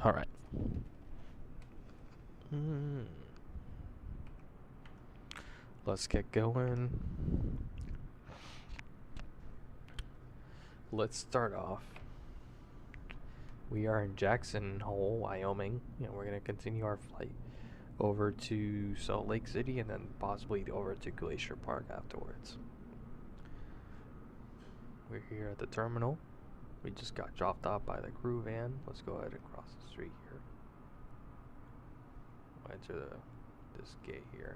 All right. Mm. Let's get going. Let's start off. We are in Jackson Hole, Wyoming, and we're going to continue our flight over to Salt Lake City and then possibly over to Glacier Park afterwards. We're here at the terminal. We just got dropped off by the crew van. Let's go ahead and cross the street here. Enter this gate here.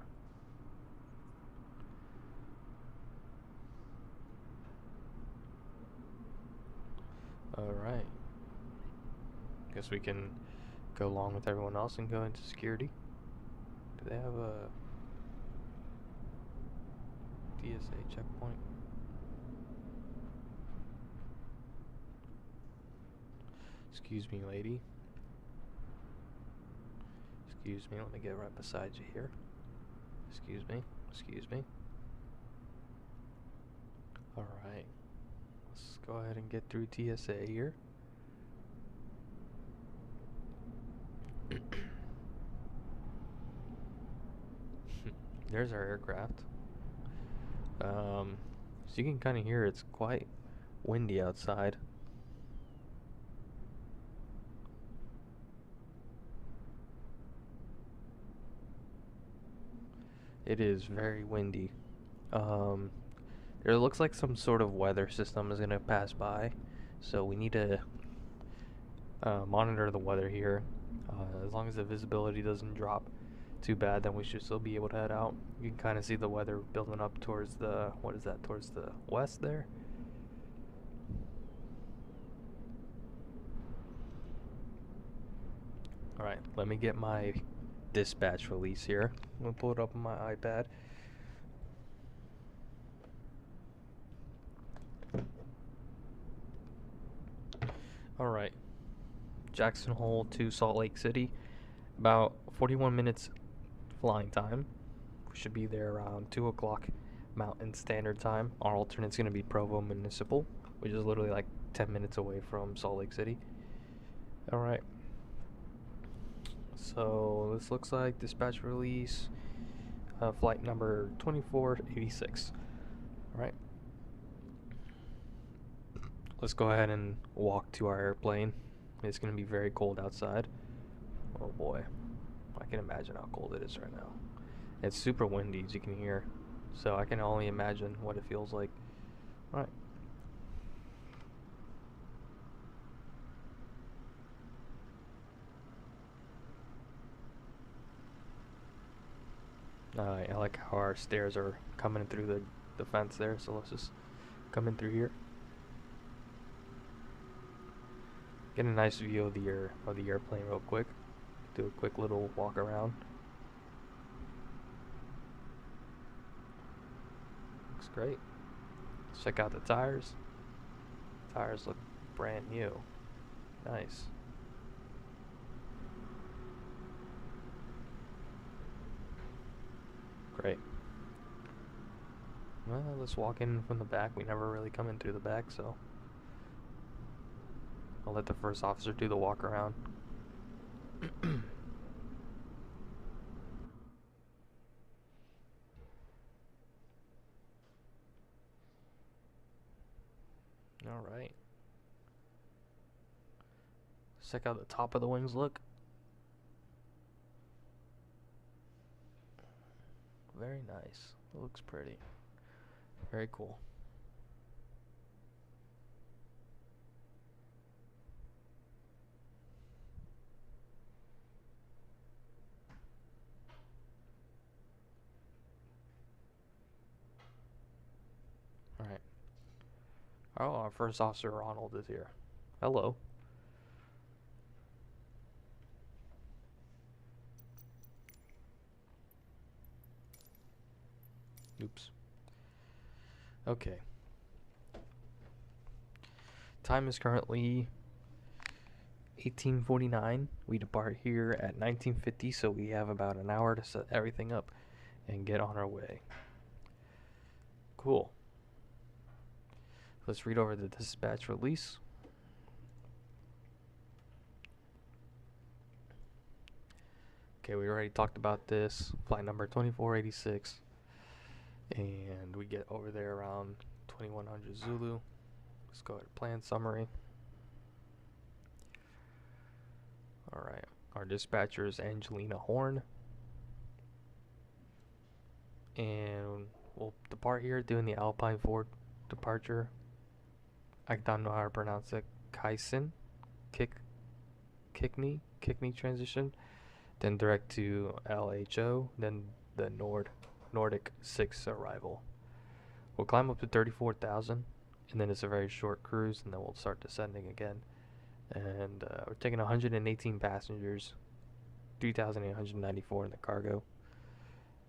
Alright. Guess we can go along with everyone else and go into security. Do they have a TSA checkpoint? Excuse me, lady. Excuse me, let me get right beside you here. Excuse me, excuse me. Alright. Let's go ahead and get through TSA here. There's our aircraft. So you can kind of hear it's quite windy outside. It is very windy. There looks like some sort of weather system is going to pass by, so we need to monitor the weather here. As long as the visibility doesn't drop too bad, then we should still be able to head out. You can kind of see the weather building up towards the, what is that, towards the west there. Alright, let me get my dispatch release here. I'm going to pull it up on my iPad. Alright, Jackson Hole to Salt Lake City, about 41 minutes flying time. We should be there around 2 o'clock Mountain Standard Time. Our alternate's going to be Provo Municipal, which is literally like 10 minutes away from Salt Lake City. Alright, so this looks like dispatch release, flight number 2486. Alright. Let's go ahead and walk to our airplane. It's going to be very cold outside. Oh boy. I can imagine how cold it is right now. It's super windy, as you can hear. So I can only imagine what it feels like. Alright. I like how our stairs are coming through the fence there. So let's just come in through here. Get a nice view of the airplane real quick. Do a quick little walk around. Looks great. Let's check out the tires. Tires look brand new. Nice. Great. Well, let's walk in from the back. We never really come in through the back, so I'll let the first officer do the walk around. Alright. Check out the top of the wings look. Very nice. It looks pretty. Very cool. Alright. Oh, our first officer, Ronald, is here. Hello. Oops. Okay. Time is currently 18:49. We depart here at 19:50, so we have about an hour to set everything up and get on our way. Cool. Let's read over the dispatch release. Okay, we already talked about this. Flight number 2486. And we get over there around 2100 Zulu. Let's go ahead and plan summary. Alright, our dispatcher is Angelina Horn. And we'll depart here doing the Alpine 4 departure. I don't know how to pronounce it. Kyson, Kickney transition. Then direct to LHO, then the Nordic 6 arrival. We'll climb up to 34,000, and then it's a very short cruise, and then we'll start descending again. And we're taking 118 passengers, 3,894 in the cargo.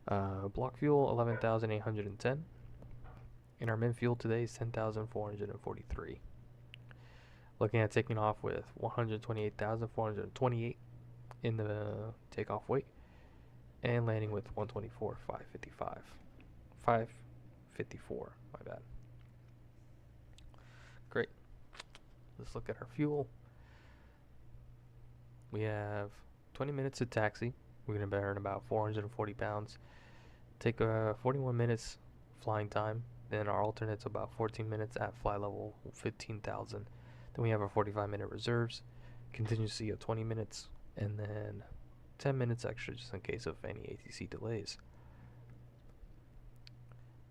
Block fuel 11,810, and our min fuel today is 10,443. Looking at taking off with 128,428 in the takeoff weight, and landing with 554, my bad. Great. Let's look at our fuel. We have 20 minutes to taxi. We're going to burn about 440 pounds. Take 41 minutes flying time. Then our alternate's about 14 minutes at fly level 15,000. Then we have our 45-minute reserves, contingency of 20 minutes, and then 10 minutes extra just in case of any ATC delays.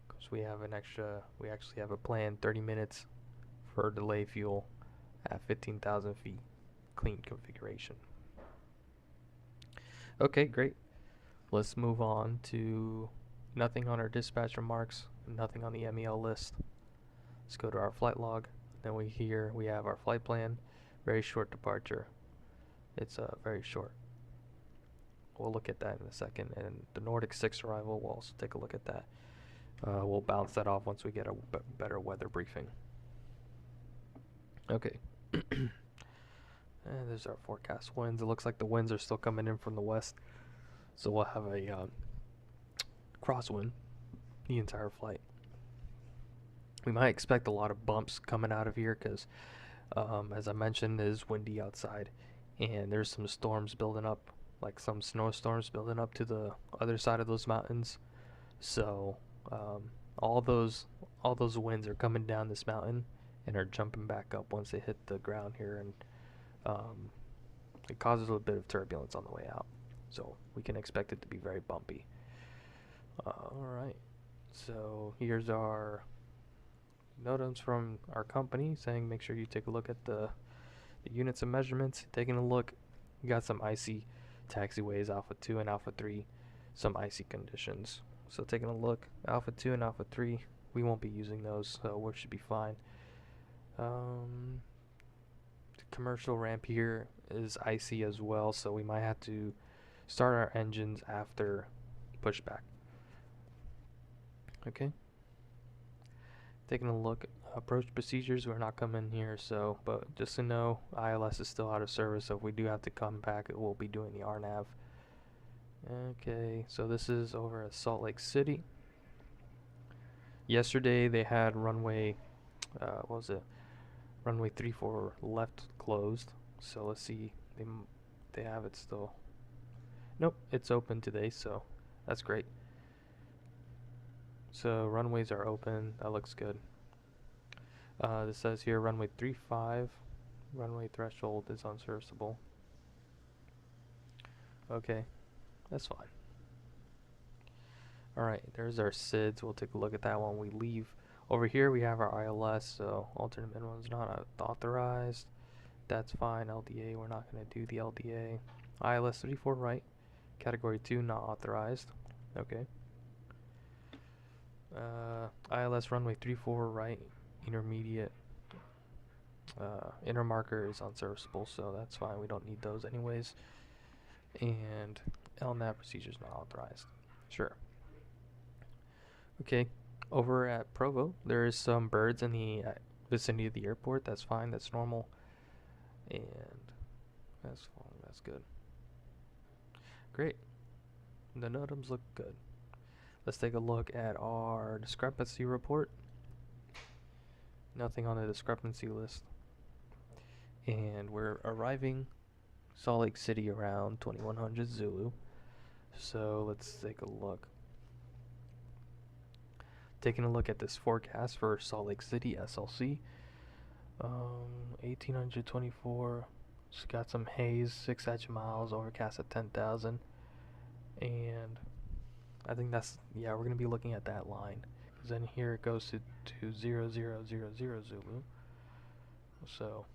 Because we actually have a planned 30 minutes for delay fuel at 15,000 feet, clean configuration. Okay, great. Let's move on to nothing on our dispatch remarks, nothing on the MEL list. Let's go to our flight log. Then we have our flight plan, very short departure. It's very short. We'll look at that in a second. And the Nordic 6 arrival, we'll also take a look at that. We'll bounce that off once we get a better weather briefing. Okay. And there's our forecast winds. It looks like the winds are still coming in from the west. So we'll have a crosswind the entire flight. We might expect a lot of bumps coming out of here because, as I mentioned, it is windy outside. And there's some storms building up, like some snowstorms building up to the other side of those mountains. So all those winds are coming down this mountain and are jumping back up once they hit the ground here, and it causes a little bit of turbulence on the way out. So we can expect it to be very bumpy. Alright, so here's our notes from our company saying make sure you take a look at the units and measurements. Taking a look, you got some icy taxiways, Alpha 2 and Alpha 3, some icy conditions. So taking a look, Alpha 2 and Alpha 3, we won't be using those, so we should be fine. The commercial ramp here is icy as well, so we might have to start our engines after pushback. Okay. Taking a look, approach procedures, we're not coming here, so, but just to know, ILS is still out of service, so if we do have to come back, we'll be doing the RNAV. Okay, so this is over at Salt Lake City. Yesterday they had runway, what was it? Runway 34 left closed. So let's see, they have it still. Nope, it's open today, so that's great. So runways are open, that looks good. This says here runway 35, runway threshold is unserviceable. Okay, that's fine. Alright, there's our SIDS, we'll take a look at that when we leave. Over here we have our ILS, so alternate minimum is not authorized. That's fine. LDA, we're not going to do the LDA. ILS 34 right, category 2 not authorized. Okay. ILS runway 34 right, intermediate. Inner marker is unserviceable, so that's fine. We don't need those anyways. And LNAV procedure is not authorized. Sure. Okay. Over at Provo, there is some birds in the vicinity of the airport. That's fine. That's normal. And that's fine. That's good. Great. The NOTAMs look good. Let's take a look at our discrepancy report. Nothing on the discrepancy list. And we're arriving Salt Lake City around 2100 Zulu. So let's take a look. Taking a look at this forecast for Salt Lake City SLC. 1824. It's got some haze, 6 edge miles, overcast at 10,000. And I think that's, yeah, we're going to be looking at that line. Because then here it goes to 0000 Zulu. So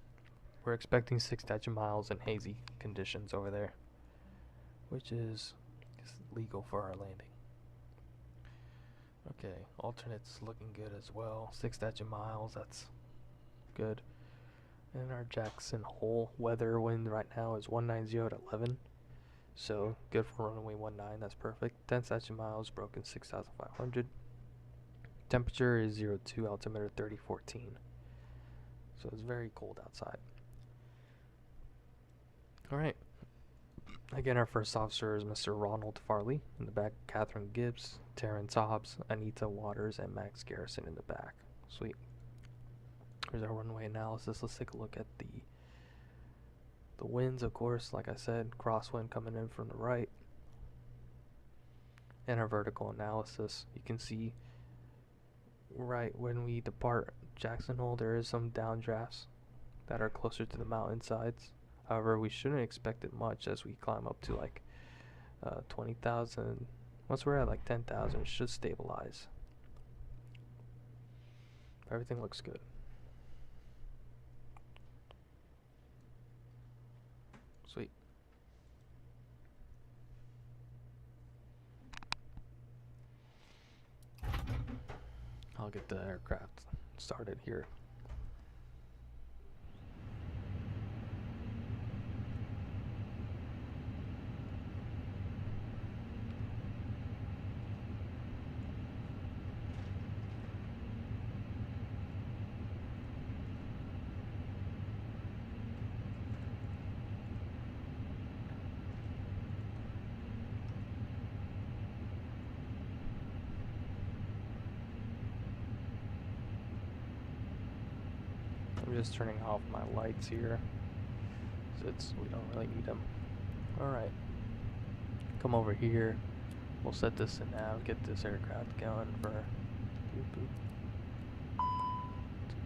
we're expecting 6 edge miles and hazy conditions over there, which is legal for our landing. Okay, alternates looking good as well. 6 edge miles, that's good. And our Jackson Hole weather wind right now is 190 at 11. So good for runway 19, that's perfect. 10 edge miles, broken 6,500. Temperature is 02, altimeter 3014. So it's very cold outside. Alright. Again, our first officer is Mr. Ronald Farley. In the back, Catherine Gibbs, Terrence Hobbs, Anita Waters, and Max Garrison in the back. Sweet. Here's our runway analysis. Let's take a look at the winds, of course. Like I said, crosswind coming in from the right. And our vertical analysis. You can see right when we depart Jackson Hole, there is some downdrafts that are closer to the mountainsides. However, we shouldn't expect it much as we climb up to like 20,000. Once we're at like 10,000, it should stabilize. Everything looks good. Sweet. I'll get the aircraft started here. I'm just turning off my lights here, since we don't really need them. Alright, come over here. We'll set this in now, get this aircraft going for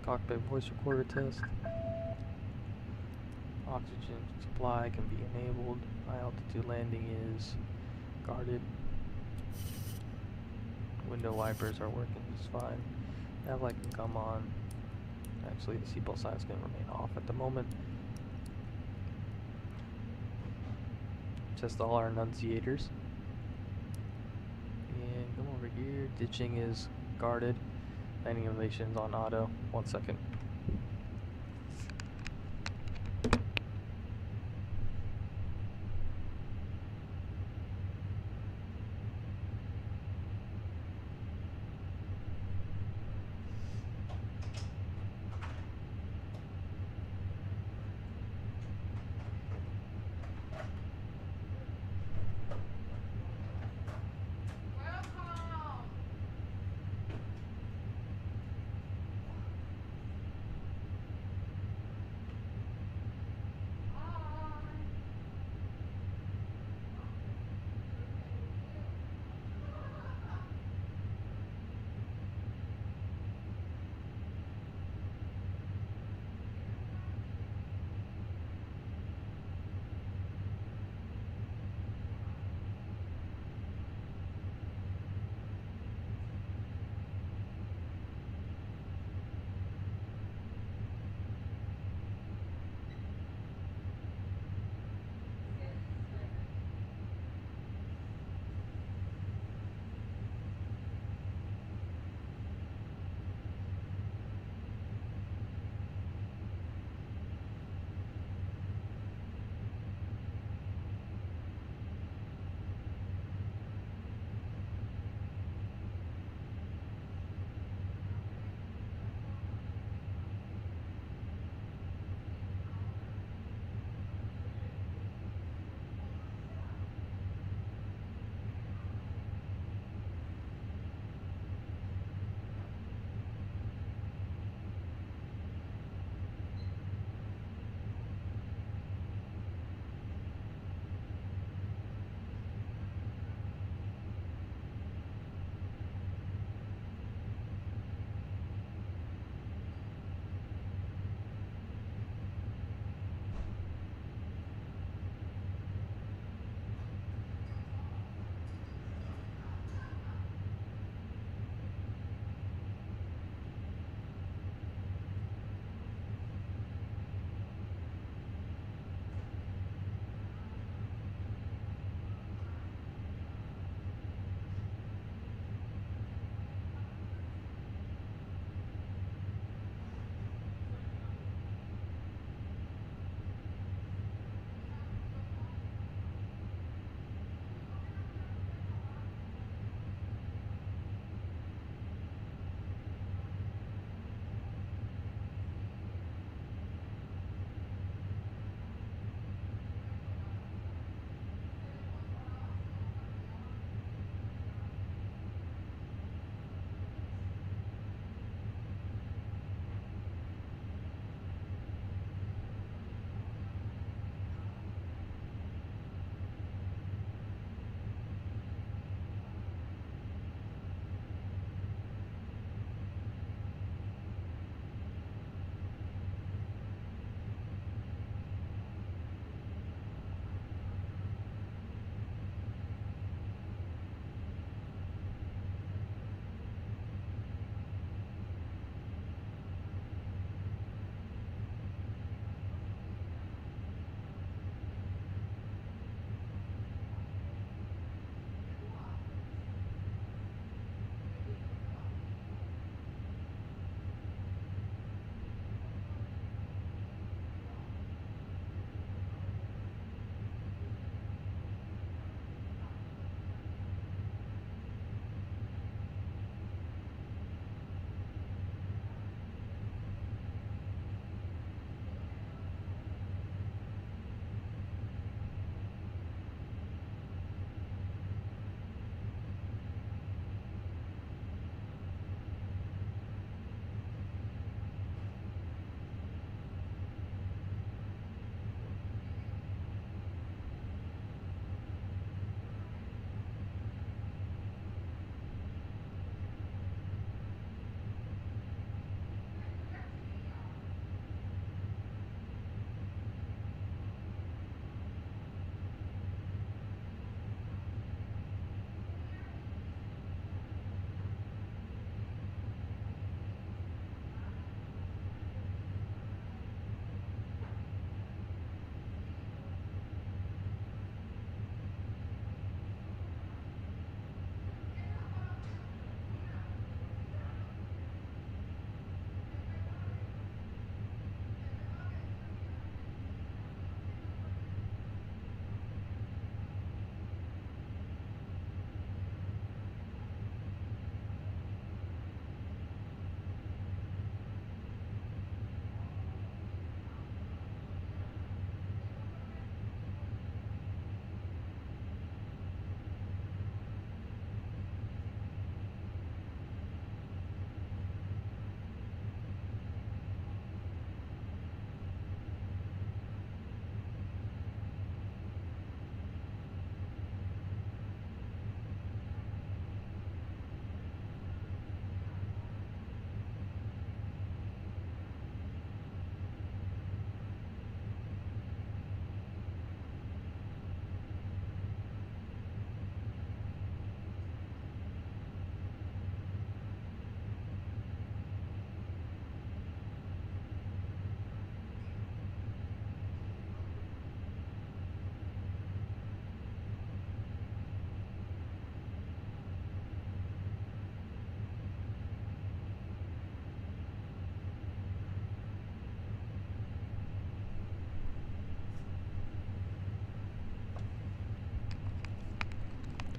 cockpit voice recorder test. Oxygen supply can be enabled. High altitude landing is guarded. Window wipers are working just fine. Nav light can come on. Actually, the seatbelt sign is going to remain off at the moment. Test all our annunciators. And come over here. Ditching is guarded. Landing elevation is on auto. 1 second.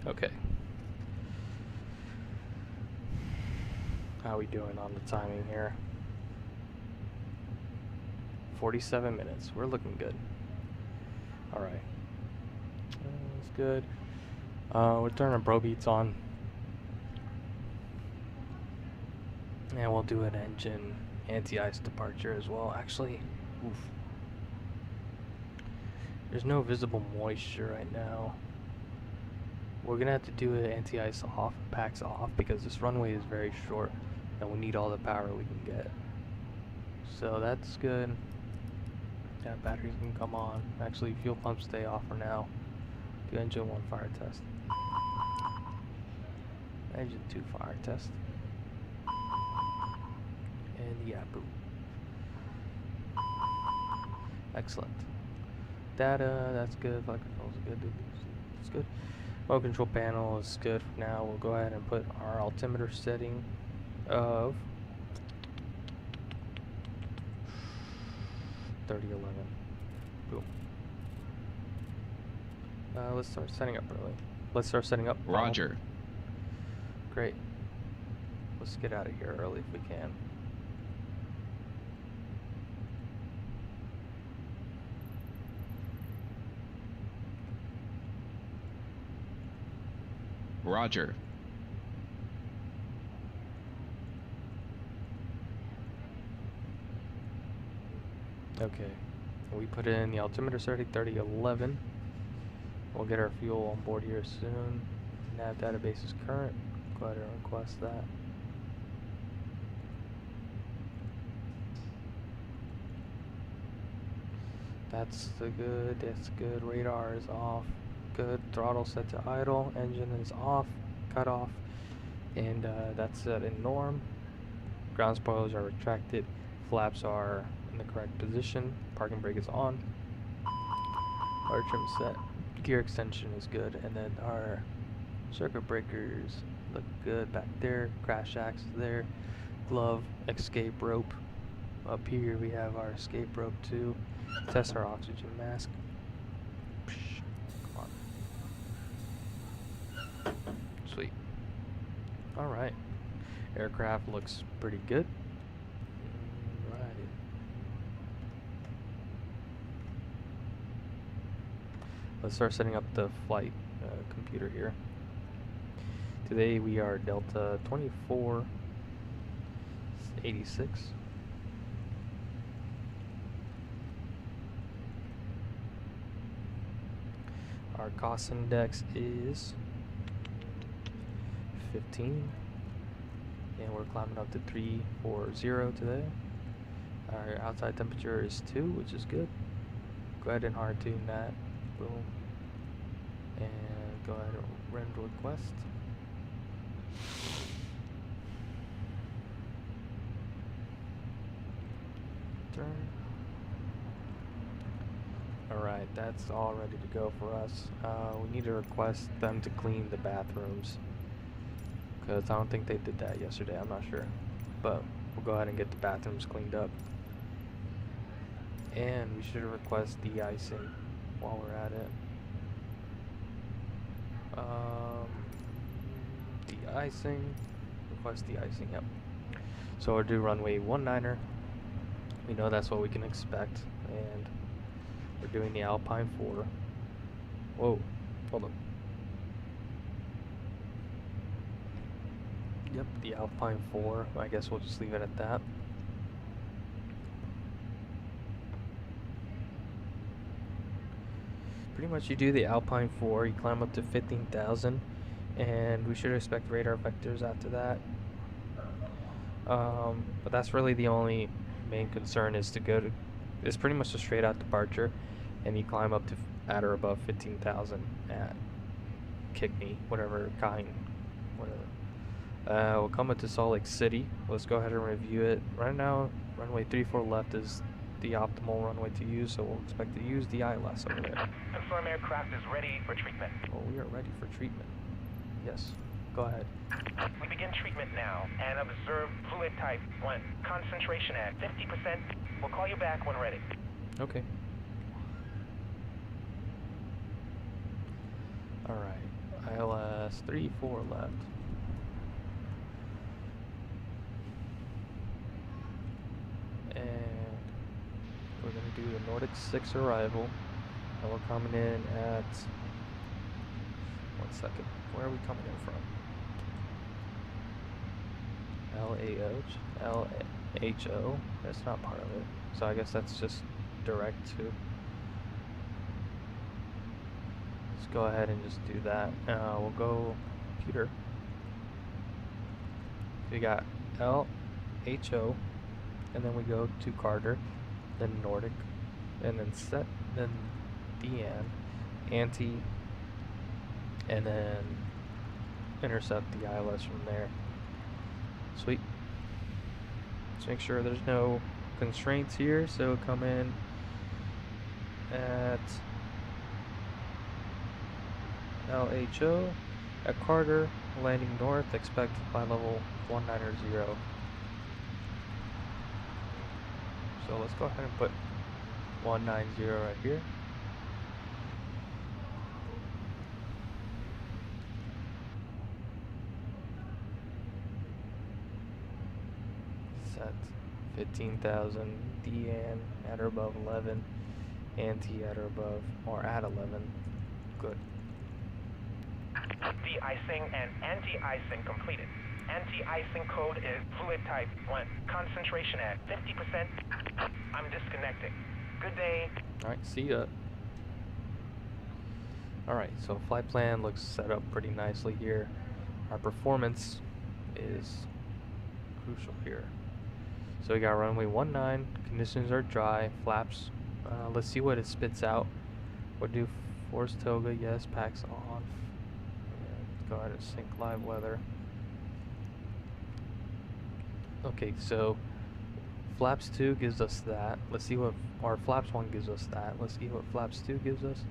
Okay. How are we doing on the timing here? 47 minutes. We're looking good. Alright. That's good. We're turning bro beats on. And we'll do an engine anti-ice departure as well. Actually, oof. There's no visible moisture right now. We're gonna have to do an anti-ice off, packs off, because this runway is very short and we need all the power we can get. So that's good. Yeah, batteries can come on. Actually, fuel pumps stay off for now. Do engine 1 fire test. Engine 2 fire test. And yeah, boom. Excellent. Data, that's good. Flight control is good. It's good. Mode control panel is good for now. We'll go ahead and put our altimeter setting of 3011. Boom. Let's start setting up early. Let's start setting up. Roger. Great. Let's get out of here early if we can. Roger. Okay. We put in the altimeter setting 3011. We'll get our fuel on board here soon. Nav database is current. Go ahead and request that. That's good. That's good. Radar is off. Good. Throttle set to idle. Engine is off. Cut off. And that's set in norm. Ground spoilers are retracted. Flaps are in the correct position. Parking brake is on. Our trim set. Gear extension is good. And then our circuit breakers look good back there. Crash axe is there. Glove. Escape rope. Up here we have our escape rope too. Test our oxygen mask. Come on. Sweet. Alright. Aircraft looks pretty good. Alrighty. Let's start setting up the flight computer here. Today we are Delta 2486. Our cost index is 15, and we're climbing up to 340 today. Our outside temperature is 2, which is good. Go ahead and hard tune that. Boom. And go ahead and render request. Turn. Alright, that's all ready to go for us. We need to request them to clean the bathrooms, because I don't think they did that yesterday, I'm not sure. But we'll go ahead and get the bathrooms cleaned up. And we should request de-icing while we're at it. De-icing. Request de-icing, yep. So we'll do runway 19er. We know that's what we can expect. And we're doing the Alpine 4. Whoa, hold on. Yep, the Alpine 4. I guess we'll just leave it at that. Pretty much you do the Alpine 4, you climb up to 15,000, and we should expect radar vectors after that. But that's really the only main concern, is to go to, it's pretty much a straight out departure, and you climb up to at or above 15,000 at Kickney, whatever kind, whatever. We'll come into Salt Lake City. Let's go ahead and review it. Right now, runway 34 left is the optimal runway to use, so we'll expect to use the ILS over there. Confirm aircraft is ready for treatment. Oh, we are ready for treatment. Yes, go ahead. We begin treatment now and observe fluid type 1. Concentration at 50%. We'll call you back when ready. Okay. Alright. ILS 34 left. And we're going to do the Nordic 6 arrival. And we're coming in at, 1 second, where are we coming in from? LHO? That's not part of it. So I guess that's just direct to. Let's go ahead and just do that. We'll go computer. We got LHO, and then we go to Carter, then Nordic, and then set, then DN, anti, and then intercept the ILS from there. Sweet. Let's make sure there's no constraints here, so come in at LHO at Carter, landing north, expect flight level 190. So let's go ahead and put 190 right here. Set 15,000, DN at or above 11, anti at or above, or at 11. Good. De-icing and anti-icing completed. Anti-icing code is fluid type 1. Concentration at 50%. I'm disconnecting. Good day. Alright, see ya. Alright, so flight plan looks set up pretty nicely here. Our performance is crucial here. So we got runway 19, conditions are dry, flaps. Let's see what it spits out. We'll do force toga, yes, packs on. Let's go ahead and sync live weather. Okay, so flaps 2 gives us that. Let's see what, or flaps 1 gives us that. Let's see what flaps 2 gives us.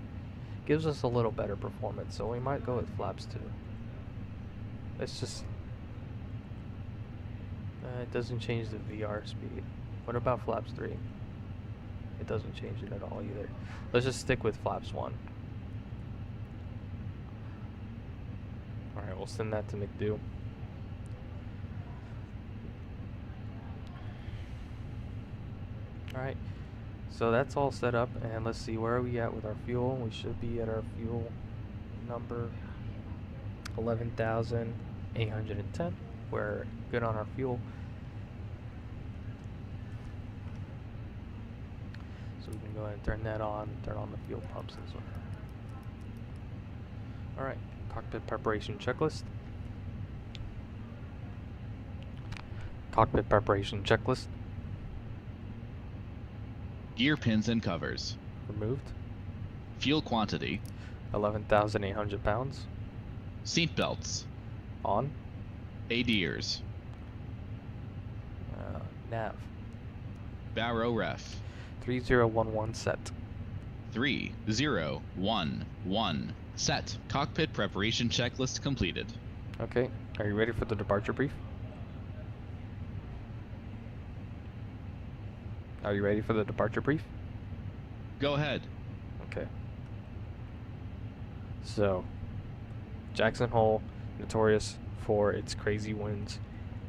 Gives us a little better performance, so we might go with flaps 2. Let's just, it doesn't change the VR speed. What about flaps 3? It doesn't change it at all either. Let's just stick with flaps 1. Alright, we'll send that to McDo. Alright, so that's all set up, and let's see, where are we at with our fuel? We should be at our fuel number 11,810. We're good on our fuel. So we can go ahead and turn that on, turn on the fuel pumps as well. Alright, cockpit preparation checklist. Cockpit preparation checklist. Gear pins and covers. Removed. Fuel quantity. 11,800 pounds. Seat belts. On. ADIRS. Nav. Barrow ref. 3011 set. 3011. Set. Cockpit preparation checklist completed. Okay, are you ready for the departure brief? Are you ready for the departure brief? Go ahead. Okay. So, Jackson Hole, notorious for its crazy winds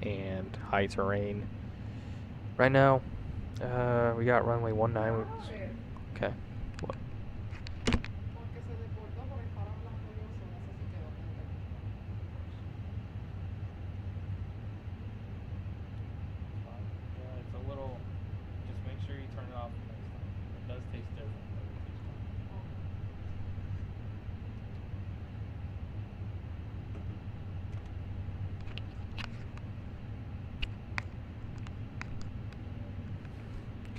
and high terrain. Right now, we got runway 19. Okay. Well, it's a little. Just make sure you turn it off next time. It does taste different.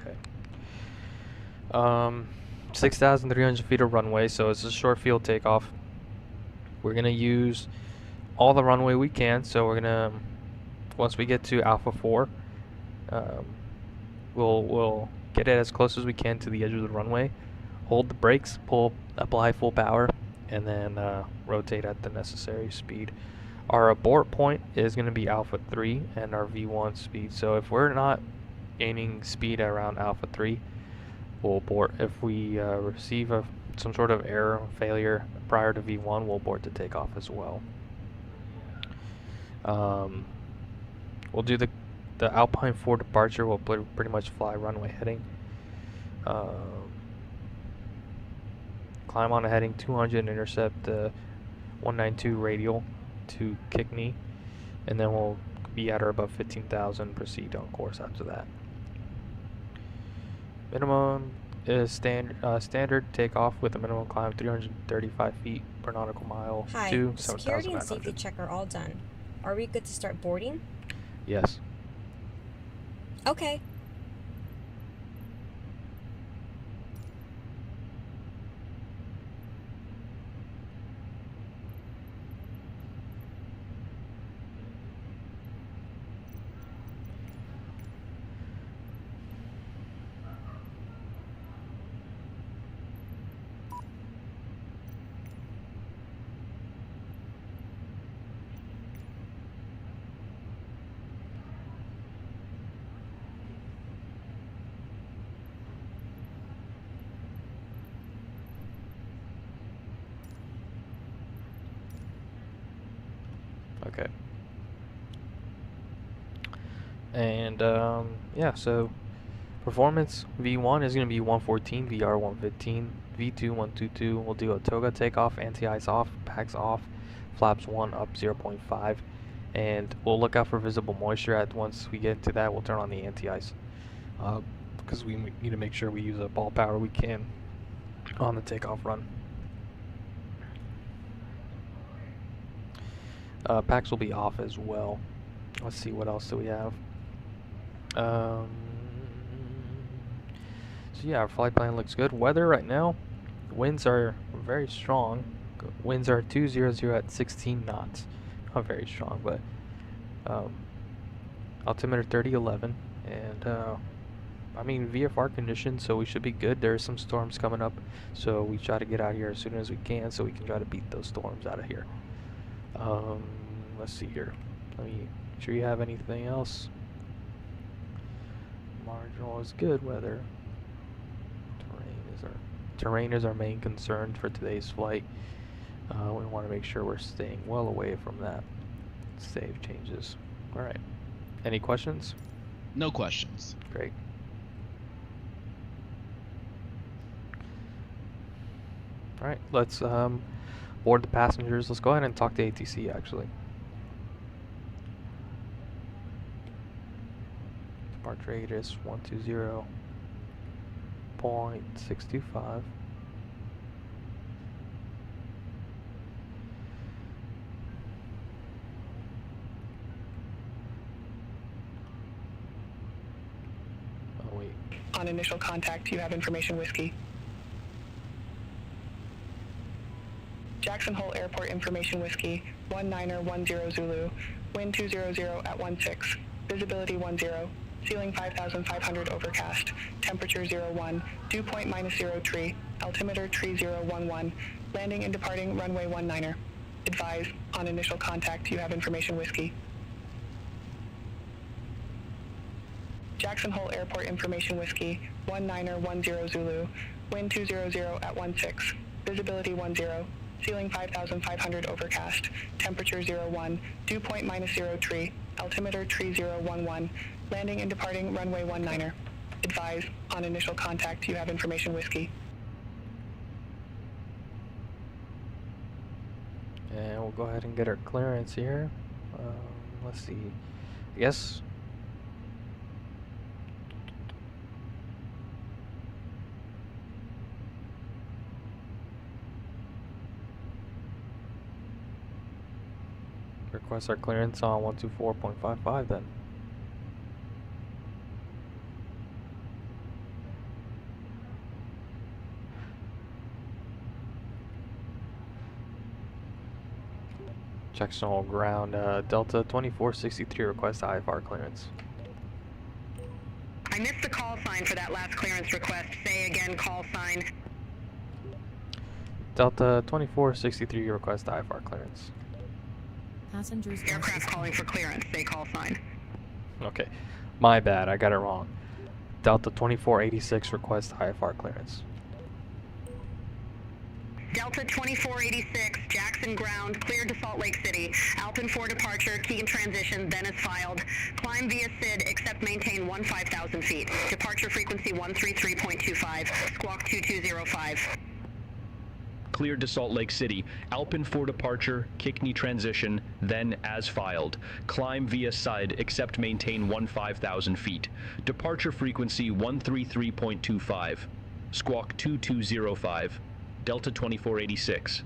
Okay. 6,300 feet of runway, so it's a short field takeoff. We're gonna use all the runway we can, so we're gonna, once we get to Alpha 4, we'll get it as close as we can to the edge of the runway, hold the brakes, apply full power, and then rotate at the necessary speed. Our abort point is going to be Alpha 3 and our V1 speed. So if we're not gaining speed around Alpha 3, we'll abort. If we receive some sort of error, failure prior to V1, we'll board to takeoff as well. We'll do the Alpine 4 departure. We'll pretty much fly runway heading. Climb on a heading 200 and intercept the 192 radial to Kickney, and then we'll be at or above 15,000. Proceed on course after that. Minimum is standard takeoff with a minimum climb 335 feet per nautical mile. Hi, to security and safety 7,900. check are all done. Are we good to start boarding? Yes. Okay. Okay. And yeah, so performance V1 is going to be 114, VR 115, V2 122. We'll do a toga takeoff, anti-ice off, packs off, flaps 1 up 0.5, and we'll look out for visible moisture. Once we get into that, we'll turn on the anti-ice because we need to make sure we use up all power we can on the takeoff run. Packs will be off as well. Let's see, what else do we have? So yeah, our flight plan looks good. Weather right now, winds are very strong. Winds are 200 at 16 knots. Not very strong, but altimeter 3011, and I mean VFR conditions, so we should be good. There are some storms coming up, so we try to get out here as soon as we can, so we can try to beat those storms out of here. Let's see here. Let me make sure you have anything else. Marginal is good weather. Terrain is our main concern for today's flight. We want to make sure we're staying well away from that. Save changes. All right. Any questions? No questions. Great. All right. Let's board the passengers. Let's go ahead and talk to ATC actually. Departure radius 120.625. Oh wait. On initial contact, you have information whiskey. Jackson Hole Airport information whiskey, 1910 Zulu, wind 200 at 16, visibility 10, ceiling 5,500 overcast, temperature 01, dew point -03, altimeter 3011, landing and departing runway 19er. Advise, on initial contact, you have information whiskey. Jackson Hole Airport information whiskey, 1910 Zulu, wind 200 at 16, visibility 10, ceiling 5,500 overcast, temperature 01, dew point -03, altimeter 3011, landing and departing runway 19er. Advise, on initial contact, you have information whiskey. And we'll go ahead and get our clearance here. Let's see. I guess request our clearance on 124.55 then. Jackson Hole ground, Delta 2463 request IFR clearance. I missed the call sign for that last clearance request. Say again, call sign. Delta 2463 request IFR clearance. Passengers. Aircraft calling for clearance. Say call sign. Okay, my bad, I got it wrong. Delta 2486 request IFR clearance. Delta 2486, Jackson ground, cleared to Salt Lake City. Alpine 4 departure, key in transition, then is filed. Climb via SID, except maintain 15,000 feet. Departure frequency 133.25, squawk 2205. Cleared to Salt Lake City. Alpine 4 departure, Kickney transition, then as filed. Climb via SID, except maintain 15,000 feet. Departure frequency 133.25, squawk 2205. Delta 2486.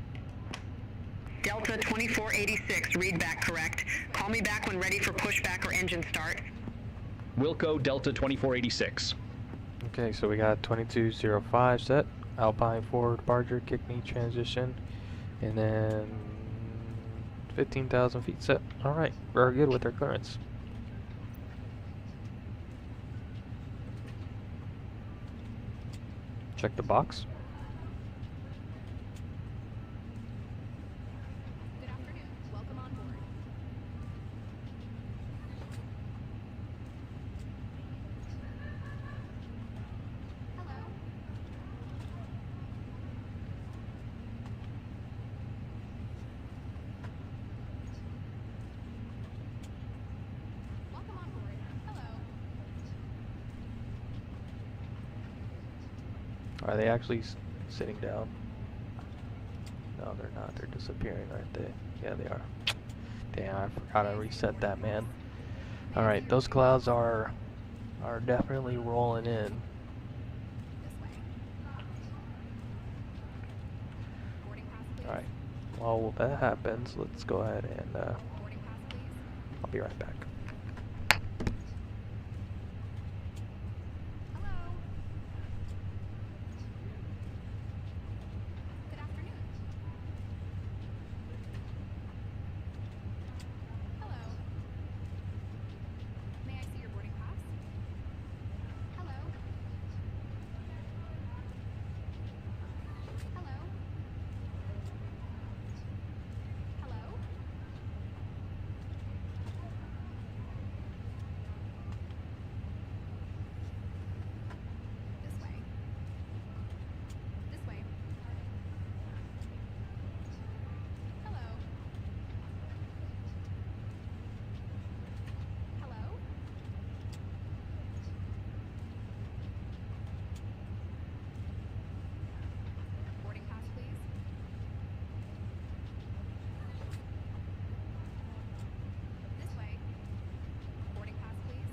Delta 2486, read back correct. Call me back when ready for pushback or engine start. Wilco, Delta 2486. Okay, so we got 2205 set. Alpine 4 departure, Kickney transition, and then 15,000 feet set. Alright, very good with our clearance. Check the box. Good afternoon. Welcome on board. Hello. Welcome on board. Hello. Are they actually sitting down? No, they're not. They're disappearing, aren't they? Yeah, they are. Damn, I forgot to reset that, man. Alright, those clouds are definitely rolling in. This way. Boarding pass, please. Alright, while that happens, let's go ahead and Boarding pass, please. I'll be right back. Hello. Good afternoon. Hello. May I see your boarding pass? Hello. Hello. Hello. This way. This way. Hello. Hello. Boarding pass, please. This way. Boarding pass, please.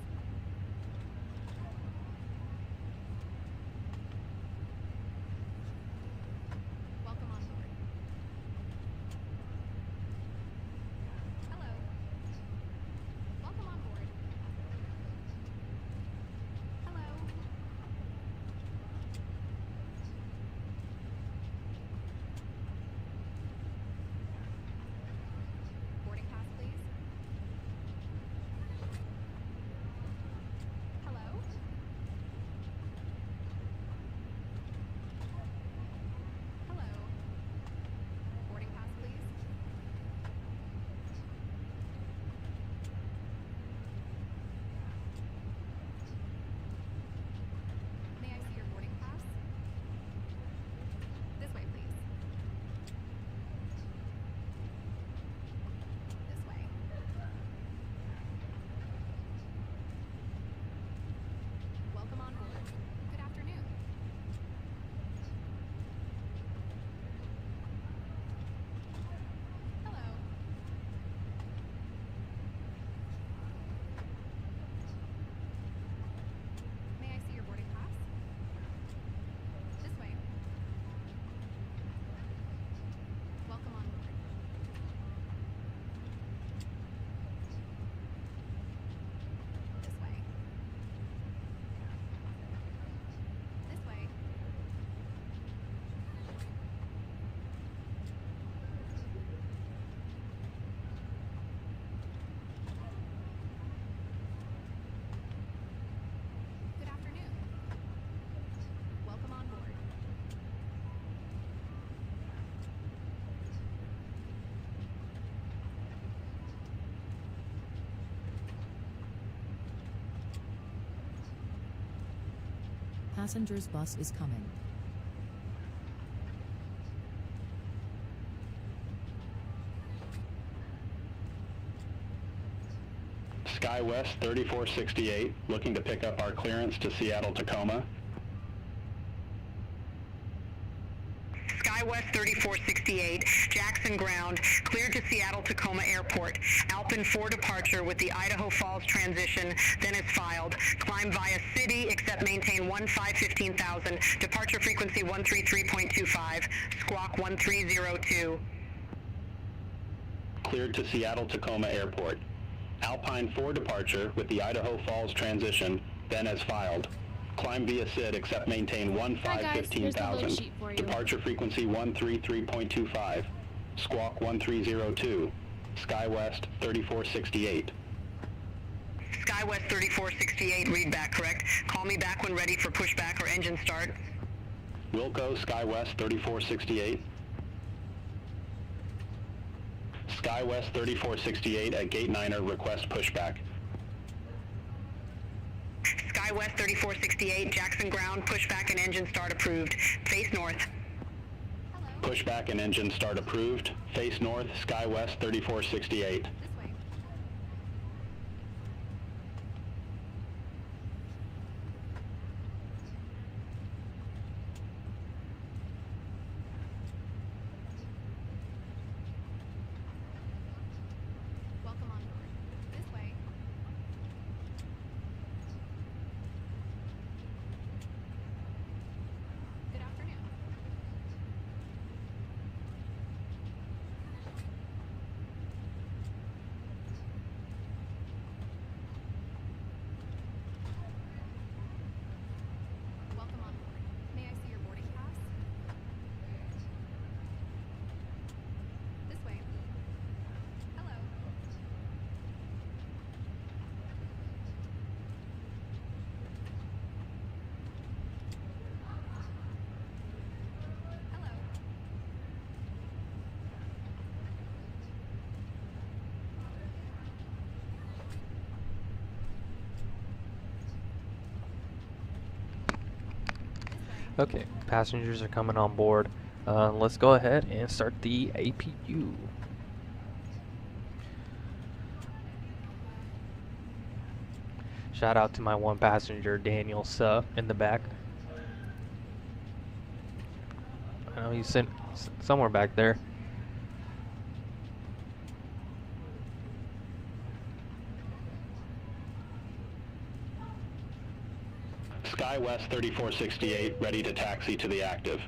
Welcome on board. Hello. Welcome on board. Hello. Boarding pass, please. Hello. Hello. Boarding pass, please. May I see your boarding pass? This way, please. This way. Welcome on board. Good afternoon. Hello. May I see your boarding pass? This way. Welcome on board. This way. This way. Good afternoon. Welcome on board. Passengers bus is coming. SkyWest 3468, looking to pick up our clearance to Seattle Tacoma. SkyWest 3468, Jackson ground, cleared to Seattle Tacoma Airport. Alpin 4 departure with the Idaho Falls transition, then is filed. Climb via city, except maintain 15,000. Departure frequency 133.25. Squawk 1302. Cleared to Seattle Tacoma Airport. Alpine 4 departure with the Idaho Falls transition, then as filed. Climb via SID, except maintain 15,000. Departure frequency 133.25. Squawk 1302. SkyWest 3468. SkyWest 3468, read back, correct? Call me back when ready for pushback or engine start. Wilco SkyWest 3468. SkyWest 3468 at Gate 9er, request pushback. SkyWest 3468, Jackson ground, pushback and engine start approved. Face north. Pushback and engine start approved. Face north, SkyWest 3468. This way. Welcome on board. This way. Good afternoon. Welcome on board. May I see your boarding pass? This way. Hello. Hello. Okay, passengers are coming on board. Let's go ahead and start the APU. Shout out to my one passenger, Daniel Suh, in the back. I know he's sitting somewhere back there. SkyWest 3468, ready to taxi to the active.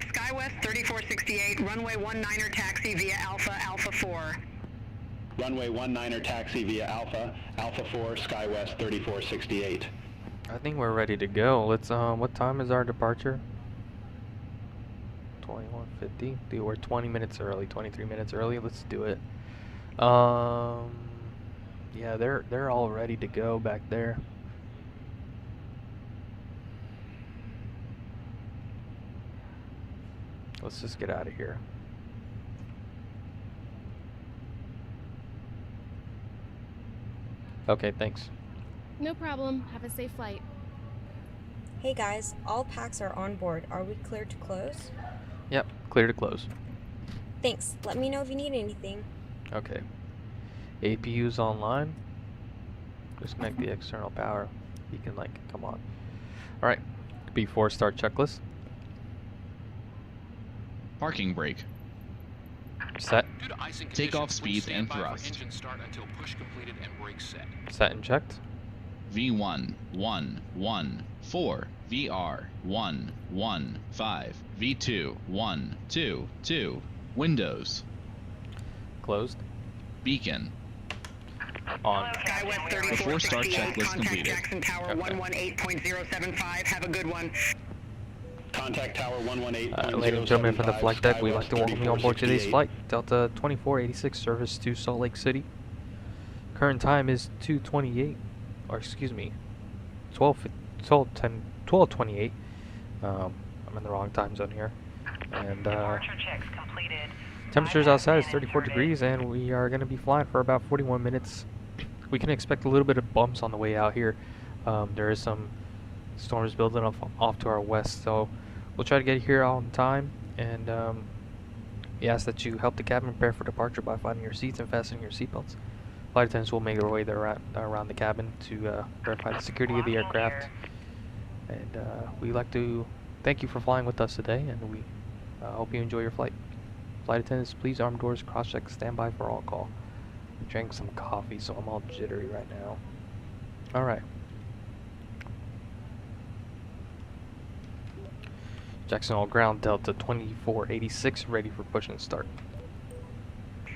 SkyWest 3468, runway 19er taxi via Alpha, Alpha 4. Runway 19er taxi via Alpha, Alpha 4, SkyWest 3468. I think we're ready to go. Let's what time is our departure? 21:50. Dude, we're 20 minutes early, 23 minutes early. Let's do it. Yeah, they're all ready to go back there. Let's just get out of here. Okay, thanks. No problem. Have a safe flight. Hey guys, all packs are on board. Are we clear to close? Yep, clear to close. Thanks. Let me know if you need anything. Okay. APU's online. Disconnect the external power. You can come on. Alright. Before start checklist. Parking brake. Set. Takeoff speed and thrust. Engine start until push completed and brakes set. Set and checked. V1, 1, 1, 4, VR, 1, 1, 5, V2, 1, 2, 2, Windows. Closed. Beacon. On. SkyWest Before start 3468, checklist contact completed. Jackson Tower Okay. 118.075. Have a good one. Contact Tower 118. Ladies and gentlemen from the flight deck, we'd like to welcome you on board today's flight. Delta 2486 service to Salt Lake City. Current time is 2:28, or excuse me, 12:28. I'm in the wrong time zone here. And temperatures outside is 34 degrees, and we are going to be flying for about 41 minutes. We can expect a little bit of bumps on the way out here. There is some storms building up off to our west, so we'll try to get here on time and We ask that you help the cabin prepare for departure by finding your seats and fastening your seatbelts. Flight attendants will make their way around the cabin to verify the security of the aircraft. And we'd like to thank you for flying with us today, and we hope you enjoy your flight. Flight attendants, please arm doors, cross-check, stand by for all call. I drank some coffee, so I'm all jittery right now. Alright. Jackson Hole ground, Delta 2486, ready for push and start.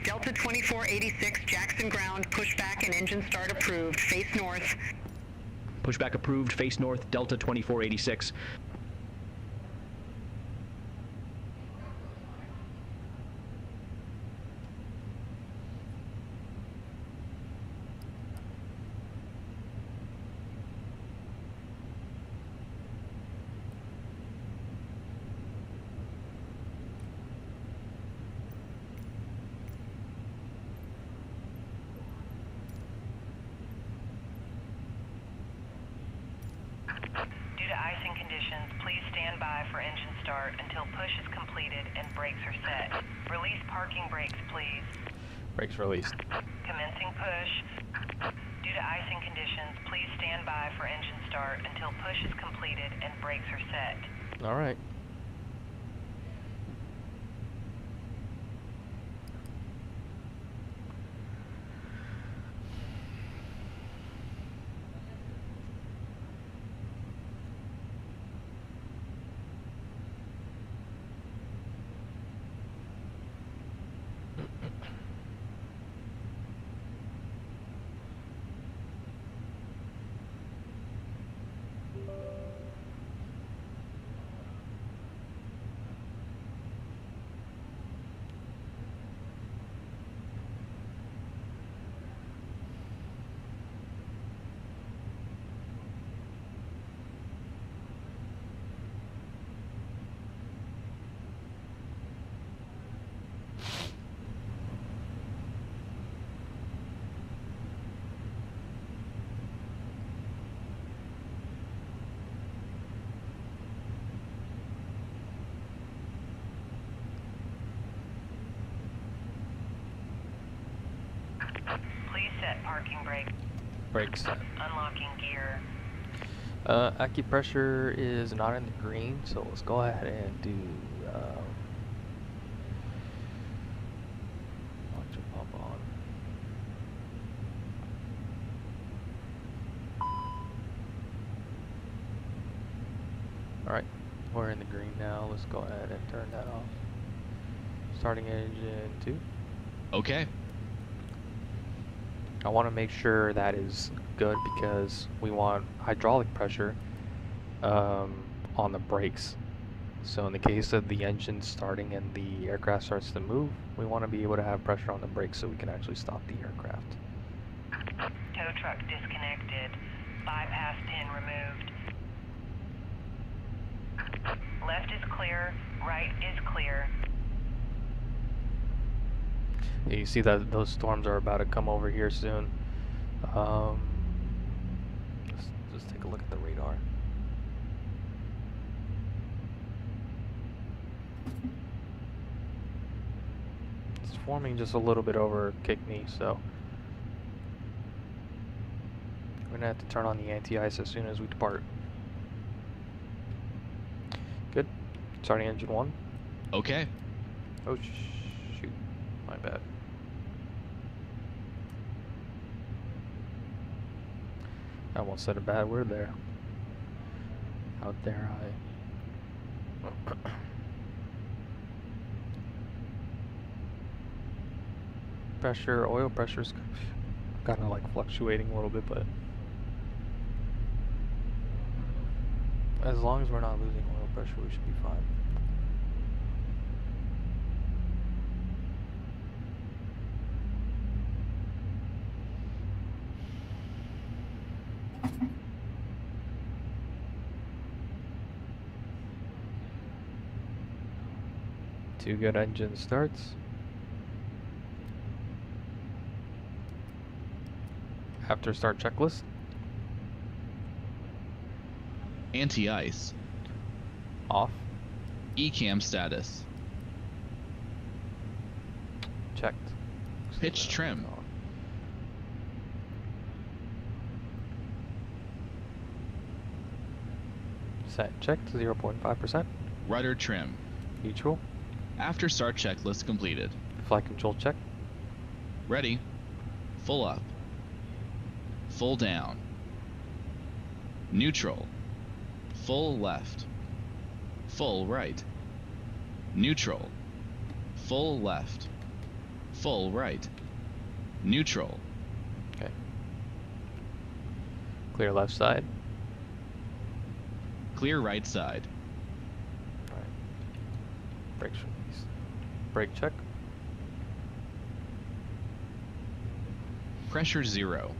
Delta 2486, Jackson ground, pushback and engine start approved. Face north. Pushback approved, face north, Delta 2486. Due to icing conditions, please stand by for engine start until push is completed and brakes are set. Release parking brakes, please. Brakes released. Commencing push. Due to icing conditions, please stand by for engine start until push is completed and brakes are set. Alright. Please set parking brake. Brakes set. Unlocking gear. Acupressure is not in the green, so let's go ahead and do electric pump on. Alright, we're in the green now. Let's go ahead and turn that off. Starting engine 2. Okay. I want to make sure that is good because we want hydraulic pressure on the brakes. So in the case of the engine starting and the aircraft starts to move, we want to be able to have pressure on the brakes so we can actually stop the aircraft. Tow truck disconnected. Bypass pin removed. Left is clear. Right is clear. Yeah, you see that those storms are about to come over here soon. Let's take a look at the radar. It's forming just a little bit over Kickney, so we're gonna have to turn on the anti-ice as soon as we depart. Good. Starting engine 1. Okay. Oh shoot, my bad. I almost said a bad word there. How dare I? Pressure, oil pressure's kind of like fluctuating a little bit, but as long as we're not losing oil pressure, we should be fine. Two good engine starts. After start checklist. Anti-ice. Off. ECAM status. checked. Pitch trim. Set checked, 0.5%. Rudder trim. Neutral. After start checklist completed. Flight control check. Ready. Full up. Full down. Neutral. Full left. Full right. Neutral. Full left. Full right. Neutral. Okay. Clear left side. Clear right side. Alright. Brake release. Brake check. Pressure 0.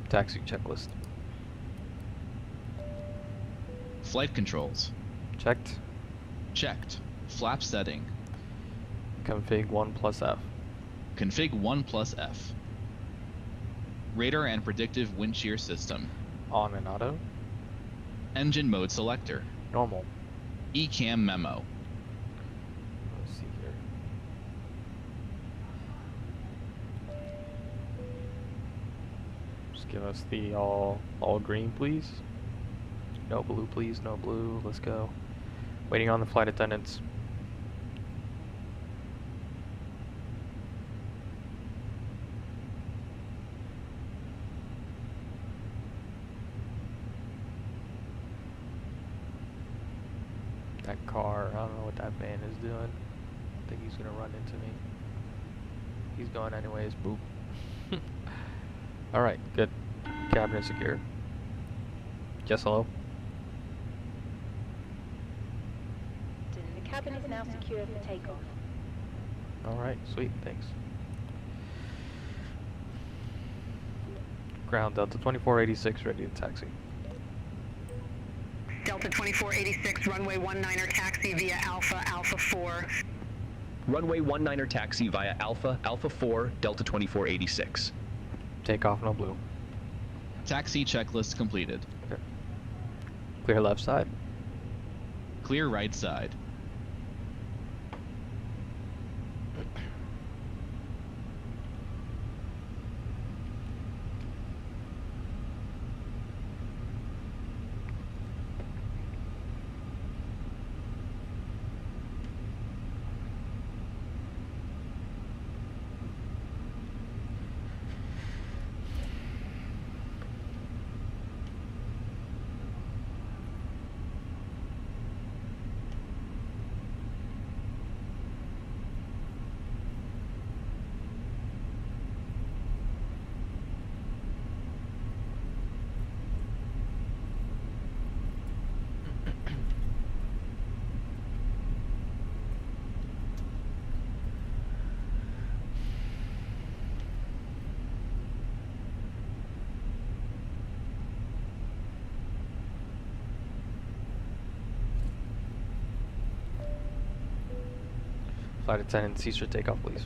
Taxi checklist. Flight controls. Checked. Checked. Flap setting. Config 1 plus F. Config 1 plus F. Radar and predictive wind shear system. On and auto. Engine mode selector. Normal. ECAM memo. Let's see here. Just give us the all green, please. No blue, please. No blue. Let's go. Waiting on the flight attendants. That car, I don't know what that van is doing. I think he's gonna run into me. He's going anyways, boop. Alright, good. Cabinet secure. Yes, hello? The cabin is now secure for takeoff. Alright, sweet, thanks. Ground Delta 2486 ready to taxi. Delta 2486, runway 19er taxi via Alpha, Alpha 4. Runway 19er taxi via Alpha, Alpha 4, Delta 2486. Takeoff, no blue. Taxi checklist completed. Okay. Clear left side. Clear right side. Flight attendant, cease your takeoff, please.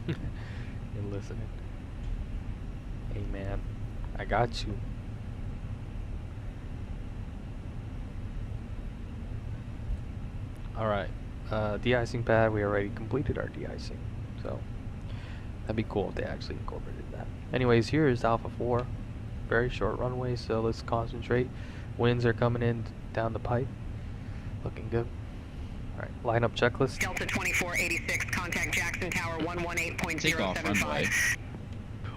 You're listening. Hey man, I got you. Alright, de-icing pad, we already completed our de-icing, so that'd be cool if they actually incorporated that. Anyways, here is Alpha 4, very short runway, so let's concentrate. Winds are coming in down the pipe, looking good. Alright, lineup checklist. Delta 2486, contact Jackson Tower 118.075. Takeoff runway.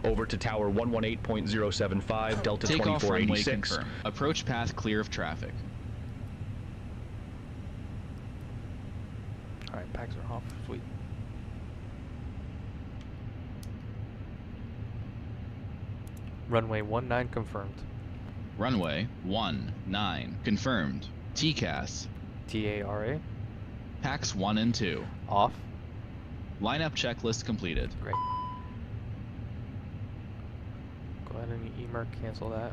Over to Tower 118.075, Delta Takeoff runway 2486. confirmed. Approach path clear of traffic. Alright, packs are off, sweet. Runway 19 confirmed. Runway 19 confirmed. TCAS. TARA. Packs 1 and 2. Off. Lineup checklist completed. Great. Go ahead and emerc, cancel that.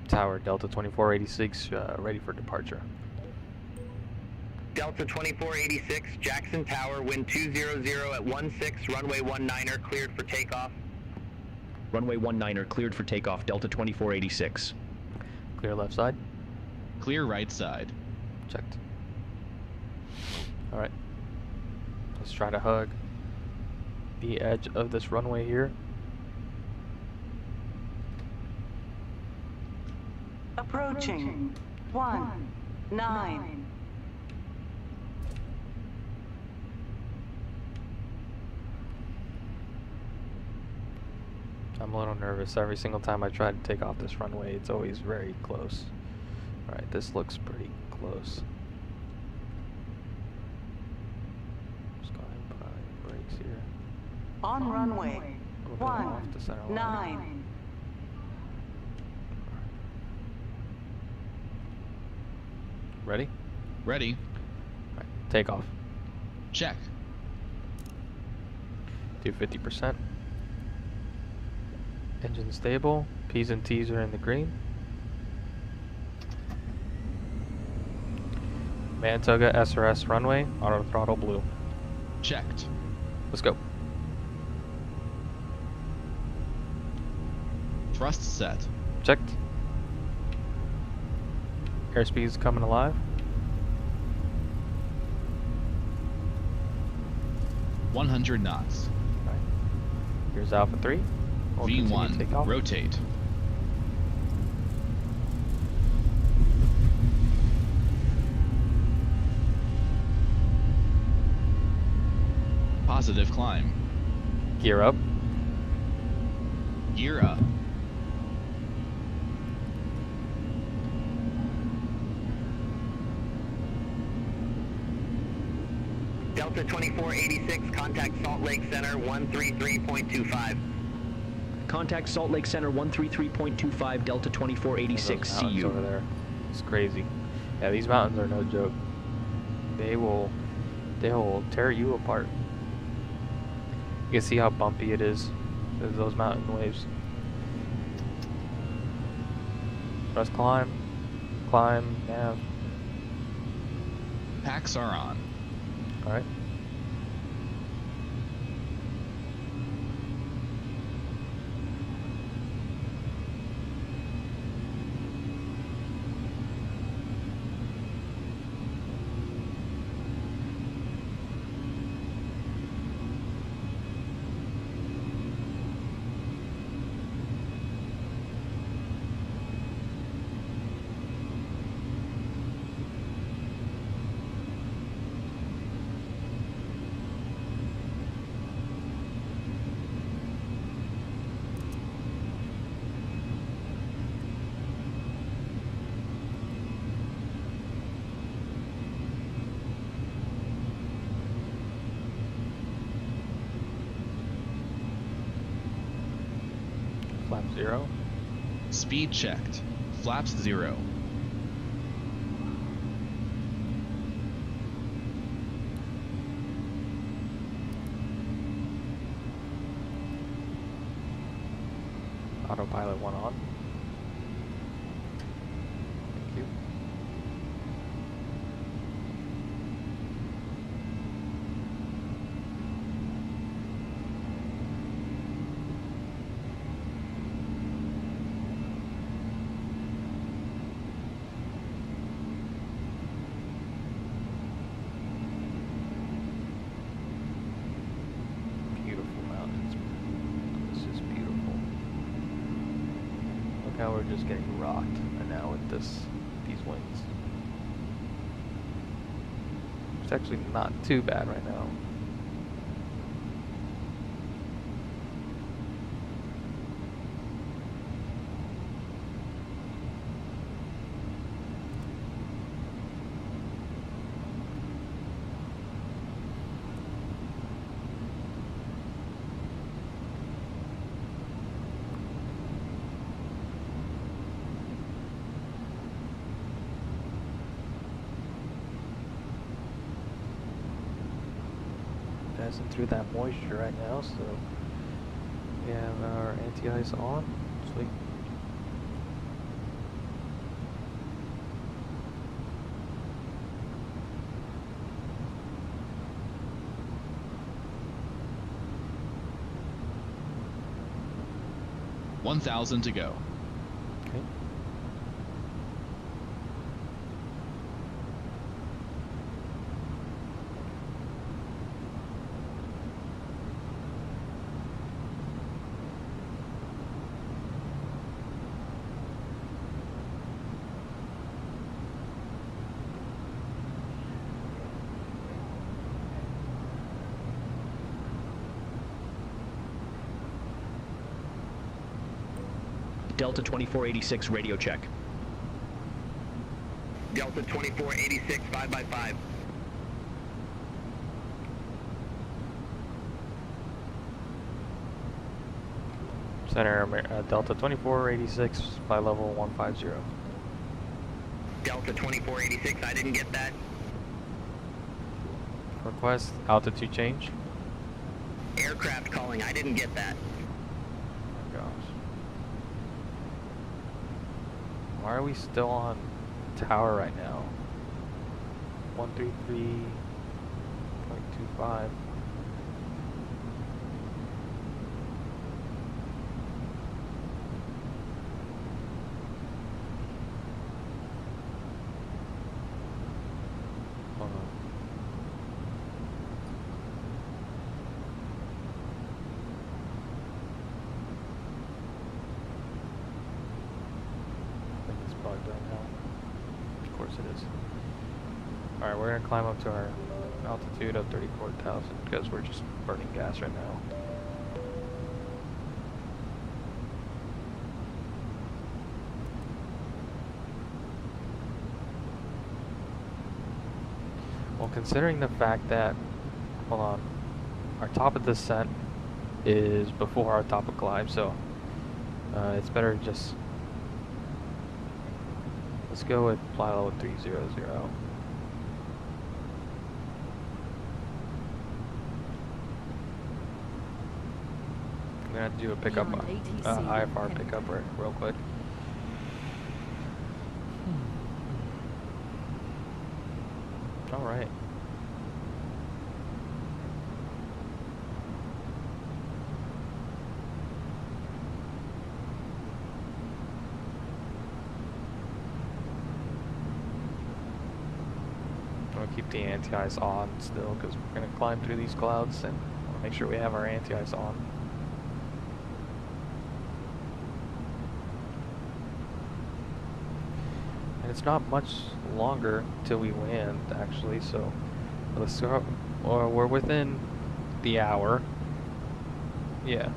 Tower Delta 2486, ready for departure. Delta 2486, Jackson Tower, wind 200 at 16, runway 19er, cleared for takeoff. Runway 19er, cleared for takeoff, Delta 2486. Clear left side. Clear right side. Checked. Alright. Let's try to hug the edge of this runway here. Approaching 19. I'm a little nervous. Every single time I try to take off this runway, it's always very close. Alright, this looks pretty close. Just go ahead and put on brakes here. On runway A little bit off the center line. 19. Ready? Ready. Alright, take off. Check. Do 50%. Engine stable. P's and T's are in the green. Manitoga SRS runway, auto throttle blue. Checked. Let's go. Thrust set. Checked. Airspeed's coming alive. 100 knots. Alright. Here's Alpha 3. We'll continue to take off. V1, rotate. Positive climb. Gear up. Gear up. Delta 2486, contact Salt Lake Center 133.25. Contact Salt Lake Center 133.25, Delta 2486, see you. Over there. It's crazy. Yeah, these mountains are no joke. They will tear you apart. You can see how bumpy it is. There's those mountain waves. Press climb. Climb, nav. Packs are on. Alright. Flap 0. Speed checked. Flaps 0. Autopilot 1 on. Thank you. Beautiful mountains. This is beautiful. Look how we're just getting rocked right now with these winds. It's actually not too bad right now. passing through that moisture right now, so we have our anti-ice on. Sweet. $1,000 to go. Okay. Delta 2486 radio check. Delta 2486, 5x5. Center Delta 2486, flight level 150. Delta 2486, I didn't get that. Request altitude change. Aircraft calling, I didn't get that. Oh my gosh. Why are we still on tower right now? 133.25. Hold on. Bugged right now. Of course it is. Alright, we're gonna climb up to our altitude of 34,000 because we're just burning gas right now. Well, considering the fact that, hold on, our top of descent is before our top of climb, so it's better to just let's go with flight level 300. I'm gonna have to do a pickup, IFR pickup real quick. All right. Keep the anti-ice on still because we're going to climb through these clouds and make sure we have our anti-ice on. And it's not much longer till we land actually, so let's go. Or we're within the hour. Yeah,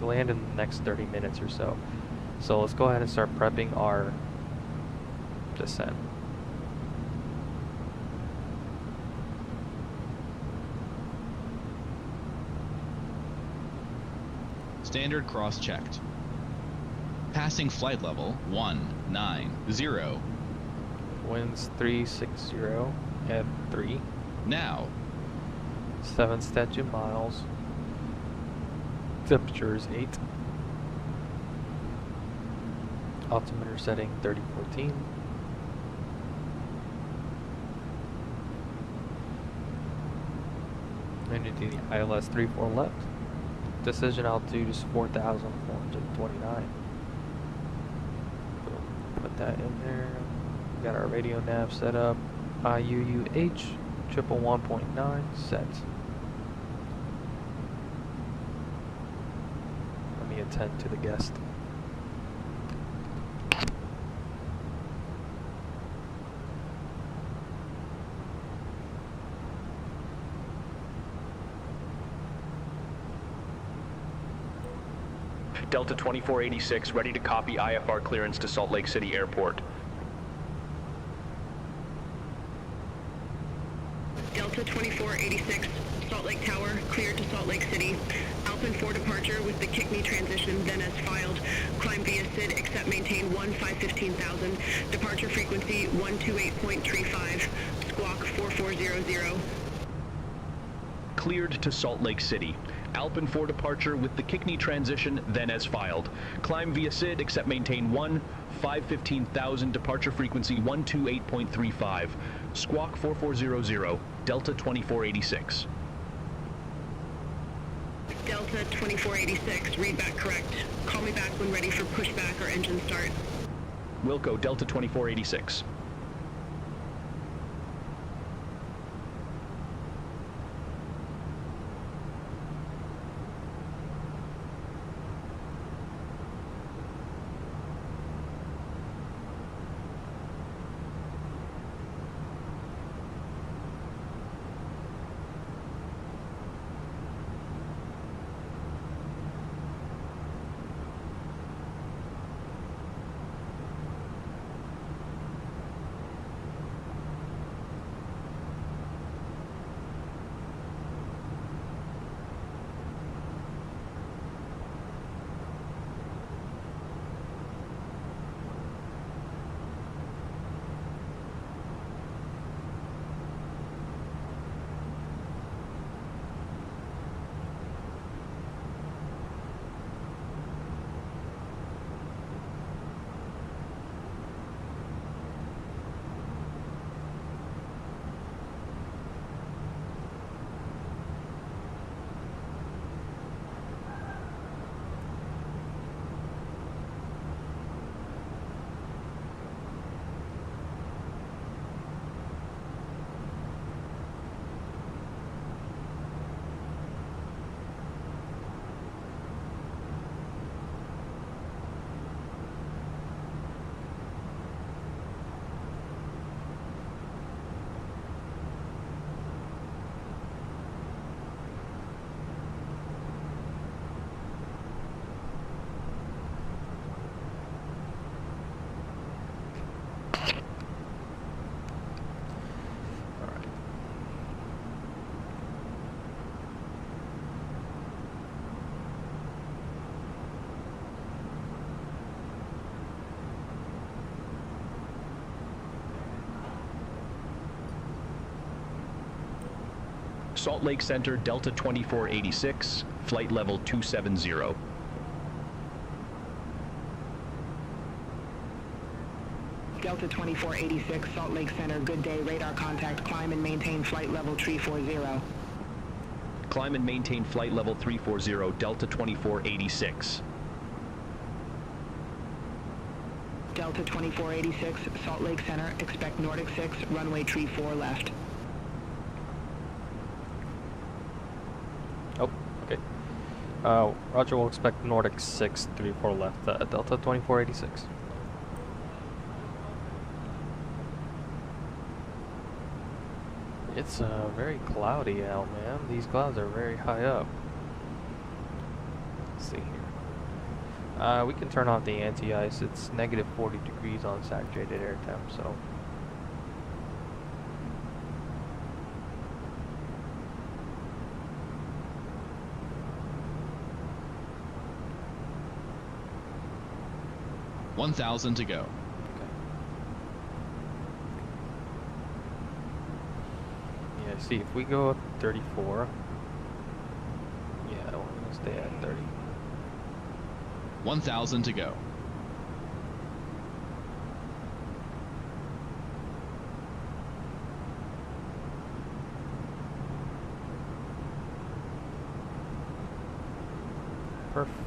we land in the next 30 minutes or so. So let's go ahead and start prepping our descent. Standard cross-checked. Passing flight level 190. Winds 360 at 3. Now. 7 statute miles. Temperature is 8. Altimeter setting 3014. And you do the ILS 34 left. Decision altitude is 4,429. Put that in there. We got our radio nav set up. IUUH 111.9 set. Let me attend to the guest. Delta 2486, ready to copy IFR clearance to Salt Lake City Airport. Delta 2486, Salt Lake Tower, cleared to Salt Lake City. Alpine 4 departure with the Kickney transition, then as filed. Climb via SID, except maintain 15,000. Departure frequency 128.35. Squawk 4400. cleared to Salt Lake City. Alpine for departure with the Kickney transition, then as filed. Climb via SID, except maintain 515,000, departure frequency 128.35. Squawk 4400, Delta 2486. Delta 2486, read back correct. Call me back when ready for pushback or engine start. Wilco, Delta 2486. Salt Lake Center, Delta 2486, flight level 270. Delta 2486, Salt Lake Center, good day, radar contact, climb and maintain flight level 340. Climb and maintain flight level 340, Delta 2486. Delta 2486, Salt Lake Center, expect Nordic 6, runway tree 4 left. Oh, okay. Roger, we'll expect Nordic 634 left, Delta 2486. It's very cloudy out, man. These clouds are very high up. Let's see here. We can turn off the anti-ice. It's negative 40 degrees on saturated air temp, so. $1,000 to go. Yeah, see, if we go up 34, yeah, we're gonna stay at 30. 1,000 to go. Perfect.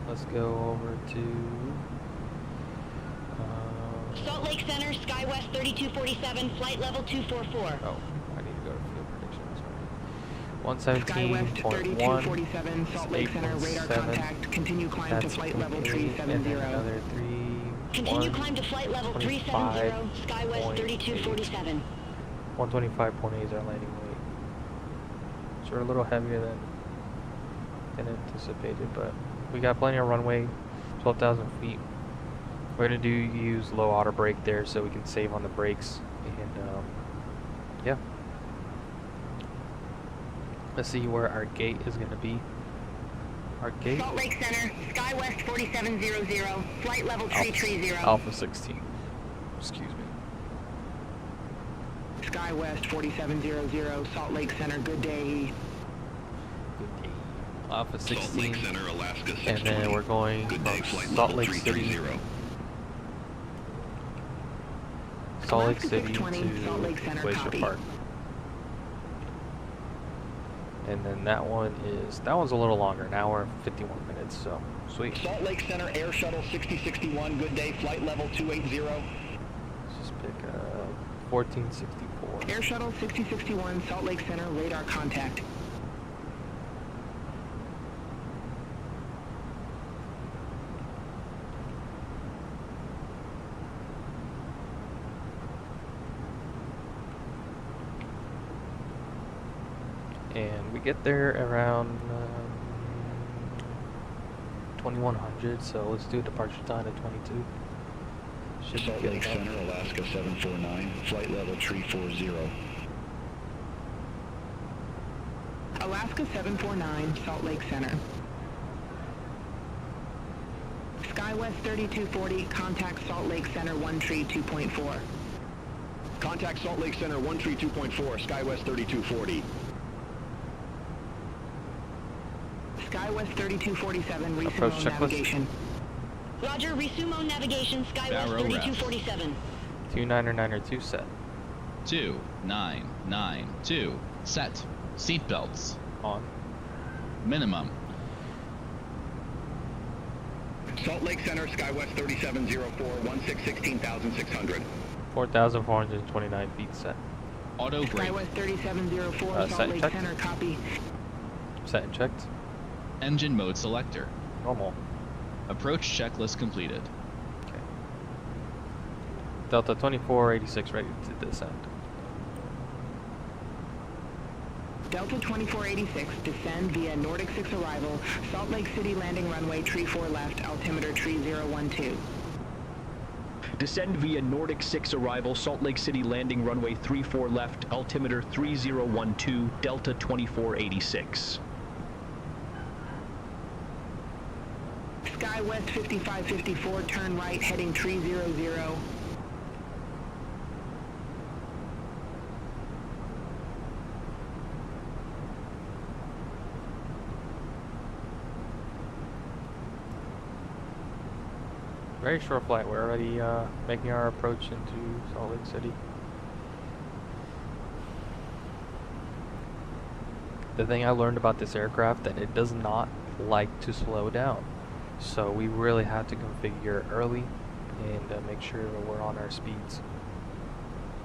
Let's go over to Salt Lake Center, SkyWest 3247, flight level 244. Oh, I need to go to field predictions. SkyWest 117.1. 3247, Salt Lake Center, radar contact, continue climb to flight level 370. Another 3. Continue climb to flight level 370, SkyWest 3247. 125.8 is our landing weight. So we're a little heavier than anticipated, but we got plenty of runway, 12,000 feet. We're gonna use low auto brake there so we can save on the brakes, and yeah. Let's see where our gate is gonna be. Our gate. Salt Lake Center, SkyWest 4700, flight level 330. Alpha 16. Excuse me. SkyWest 4700, Salt Lake Center, good day. Alpha 16, Salt Lake Center, Alaska 620. and then we're going Good day, from flight Salt level Lake City, 330. Salt Lake Alaska City 620, Salt Lake Center, to Glacier copy. Park. And then that one's a little longer, an hour and 51 minutes, so sweet. Salt Lake Center Air Shuttle 6061, good day, flight level 280. Let's just pick 1464. Air Shuttle 6061, Salt Lake Center, radar contact. And we get there around 2100, so let's do departure time at 22. Should Salt be Lake good enough. Center, Alaska 749, flight level 340. Alaska 749, Salt Lake Center. SkyWest 3240, contact Salt Lake Center 132.4. Contact Salt Lake Center 132.4, SkyWest 3240. SkyWest 3247, Approach resume checklist. navigation. Roger, resume navigation, SkyWest Barrow 3247. 2992 set. 2992. Set. Seatbelts. On. Minimum. Salt Lake Center, SkyWest 3704, 16,600. 4,429 feet set. Auto brake. SkyWest 3704, set Salt Lake checked. Center, copy. Set and checked. Engine mode selector. Normal. Approach checklist completed. Okay. Delta 2486 ready to descend. Delta 2486, descend via Nordic 6 arrival, Salt Lake City landing runway, tree 4 left, altimeter tree 012. Descend via Nordic 6 arrival, Salt Lake City landing runway 34 left, altimeter 3012, Delta 2486. SkyWest 5554, turn right, heading tree 00. Very short flight. We're already making our approach into Salt Lake City. The thing I learned about this aircraft that it does not like to slow down. So we really have to configure early and make sure that we're on our speeds.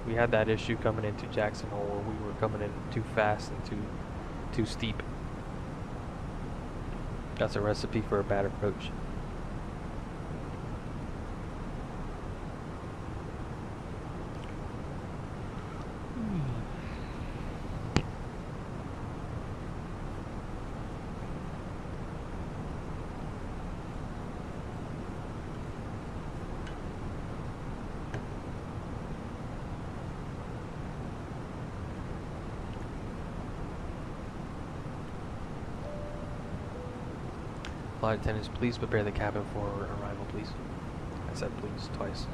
We had that issue coming into Jackson Hole where we were coming in too fast and too steep. That's a recipe for a bad approach. Flight attendants, please prepare the cabin for arrival, please. I said please twice.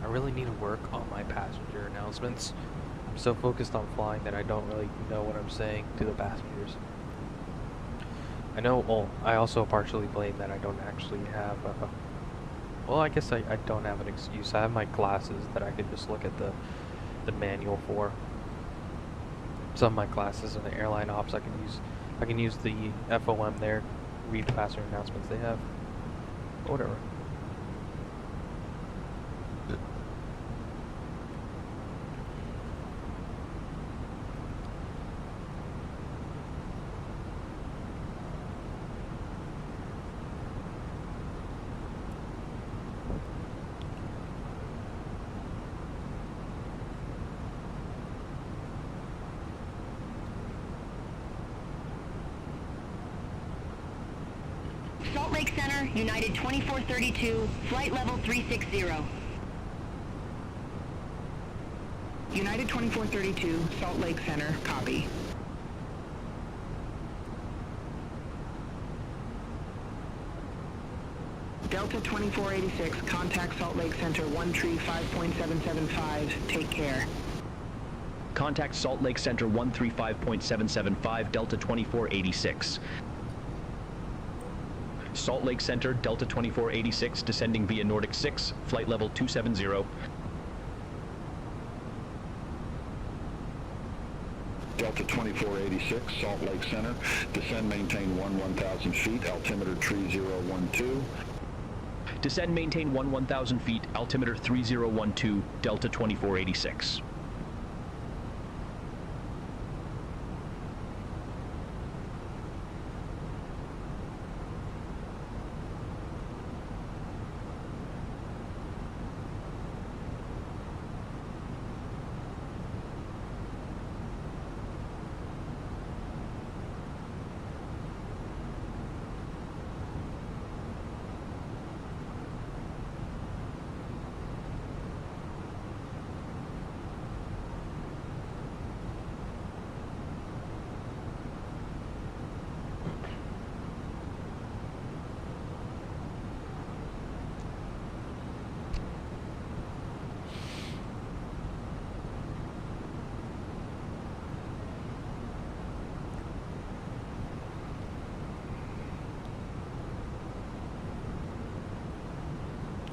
I really need to work on my passenger announcements. I'm so focused on flying that I don't really know what I'm saying to the passengers. I know, well, I also partially blame that I don't actually have a... Well, I guess I don't have an excuse. I have my classes that I could just look at the manual for. Some of my classes in the airline ops I can use the FOM there, read the passenger announcements they have. Whatever. Salt Lake Center, United 2432, flight level 360. United 2432, Salt Lake Center, copy. Delta 2486, contact Salt Lake Center, 1 tree 5.775, take care. Contact Salt Lake Center 135.775, Delta 2486. Salt Lake Center, Delta 2486, descending via Nordic 6, flight level 270. Delta 2486, Salt Lake Center, descend, maintain 1000 feet, altimeter 3012. Descend, maintain 1000 feet, altimeter 3012, Delta 2486.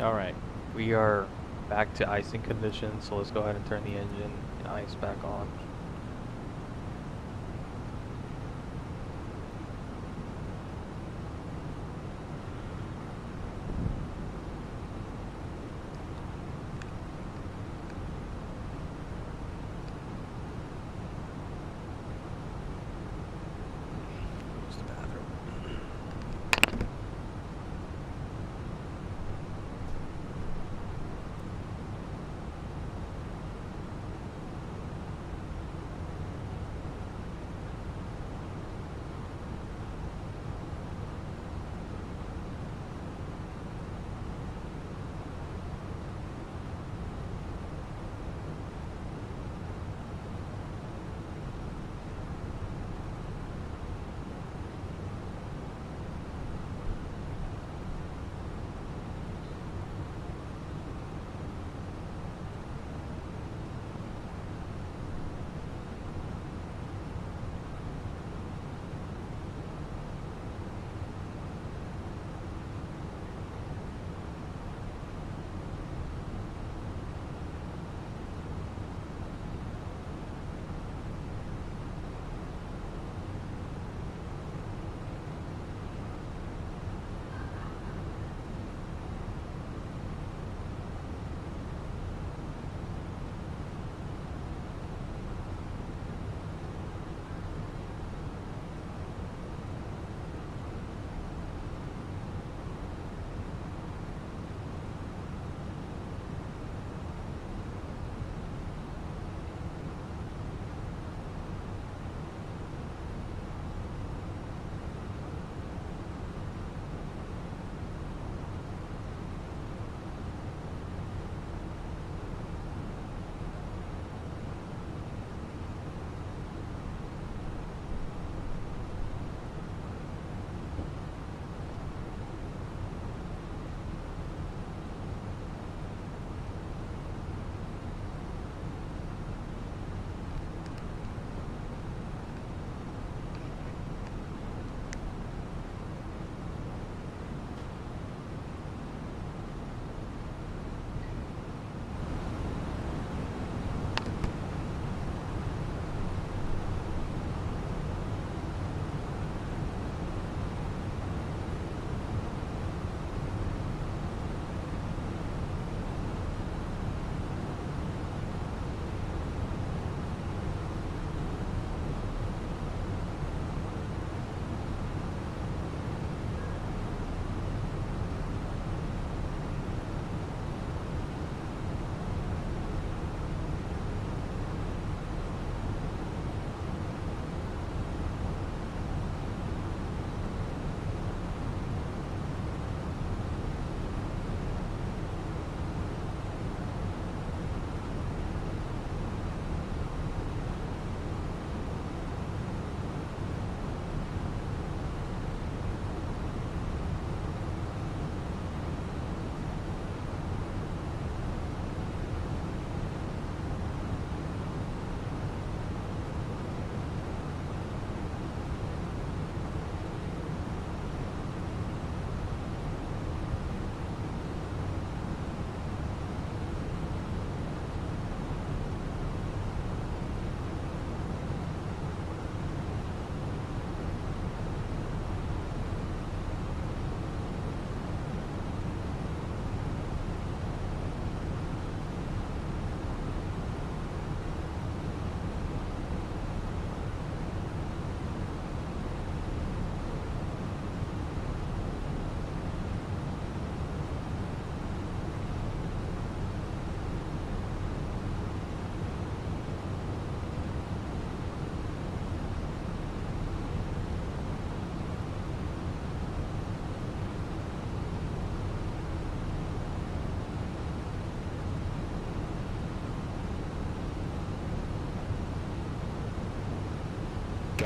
Alright, we are back to icing conditions, so let's go ahead and turn the engine and ice back on. Use the bathroom.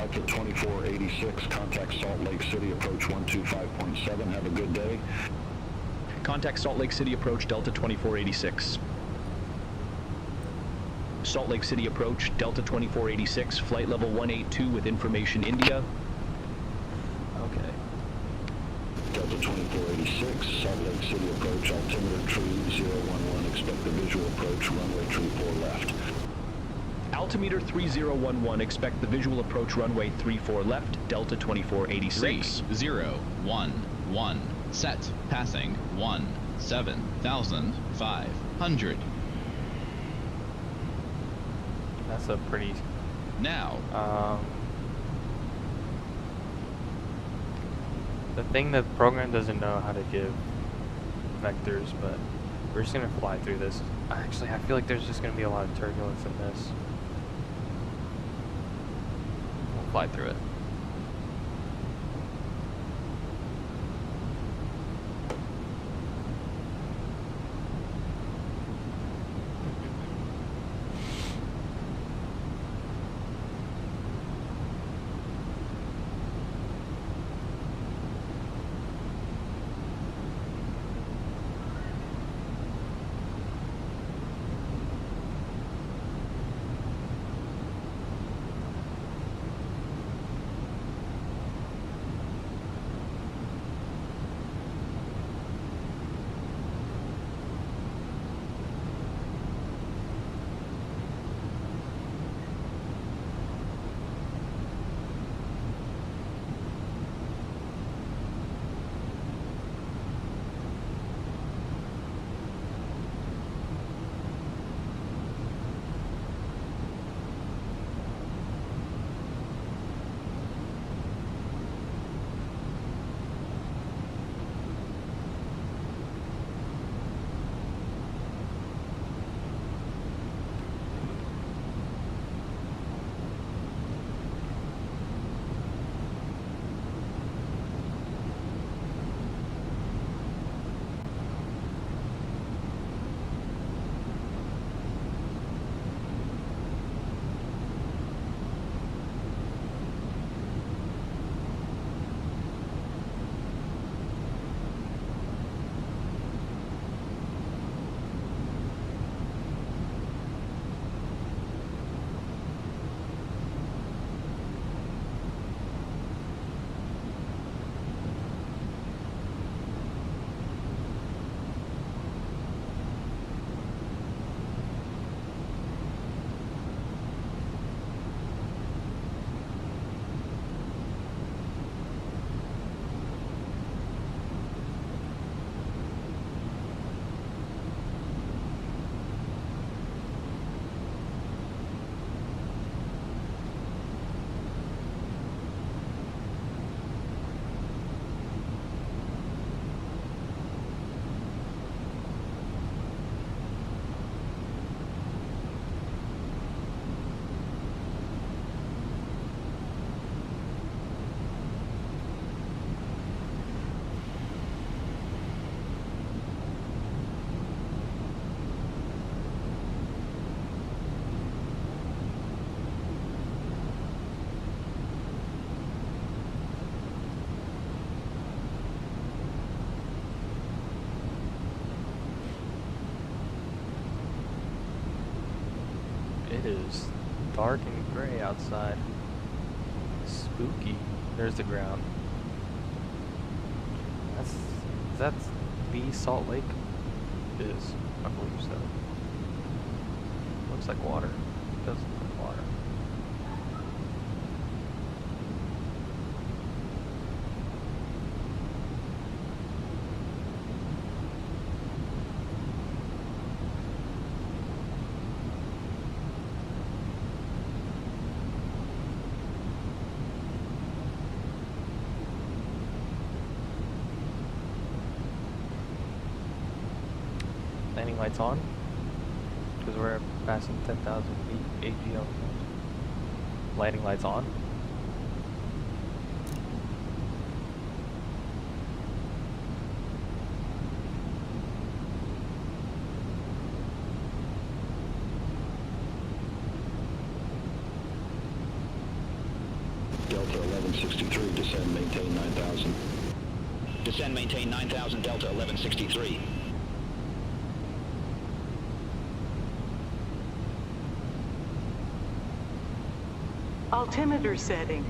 Delta 2486, contact Salt Lake City, approach 125.7. Have a good day. Contact Salt Lake City approach Delta 2486. Salt Lake City approach Delta 2486, flight level 182 with information India. Okay. Delta 2486, Salt Lake City approach, altimeter tree 011, expect the visual approach, runway 34 left. Altimeter 3011, expect the visual approach, runway 34 left, Delta 2486. 3011, set, passing 17,500. That's a pretty... Now. The thing that the program doesn't know how to give vectors, but we're just gonna fly through this. Actually, I feel like there's just gonna be a lot of turbulence in this. We'll fly through it. It is dark and gray outside. Spooky. There's the ground. That's the Salt Lake? It is. I believe so. Looks like water. It does look like water. Landing lights on, because we're passing 10,000 feet AGL. Landing lights on. 1163, descend, maintain 9,000. Descend, maintain 9,000 Delta 1163. Altimeter setting.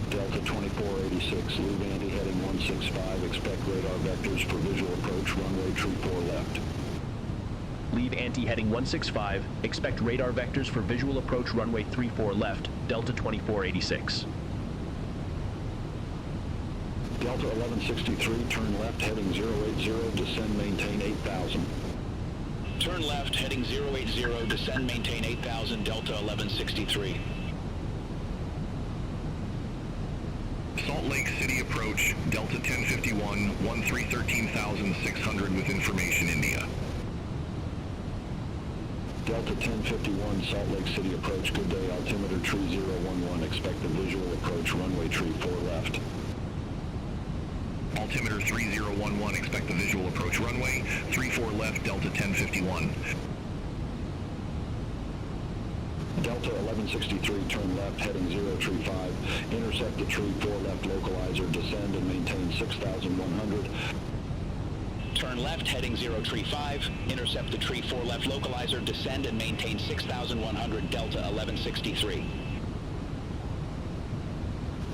Delta 2486, leave Andy heading 165, expect radar vectors for visual approach, runway 34 left. Leave anti-heading 165, expect radar vectors for visual approach runway 34 left, Delta 2486. Delta 1163, turn left heading 080, descend, maintain 8,000. Turn left, heading 080, descend, maintain 8,000 Delta 1163. Salt Lake City approach, Delta 1051, 1313,600 with information, India. Delta 1051, Salt Lake City approach, good day, altimeter tree 011, expect the visual approach, runway tree 4 left. Altimeter 3011, expect the visual approach runway, 34 left, Delta 1051. Delta 1163, turn left, heading 035, intercept the tree 4 left localizer, descend and maintain 6,100. Turn left, heading 035, intercept the tree 4 left localizer, descend and maintain 6,100 Delta 1163.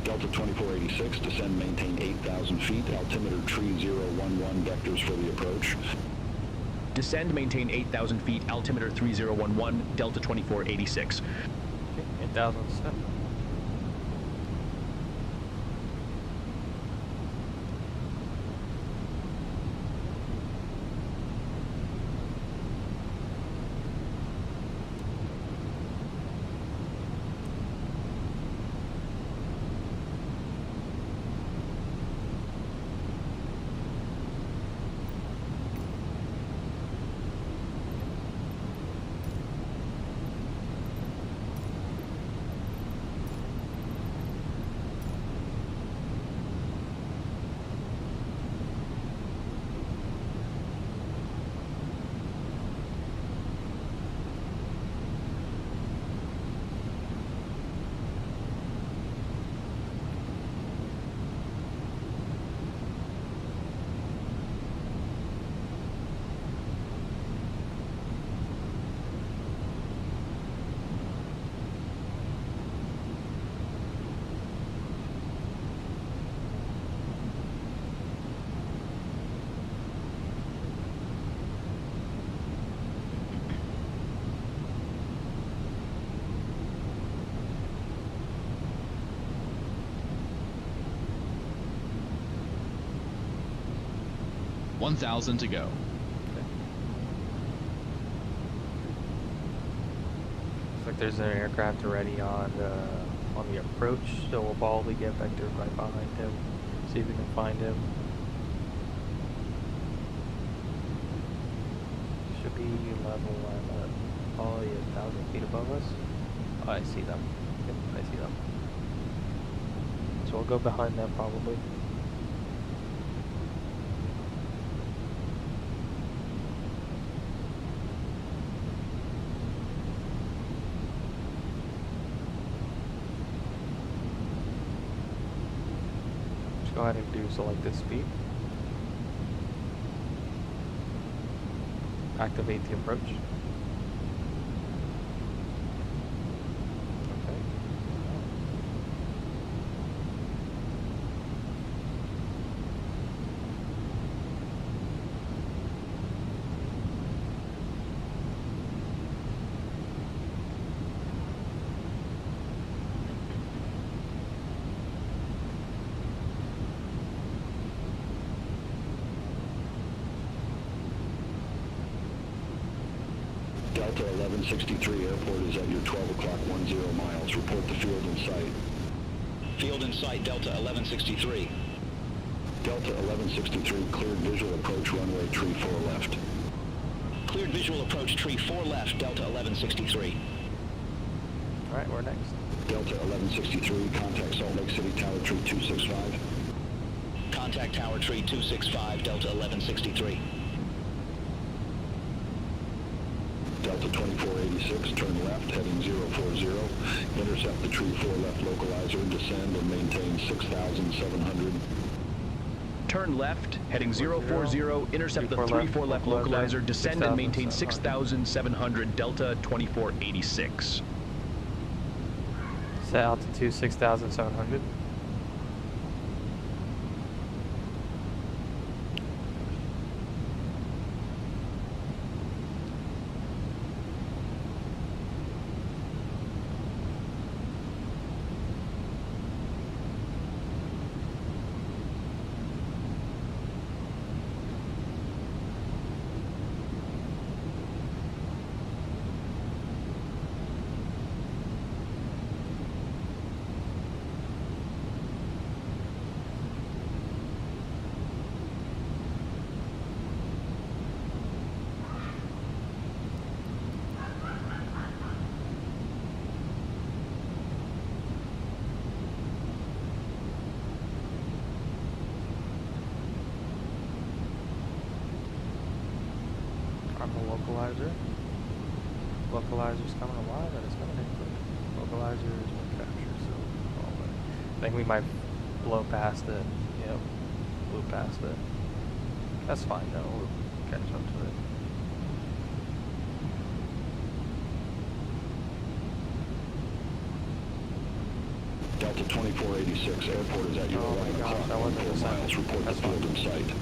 Delta 2486, descend, maintain 8,000 feet, altimeter tree 011, vectors for the approach. Descend, maintain 8,000 feet, altimeter 3011, Delta 2486. Okay, 8,000 step. $1,000 to go. Looks like there's an aircraft already on the approach, so we'll probably get vector right behind him. See if we can find him. Should be level at probably 1,000 feet above us. Oh, I see them. Yep, I see them. So we'll go behind them probably. ahead and do select this speed. Activate the approach. Okay. Delta 1163 airport is at your 12 o'clock 10 miles. Report the field in sight. Field in sight, Delta 1163. Delta 1163 cleared visual approach runway tree 4 left. Cleared visual approach tree 4 left, Delta 1163. Alright, we're next. Delta 1163, contact Salt Lake City Tower Tree 265. Contact Tower Tree 265, Delta 1163. Delta 2486, turn left, heading 040. Intercept the tree 4 left localizer, descend and maintain 6,700. Turn left, heading 040, intercept the 34 left localizer, descend and maintain 6,700, Delta 2486. Set altitude 6,700. Localizer. Localizer's coming alive and it's coming in quick. Localizer is been captured, so I think we might blow past it. Yep, blew past it. That's fine though, we'll catch up to it. Delta 2486, airport is at your 11 o'clock, 4 miles. Report the field in sight.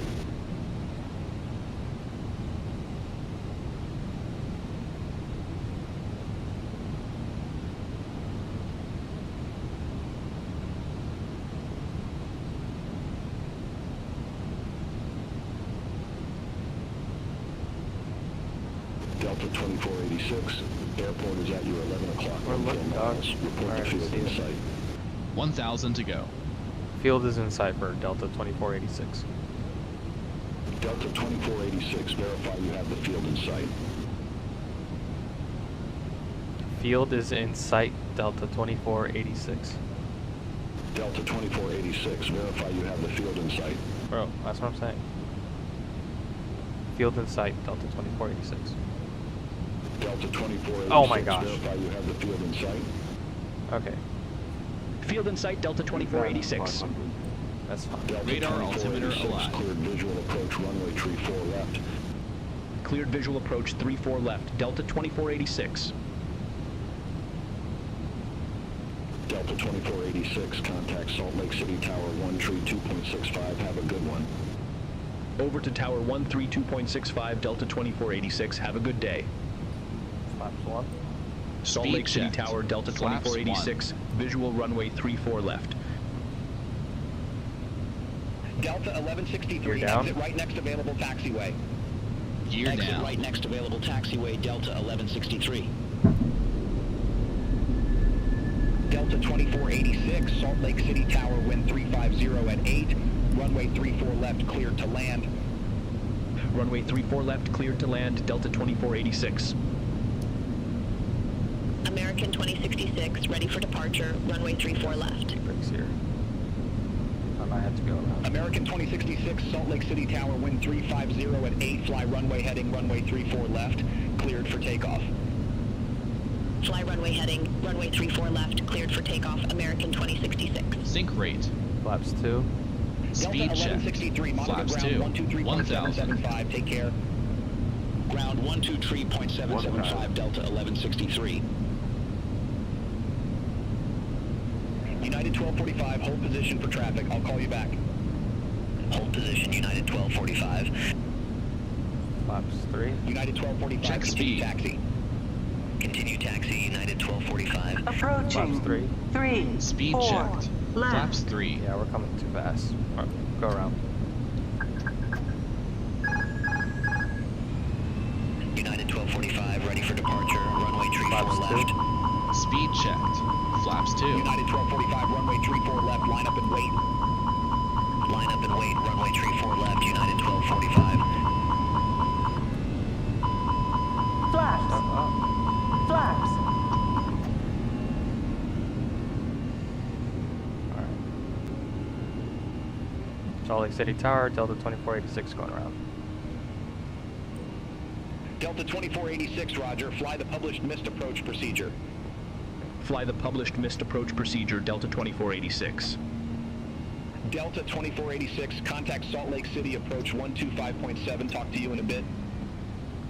Delta 2486, airport is at your 11 o'clock. We're looking, dogs. Report the field in sight. 1,000 to go. Field is in sight for Delta 2486. Delta 2486, verify you have the field in sight. Field is in sight, Delta 2486. Delta 2486, verify you have the field in sight. Bro, that's what I'm saying. Field in sight, Delta 2486. Delta 2486, oh my gosh. Verify you have the field in sight. Okay. Field in sight, Delta 2486. That's fine. Delta Radar altimeter 2486, alive. cleared visual approach runway tree 4 left. Cleared visual approach 34 left, Delta 2486. Delta 2486, contact Salt Lake City Tower 1 tree 2.65, have a good one. Over to Tower 132.65, Delta 2486, have a good day. Flaps 1. Salt Speed Lake City checked. Tower, Delta Flaps 2486, visual runway 34 left. Delta 1163, You're down. exit right next available taxiway. Gear Exit down. right next available taxiway, Delta 1163. Delta 2486, Salt Lake City Tower, wind 350 at 8, runway 34 left, cleared to land. Runway 34 left, cleared to land, Delta 2486. American 2066, ready for departure, runway 34 left. Breaks here. I might have to go around. American 2066, Salt Lake City Tower, wind 350 at 8, fly runway heading runway 34 left, cleared for takeoff. Fly runway heading, runway 34 left, cleared for takeoff, American 2066. Sync rate. Flaps 2. Speed Delta checked. 1163, monitor Flaps ground 2. 123.775, take care. Ground 123.775, Delta 1163. United 1245, hold position for traffic. I'll call you back. Hold position, United 1245. Flaps 3. United 1245, Check continue speed. taxi. Continue taxi, United 1245. Approaching. Flaps 3. 3. Speed 4. checked. Left. Flaps 3. Yeah, we're coming too fast. All right, go around. United 1245, ready for departure. Runway 34 Flaps left. 2. Speed checked. Flaps 2. United 1245, runway 34 left. Line up and wait. Line up and wait. Runway 34 left. United 1245. Flaps. Flaps. Alright. Salt Lake City Tower, Delta 2486 going around. Delta 2486, roger. Fly the published missed approach procedure. Fly the published missed approach procedure, Delta 2486. Delta 2486, contact Salt Lake City approach 125.7. Talk to you in a bit.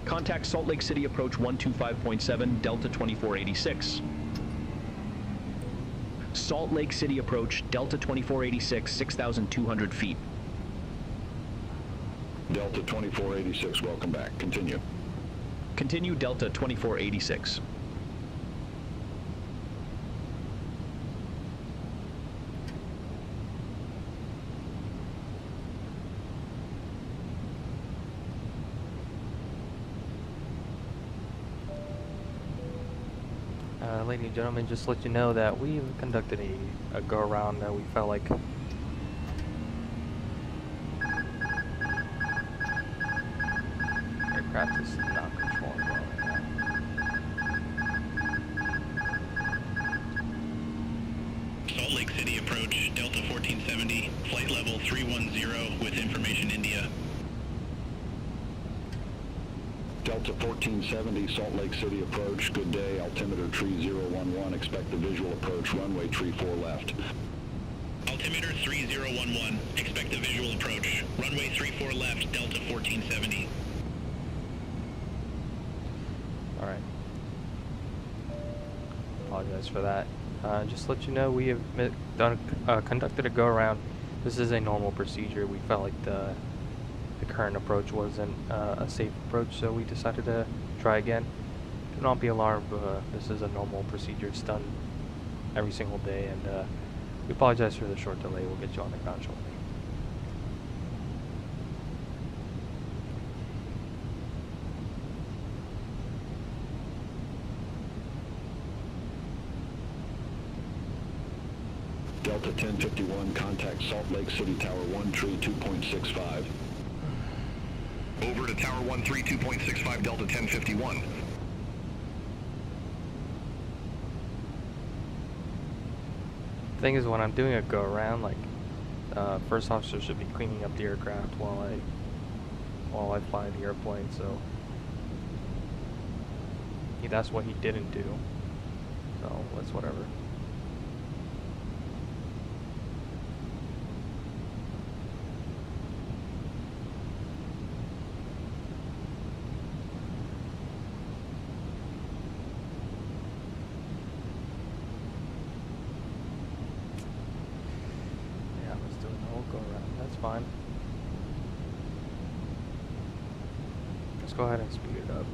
Contact Salt Lake City approach 125.7, Delta 2486. Salt Lake City approach, Delta 2486, 6,200 feet. Delta 2486, welcome back. Continue. Continue Delta 2486. Ladies and gentlemen, just to let you know that we've conducted a go-around that we felt like aircraft is not controlling well right now. Salt Lake City approach, Delta 1470, flight level 310 with information India. Delta 1470, Salt Lake City approach. Good day. Altimeter tree 011. Expect the visual approach. Runway tree 4 left. Altimeter 3011, expect the visual approach. Runway 34 left, Delta 1470. Alright. Apologize for that. Just to let you know, we have conducted a go-around. This is a normal procedure. We felt like the current approach wasn't a safe approach, so we decided to try again. Do not be alarmed, this is a normal procedure. It's done every single day, and we apologize for the short delay. We'll get you on the ground shortly. Delta 1051, contact Salt Lake City Tower 1 tree 2.65. Over to Tower 132.65, Delta 1051. Thing is, when I'm doing a go around, like first officer should be cleaning up the aircraft while I fly the airplane. So that's what he didn't do. So it's whatever. Fine. Let's go ahead and speed it up.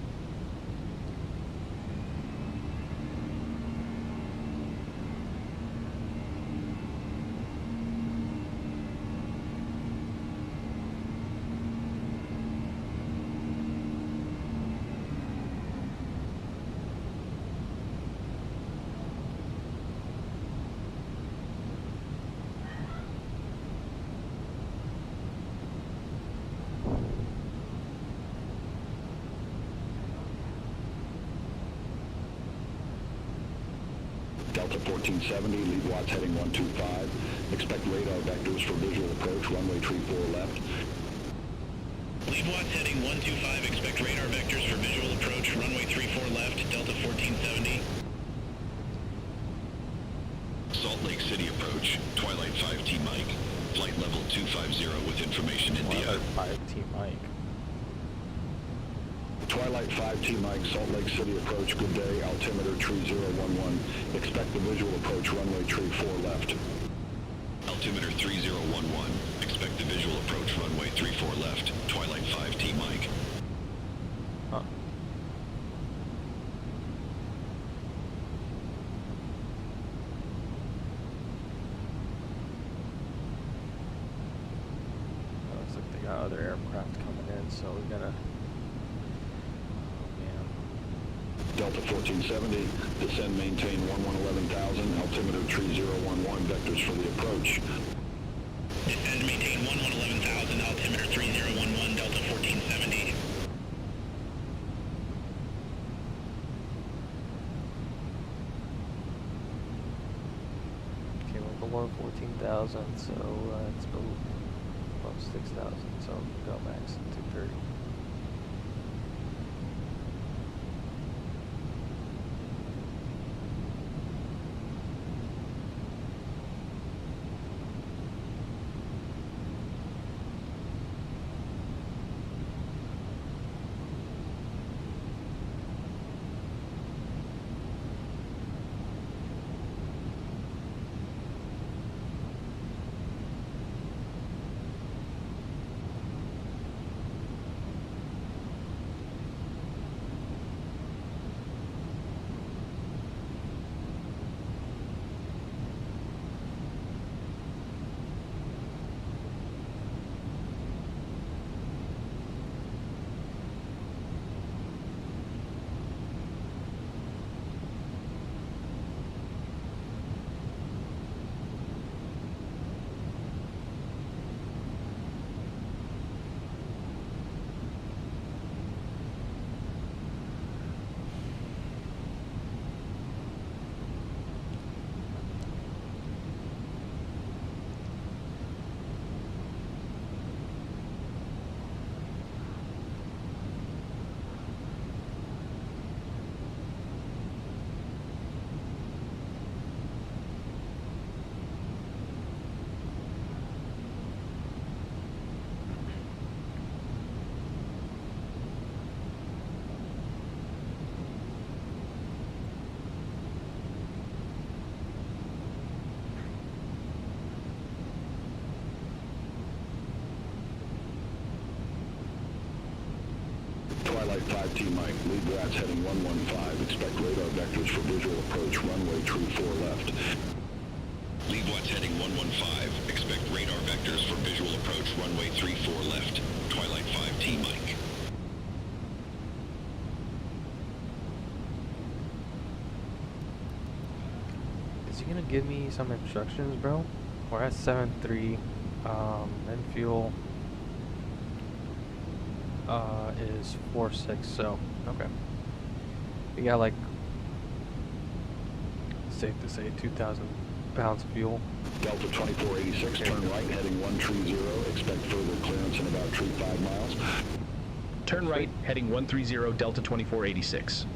Delta 1470, lead watts heading 125. Expect radar vectors for visual approach. Runway tree 4 left. Lead watts heading 125, expect radar vectors for visual approach. Runway 34 left, Delta 1470. Salt Lake City approach, Twilight 5T Mike. Flight level 250 with information India. Twilight 5T Mike. Twilight 5T Mike, Salt Lake City approach, good day, altimeter tree 011. Expect the visual approach, runway tree 4 left. Altimeter 3011. Expect the visual approach, runway 34 left. Twilight 5T Mike. Huh. Looks like they got other aircraft coming in, so we're gonna... Delta 1470, descend, maintain 11,000, altimeter tree 011, vectors for the approach. Descend, maintain 11,000, altimeter 3011, Delta 1470. Okay, we're below 14,000, so it's below 6,000, so go max 230. Twilight 5T Mike, lead rats heading 115. Expect radar vectors for visual approach, runway tree 4 left. Lead watch heading 115. Expect radar vectors for visual approach, runway 34 left. Twilight 5T Mike. Is he gonna give me some instructions, bro? We're at 7.3, and fuel is 4.6, so okay. We got like, safe to say, 2,000 pounds of fuel. Delta 2486, turn right heading 130. Expect further clearance in about 5 miles. Turn right heading 130, Delta 2486.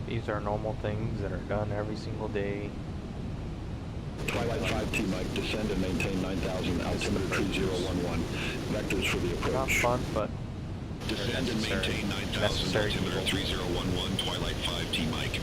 These are normal things that are done every single day. Twilight 5T Mike, descend and maintain 9,000, altimeter tree 011. Vectors for the approach. Not fun, but descend and maintain 9,000, altimeter 3011, Twilight 5T Mike.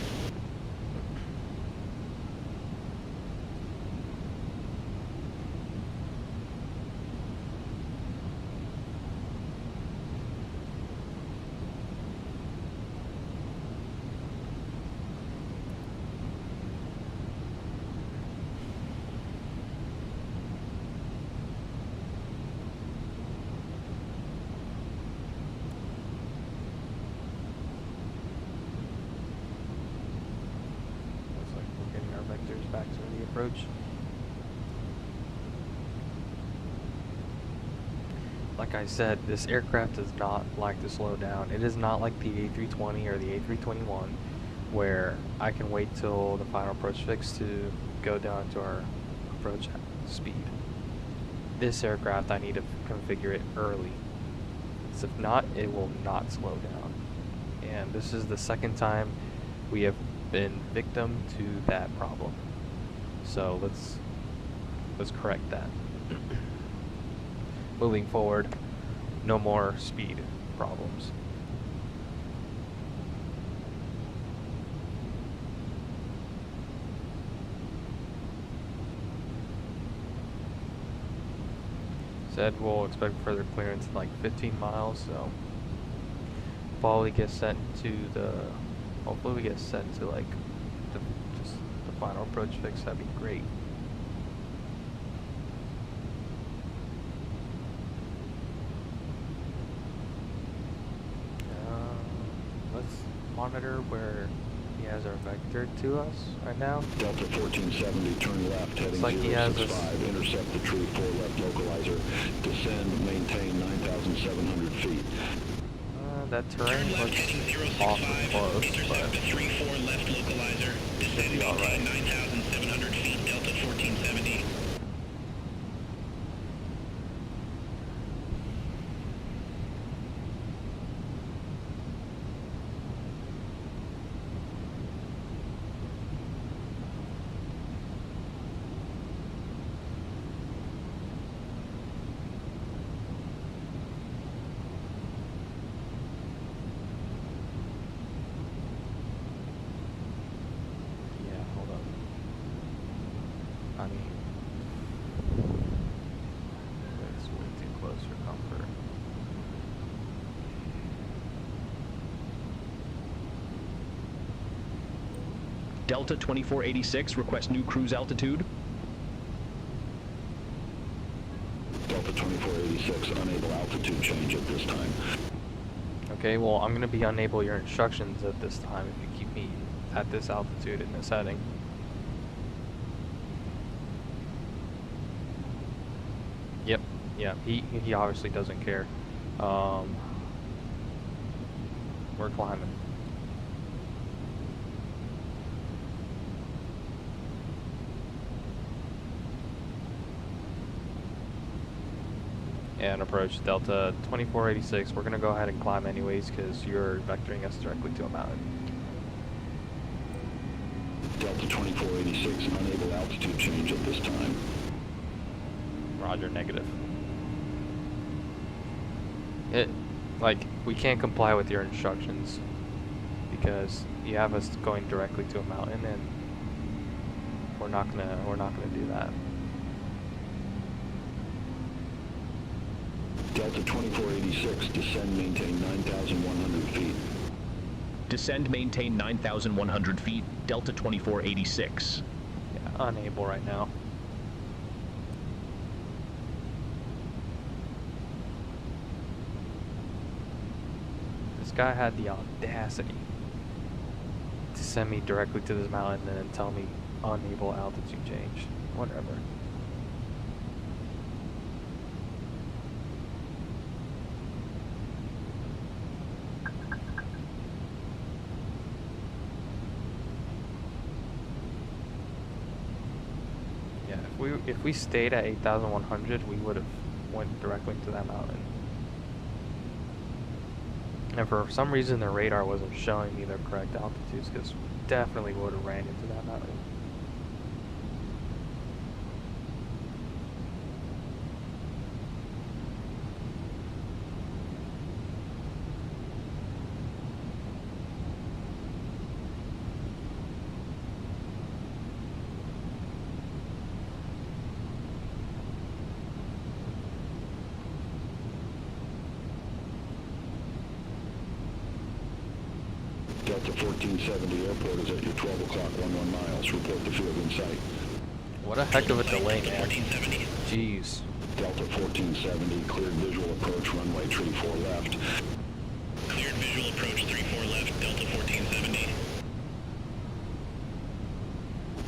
back to the approach. Like I said, this aircraft does not like to slow down. It is not like the A320 or the A321 where I can wait till the final approach fix to go down to our approach speed. This aircraft, I need to configure it early, because if not, it will not slow down. And this is the second time we have been victim to that problem. So let's correct that. Moving forward, no more speed problems. Said we'll expect further clearance in like 15 miles, so probably get sent to the, hopefully we get sent to like just the final approach fix. That'd be great. Let's monitor where he has our vector to us right now. Delta 1470, turn left, heading like 065, intercept the tree 4 left localizer, descend, maintain 9,700 feet. That terrain looks awfully close, but the 3-4 left localizer, descend, maintain 9,700 feet, Delta 1470. Delta 2486, request new cruise altitude. Delta 2486, unable altitude change at this time. Okay, well, I'm going to be unable your instructions at this time if you keep me at this altitude in this heading. Yep, yeah, he obviously doesn't care. We're climbing. And approach Delta 2486. We're going to go ahead and climb anyways because you're vectoring us directly to a mountain. Delta 2486, unable altitude change at this time. Roger, negative. We can't comply with your instructions because you have us going directly to a mountain, and we're not gonna do that. Delta 2486, descend, maintain 9,100 feet. Descend, maintain 9,100 feet, Delta 2486. Yeah, unable right now. This guy had the audacity to send me directly to this mountain and then tell me unable altitude change. Whatever. If we stayed at 8,100, we would have went directly to that mountain. And for some reason, the radar wasn't showing me the correct altitudes, because we definitely would have ran into that mountain. Delta 1470, airport is at your 12 o'clock, 11 miles. Report the field in sight. What a heck of a delay, man. Jeez. Delta 1470, cleared visual approach, runway 34 left. Cleared visual approach 34 left, Delta 1470.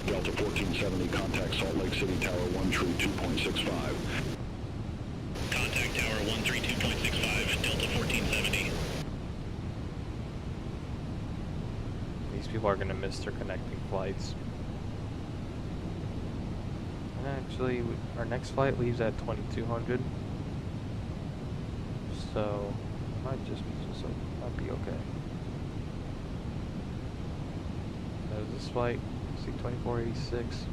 Delta 1470, contact Salt Lake City Tower 132.65. Contact Tower 132.65, Delta 1470. These people are gonna miss their connecting flights. Actually, our next flight leaves at 2200, so might be okay. There's this flight, see 2486.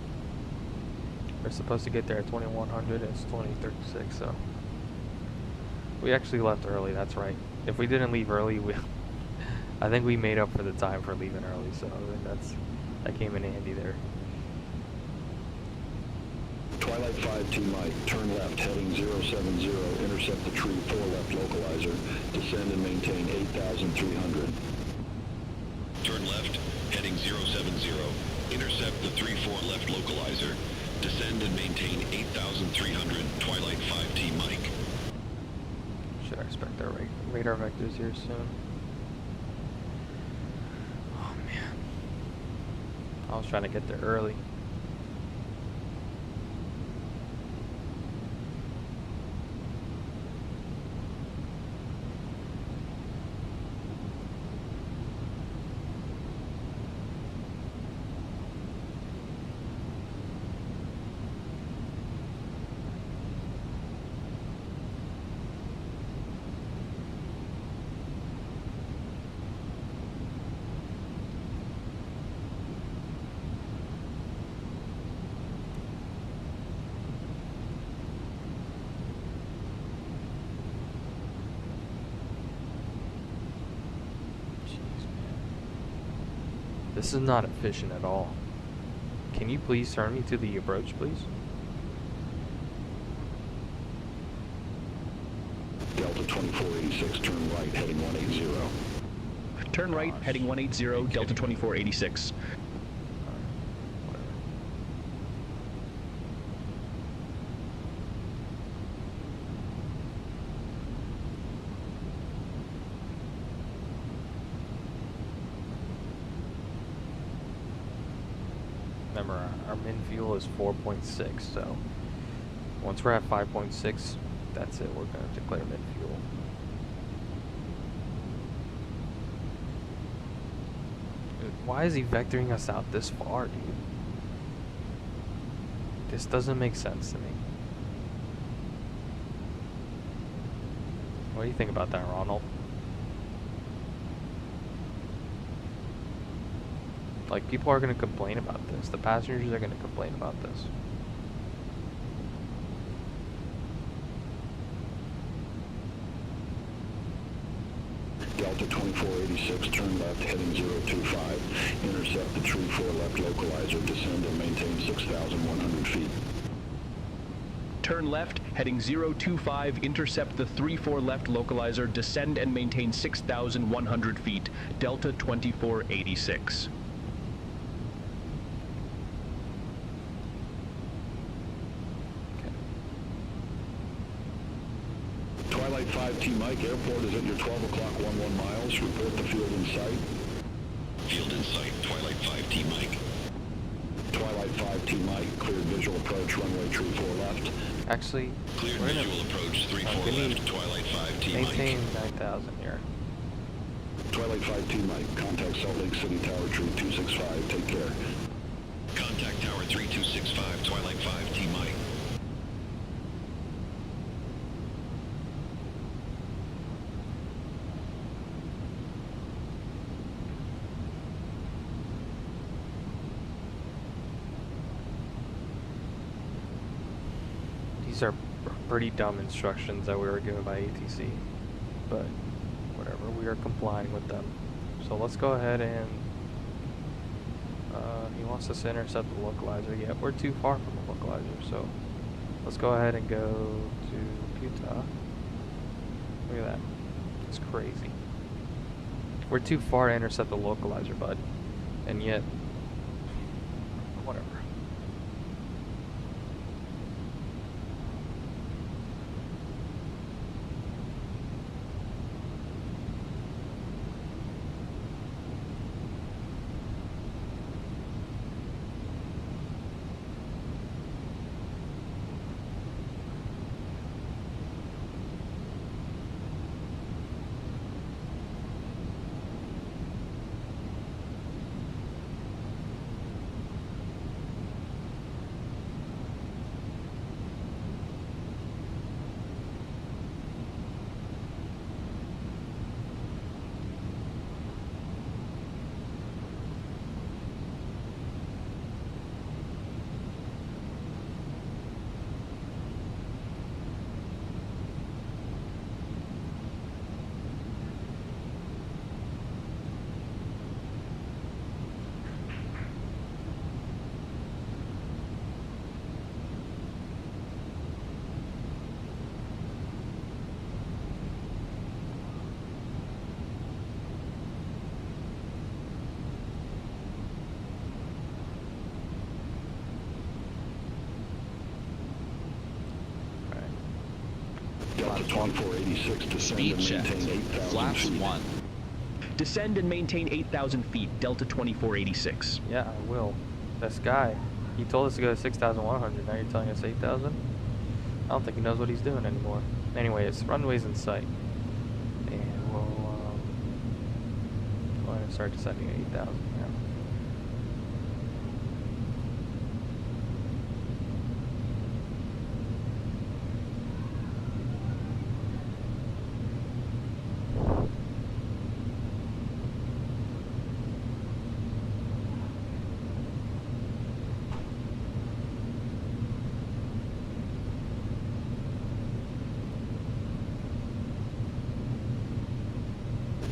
We're supposed to get there at 2100. It's 2036, so we actually left early. That's right. If we didn't leave early, I think we made up for the time for leaving early. So I think that came in handy there. Twilight 5T Mike, turn left heading 070, intercept the tree 4 left localizer, descend and maintain 8,300. Turn left heading 070, intercept the 3-4 left localizer, descend and maintain 8,300, Twilight 5T Mike. Should I expect our radar vectors here soon? Oh man, I was trying to get there early. This is not efficient at all. Can you please turn me to the approach, please? Delta 2486, turn right, heading 180. Turn right, heading 180, Delta 2486. Remember, our min fuel is 4.6, so once we're at 5.6, that's it. We're going to declare min fuel. Dude, why is he vectoring us out this far, dude? This doesn't make sense to me. What do you think about that, Ronald? Like, people are going to complain about this. The passengers are going to complain about this. Delta 2486, turn left, heading 025. Intercept the tree 4 left localizer, descend and maintain 6,100 feet. Turn left, heading 025, intercept the 3-4 left localizer, descend and maintain 6,100 feet, Delta 2486. Twilight 5T Mike, airport is at your 12 o'clock 11 miles. Report the field in sight. Field in sight, Twilight 5T Mike. Twilight 5T Mike, cleared visual approach, runway tree 4 left. Actually, cleared visual approach, 3-4 left, Twilight 5T Mike. Maintain 9,000 here. Twilight 5T Mike, contact Salt Lake City Tower tree 265, take care. Contact Tower 3265, Twilight 5T Mike. These are pretty dumb instructions that we were given by ATC, but whatever, we are complying with them. So let's go ahead and he wants us to intercept the localizer. Yeah, we're too far from the localizer, so let's go ahead and go to Utah. Look at that. It's crazy. We're too far to intercept the localizer, bud. And yet, whatever. 2486, descend Speed and checked. maintain 8,000 Flaps feet. 1. Descend and maintain 8,000 feet, Delta 2486. Yeah, I will. This guy, he told us to go to 6,100. Now you're telling us 8,000? I don't think he knows what he's doing anymore. Anyway, it's runways in sight. And we'll go ahead and start descending at 8,000 now.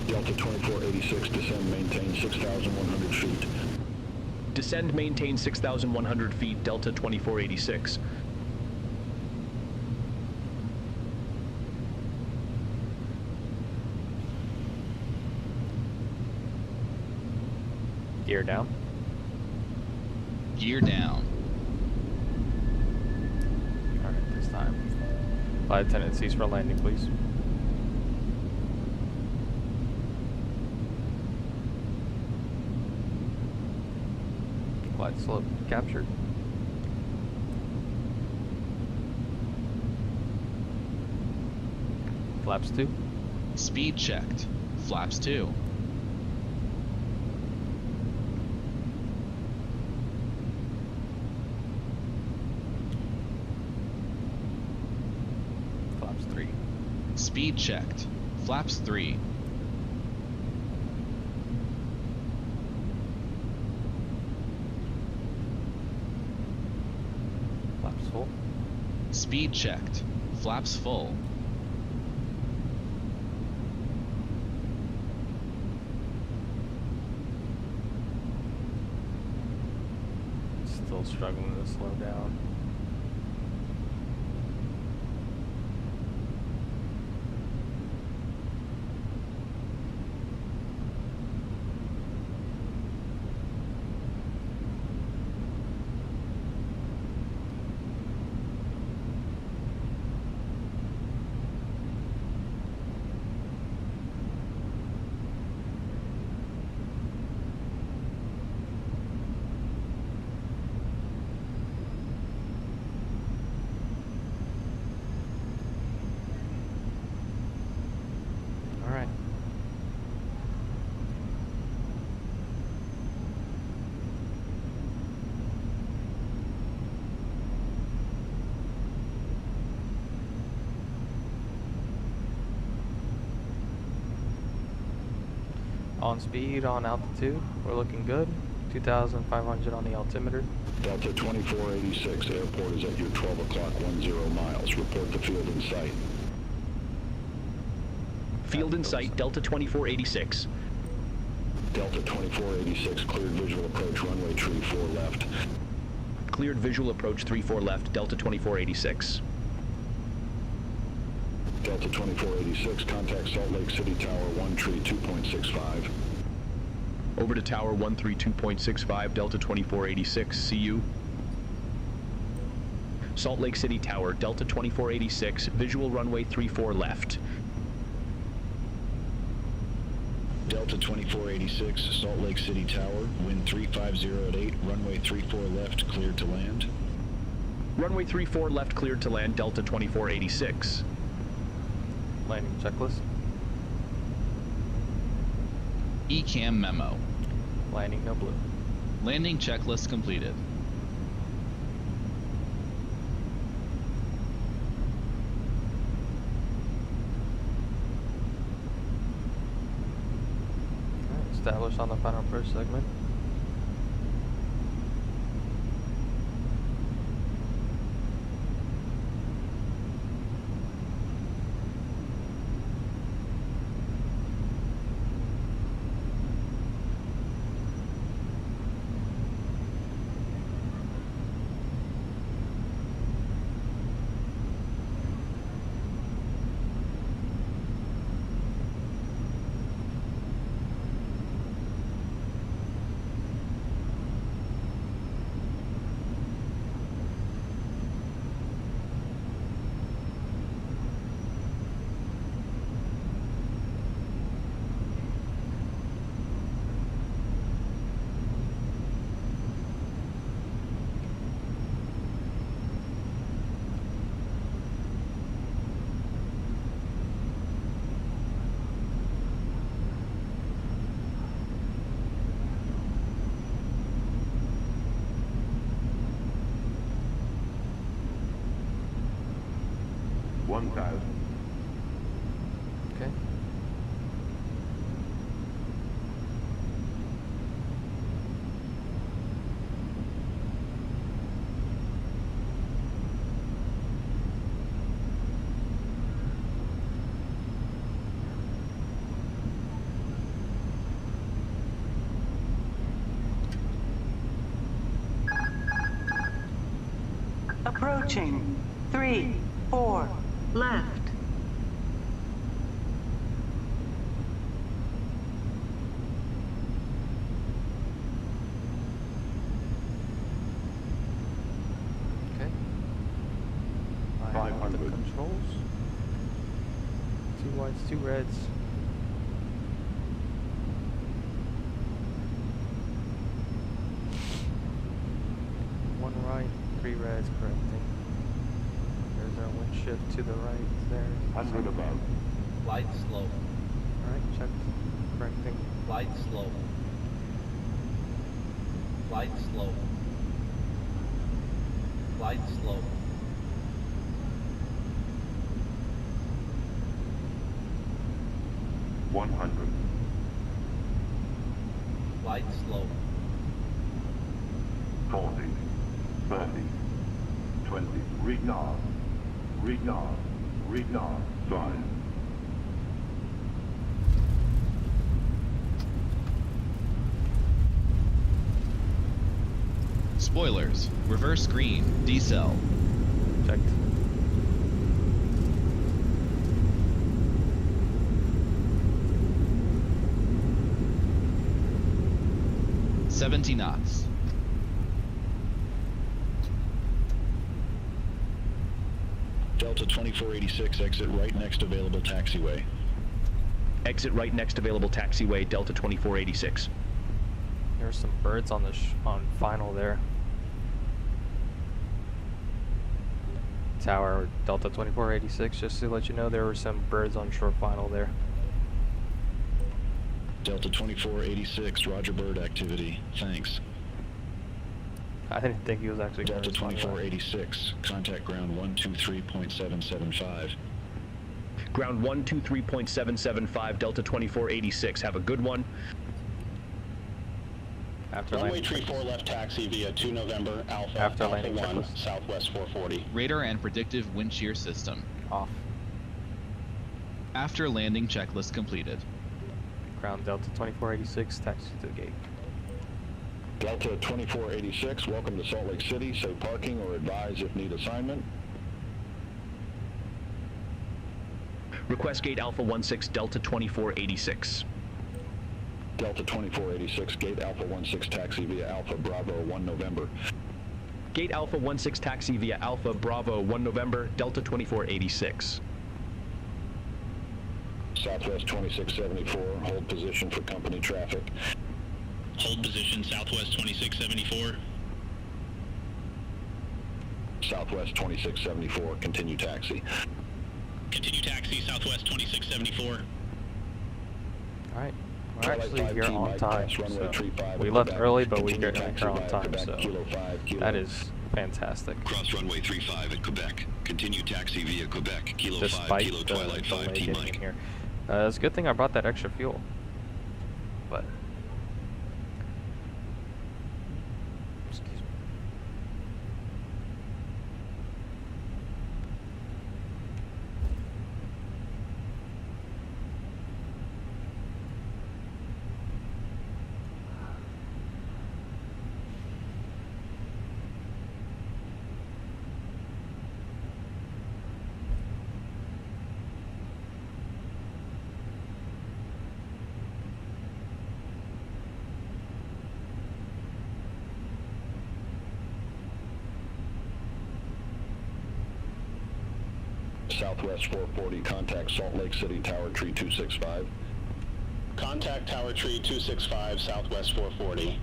Delta 2486, descend, maintain 6,100 feet. Descend, maintain 6,100 feet, Delta 2486. Gear down. Gear down. Alright, this time. Flight attendant, cease for landing, please. Flight slope captured. Flaps 2. Speed checked. Flaps 2. Flaps 3. Speed checked. Flaps 3. Flaps full. Speed checked. Flaps full. Still struggling to slow down. Alright. On speed, on altitude, we're looking good. 2,500 on the altimeter. Delta 2486, airport is at your 12 o'clock 10 miles. Report the field in sight. Field in sight, Delta 2486. Delta 2486, cleared visual approach runway 34 left. Cleared visual approach 34 left, Delta 2486. Delta 2486, contact Salt Lake City Tower 132.65. Over to Tower 132.65, Delta 2486, see you. Salt Lake City Tower, Delta 2486, visual runway 34 left. Delta 2486, Salt Lake City Tower, wind 350 at 8, runway 34 left, cleared to land. Runway 34 left, cleared to land, Delta 2486. Landing checklist. ECAM memo. Landing no blue. Landing checklist completed. Alright, establish on the final approach segment. 1,000. Okay. Approaching. 3, 4, left. Okay. I have the controls. 2 whites, 2 reds. One right, 3 reds, correcting. There's our wind shift to the right there. 100 above. Light slope. Alright, checked. Correcting. Light slope. Light slope. Light slope. Light slope. 40, 30, 20, regard, regard, regard, 5. Spoilers. Reverse green. Decel. Checked. $70 knots. Delta 2486, exit right next available taxiway. Exit right next available taxiway, Delta 2486. There's some birds on the on final there. Tower Delta 2486, just to let you know there were some birds on short final there. Delta 2486, Roger bird activity. Thanks. I didn't think he was actually going Delta to respond to that. 2486, contact ground 123.775. Ground 123.775, Delta 2486. Have a good one. After Runway landing 34 left taxi via 2 November Alpha, After Alpha landing 1, checklist. Southwest 440. Radar and predictive wind shear system. off. After landing checklist completed. Ground Delta 2486, taxi to the gate. Delta 2486, welcome to Salt Lake City. Say parking or advise if need assignment. Request gate Alpha 16, Delta 2486. Delta 2486, gate Alpha 16 taxi via Alpha Bravo 1 November. Gate Alpha 16 taxi via Alpha Bravo 1 November, Delta 2486. Southwest 2674, hold position for company traffic. Hold position Southwest 2674. Southwest 2674, continue taxi. Continue taxi Southwest 2674. Alright, we're Twilight actually 5T, here on Mike, time, pass runway so 35 we at left Quebec. early, but we Continue got taxi here on via time, Quebec, so Kilo 5, Kilo. that is fantastic. Cross runway 35 at Quebec. Continue taxi via Quebec. Kilo 5, Despite Kilo the Twilight delay 5T getting in Mike. here. It's a good thing I brought that extra fuel, but excuse me. Southwest 440, contact Salt Lake City Tower Tree 265. Contact Tower Tree 265, Southwest 440.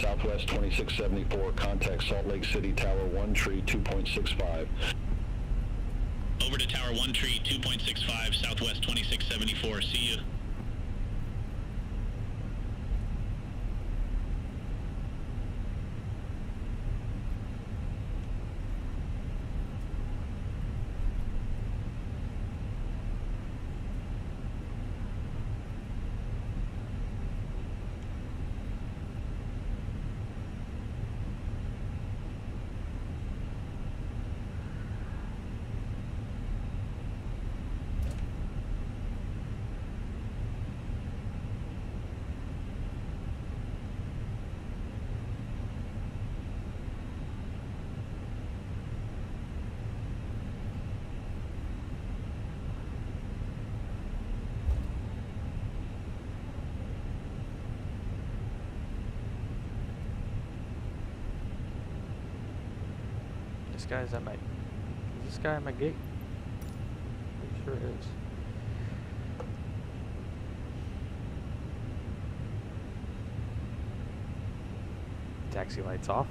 Southwest 2674, contact Salt Lake City Tower 1 Tree 2.65. Over to Tower 1 Tree 2.65, Southwest 2674, see you. This guy's at my... Is this guy at my gate? Pretty sure it is. Taxi lights off.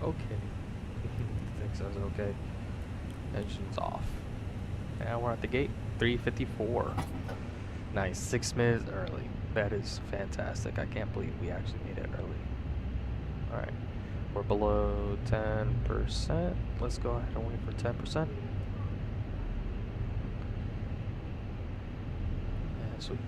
Okay. Thinks I was okay. Engine's off. Now we're at the gate. 3:54. Nice. 6 minutes early. That is fantastic. I can't believe we actually made it early. Alright. We're below 10%. Let's go ahead and wait for 10%. Yeah, sweet.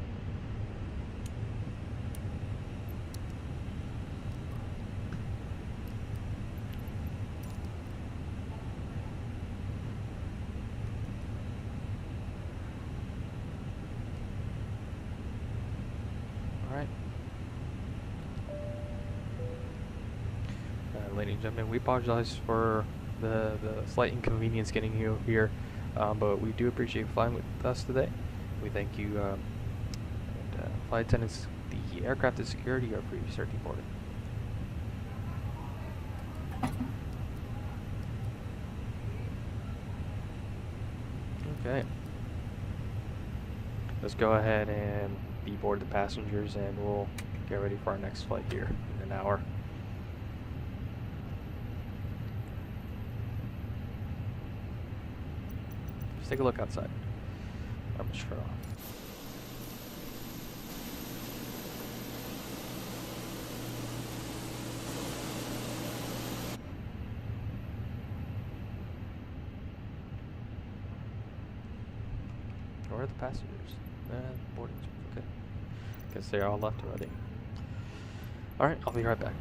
Alright. Ladies and gentlemen, we apologize for the slight inconvenience getting you here, but we do appreciate flying with us today. We thank you, and flight attendants, the aircraft and security are free circuit boarded. Okay. Let's go ahead and deboard the passengers and we'll get ready for our next flight here in an hour. Just take a look outside. I'm just off. Where are the passengers? Boarding. Okay. Guess they're all left already. Alright, I'll be right back.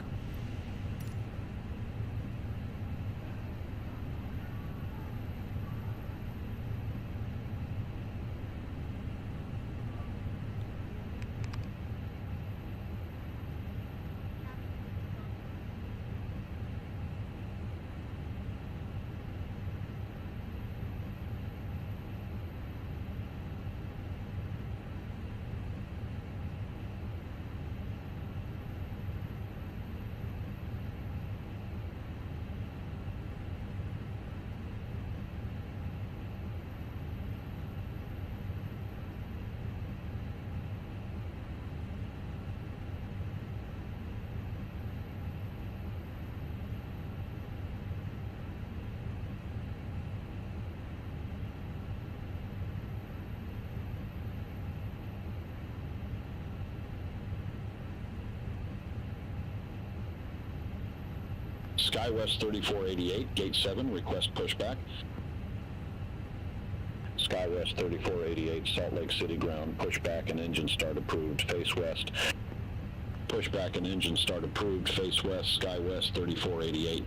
SkyWest 3488, Gate 7, request pushback. SkyWest 3488, Salt Lake City ground, pushback and engine start approved, face west. Pushback and engine start approved, face west, SkyWest 3488.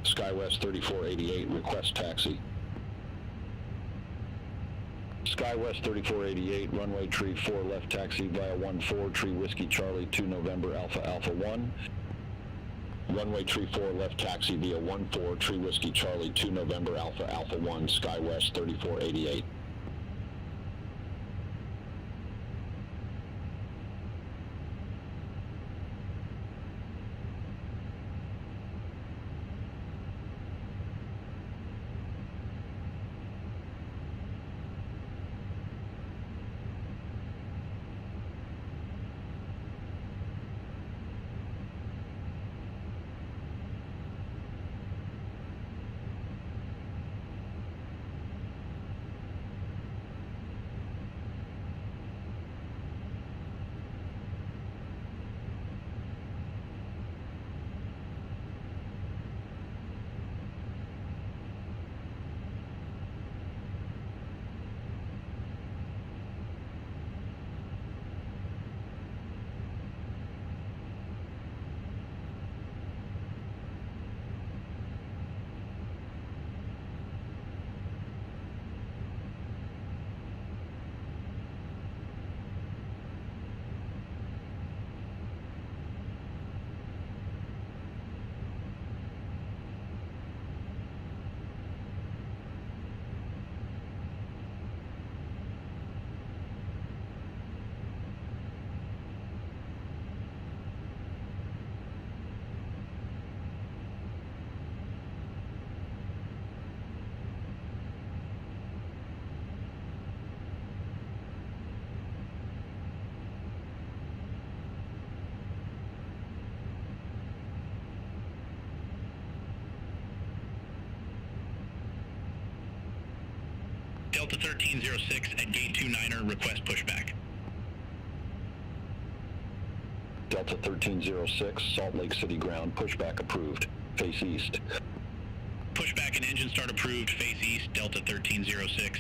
SkyWest 3488, request taxi. SkyWest 3488, runway tree 4 left taxi via 14 Tree Whiskey Charlie 2 November Alpha Alpha 1. Runway tree 4 left taxi via 14 Tree Whiskey Charlie 2 November Alpha Alpha 1, SkyWest 3488. Delta 1306 at gate 29er, request pushback. Delta 1306, Salt Lake City ground, pushback approved, face east. Pushback and engine start approved, face east, Delta 1306.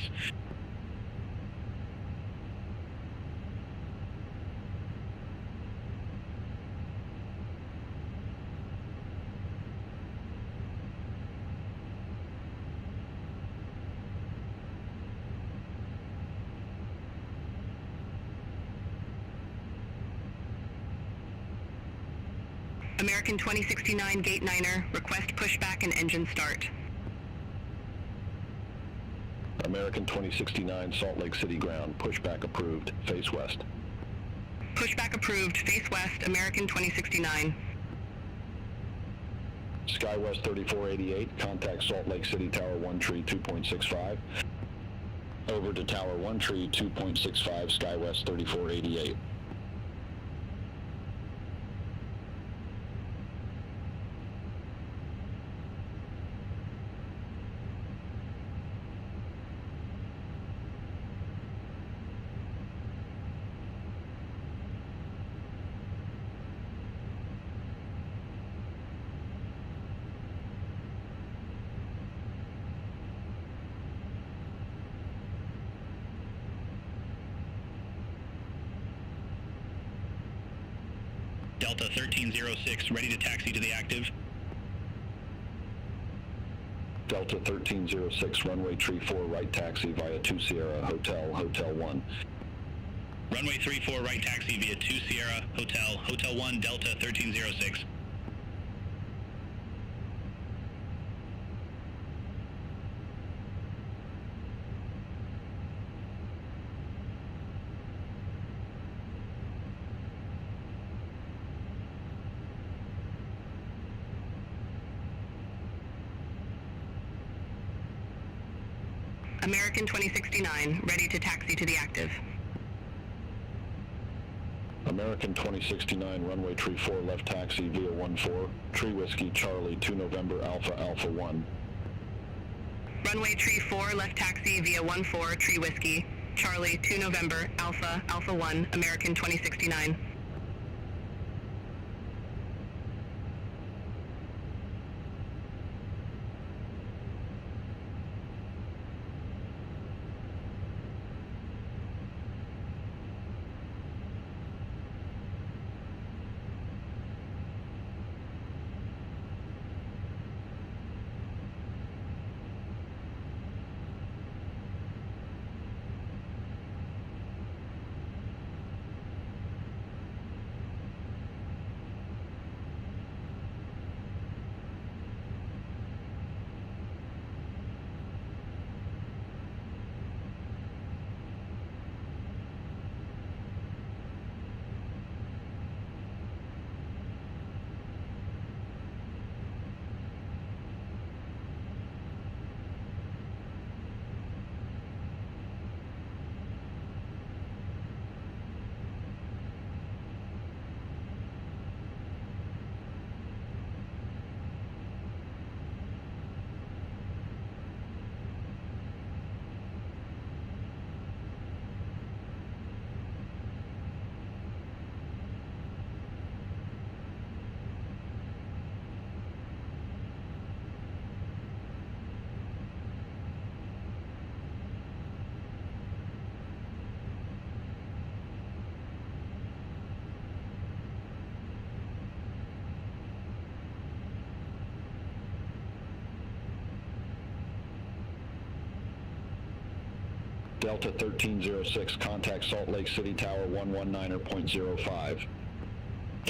American 2069, gate 9er, request pushback and engine start. American 2069, Salt Lake City ground, pushback approved, face west. Pushback approved, face west, American 2069. SkyWest 3488, contact Salt Lake City Tower 1 Tree 2.65. Over to Tower 1 Tree 2.65, SkyWest 3488. Delta 1306, ready to taxi to the active. Delta 1306, runway tree 4 right taxi via 2 Sierra Hotel, Hotel 1. Runway 34 right taxi via 2 Sierra Hotel, Hotel 1, Delta 1306. American 2069, ready to taxi to the active. American 2069, runway tree 4 left taxi via 14, Tree Whiskey Charlie 2 November Alpha Alpha 1. Runway tree 4 left taxi via 14 Tree Whiskey, Charlie 2 November Alpha Alpha 1, American 2069. Delta 1306, contact Salt Lake City Tower 119.05.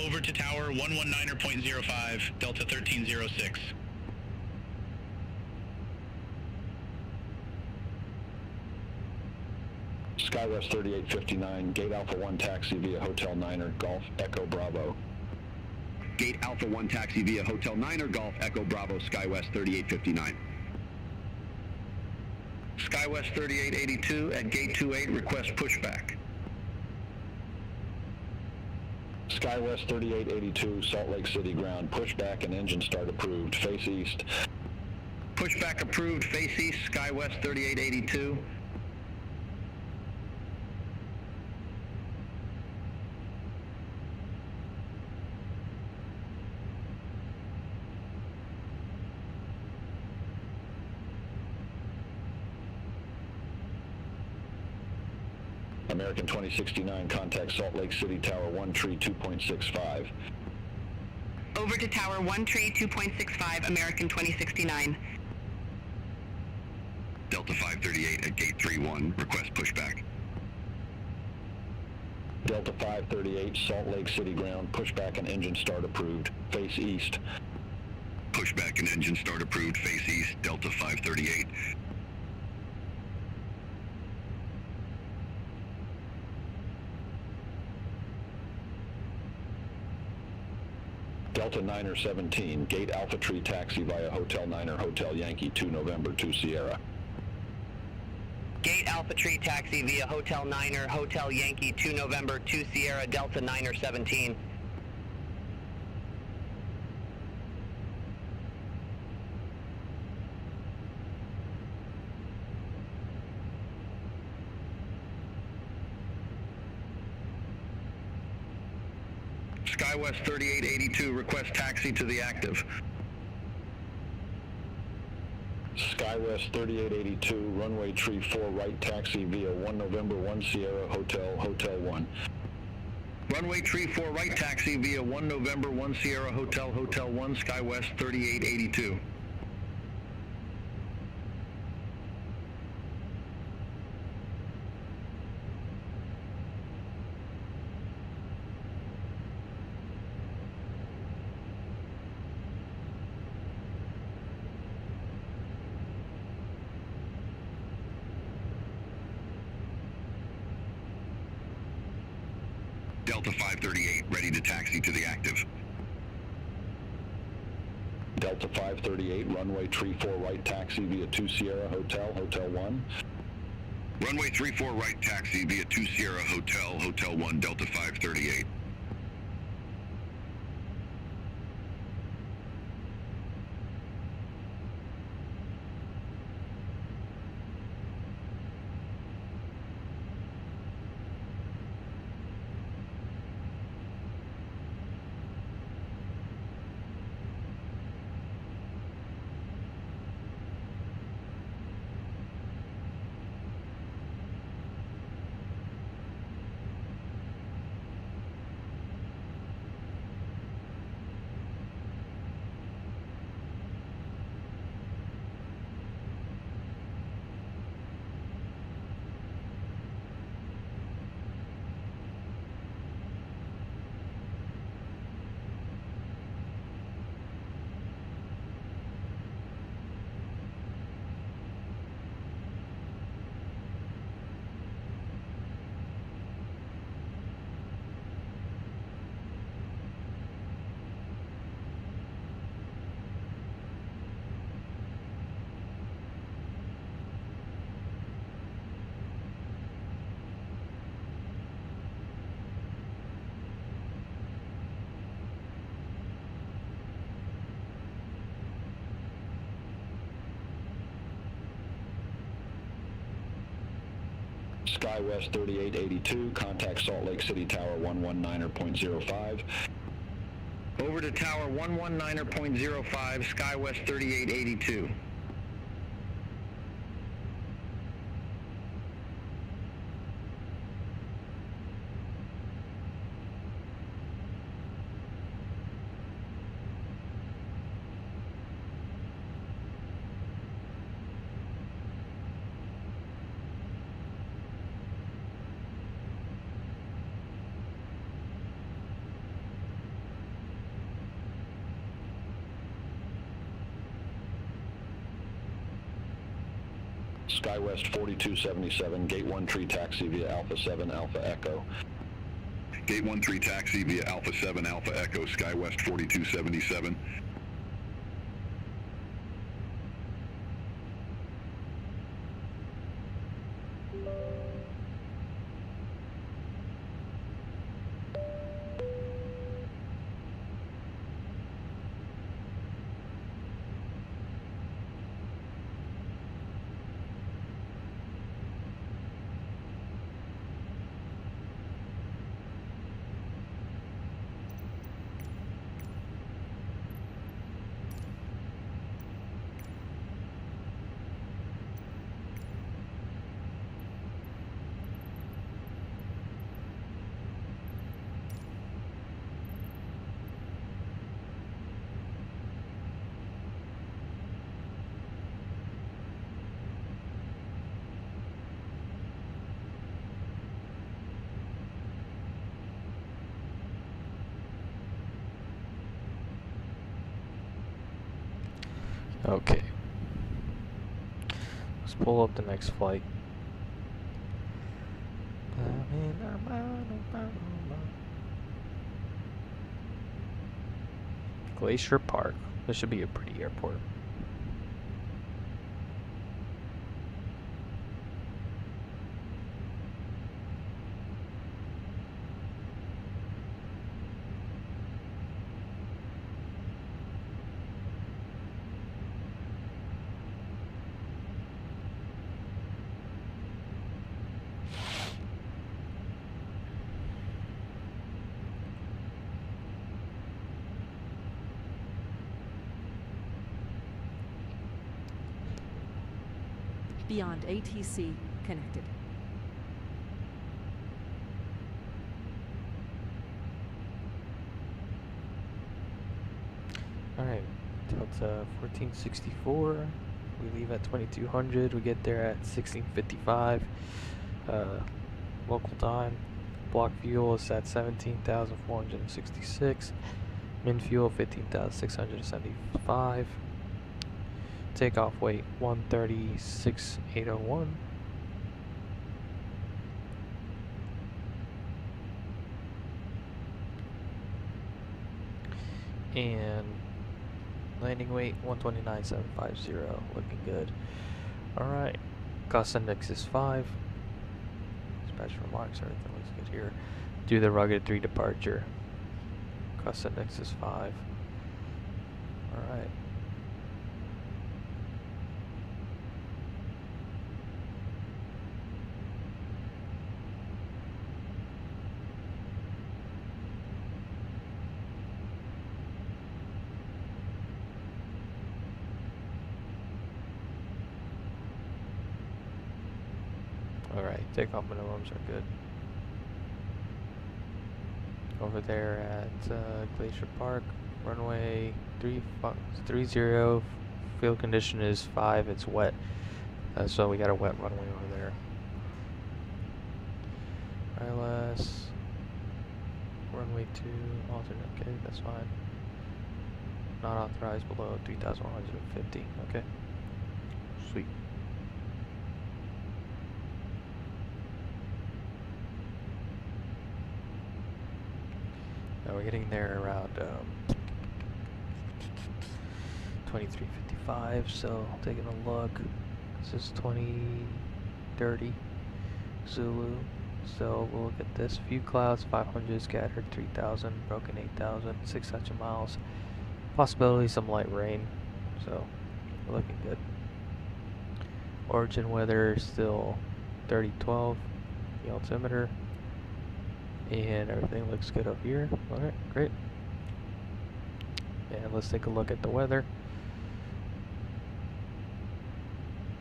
Over to Tower 119.05, Delta 1306. SkyWest 3859, Gate Alpha 1 taxi via Hotel Niner, Golf Echo Bravo. Gate Alpha 1 taxi via Hotel Niner, Golf Echo Bravo, SkyWest 3859. SkyWest 3882 at Gate 28, request pushback. SkyWest 3882, Salt Lake City ground, pushback and engine start approved, face east. Pushback approved, face east, SkyWest 3882. American 2069, contact Salt Lake City Tower 1 Tree 2.65. Over to Tower 1 Tree 2.65, American 2069. Delta 538 at Gate 31, request pushback. Delta 538, Salt Lake City ground, pushback and engine start approved, face east. Pushback and engine start approved, face east, Delta 538. Delta Niner 17, Gate Alpha Tree taxi via Hotel Niner, Hotel Yankee 2 November 2 Sierra. Gate Alpha Tree taxi via Hotel Niner, Hotel Yankee 2 November 2 Sierra, Delta Niner 17. SkyWest 3882, request taxi to the active. SkyWest 3882, runway tree 4 right taxi via 1 November 1 Sierra, Hotel 1. Runway tree 4 right taxi via 1 November 1 Sierra, Hotel 1, SkyWest 3882. Delta 538, ready to taxi to the active. Delta 538, runway tree 4 right taxi via 2 Sierra, Hotel 1. Runway 34 right taxi via 2 Sierra, Hotel 1, Delta 538. SkyWest 3882, contact Salt Lake City Tower 119.05. Over to Tower 119.05, SkyWest 3882. SkyWest 4277, Gate 13 taxi via Alpha 7 Alpha Echo. Gate 13 taxi via Alpha 7 Alpha Echo, SkyWest 4277. Okay. Let's pull up the next flight. Glacier Park. This should be a pretty airport. Beyond ATC connected. Alright, Delta 1464. We leave at 2200. We get there at 1655 local time. Block fuel is at 17,466. Min fuel 15,675. Takeoff weight 136,801. And landing weight 129,750. Looking good. Alright. Cost index is 5. Dispatch remarks, everything looks good here. Do the rugged 3 departure. Cost index is 5. Alright. Alright, takeoff minimums are good. Over there at Glacier Park, runway 30, field condition is 5, it's wet. So we got a wet runway over there. ILS, runway 2, alternate, okay, that's fine. Not authorized below 3,150, okay. Sweet. We're getting there around 2355, so taking a look. This is 2030 Zulu. So we'll look at this. Few clouds, 500 scattered, 3,000, broken 8,000, 600 miles. Possibility some light rain, so we're looking good. Origin weather still 3012, the altimeter. And everything looks good up here. Alright, great. And let's take a look at the weather.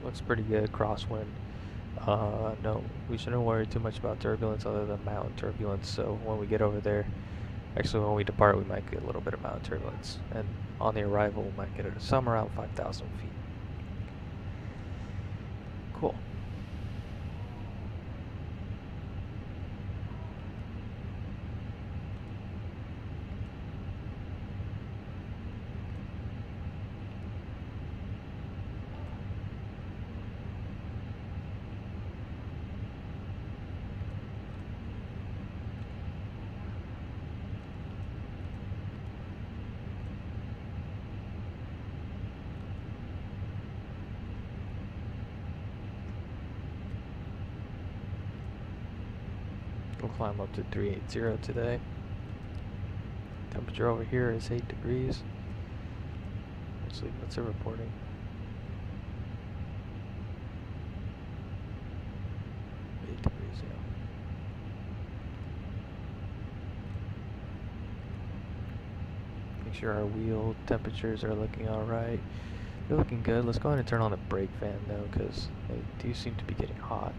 Looks pretty good, crosswind. No, we shouldn't worry too much about turbulence other than mountain turbulence. So when we get over there, actually when we depart, we might get a little bit of mountain turbulence. And on the arrival, we might get some around 5,000 feet. Cool. climb up to 380 today. Temperature over here is 8 degrees. Actually, what's it reporting? 8 degrees, yeah. Make sure our wheel temperatures are looking alright. They're looking good. Let's go ahead and turn on the brake fan though, because they do seem to be getting hot.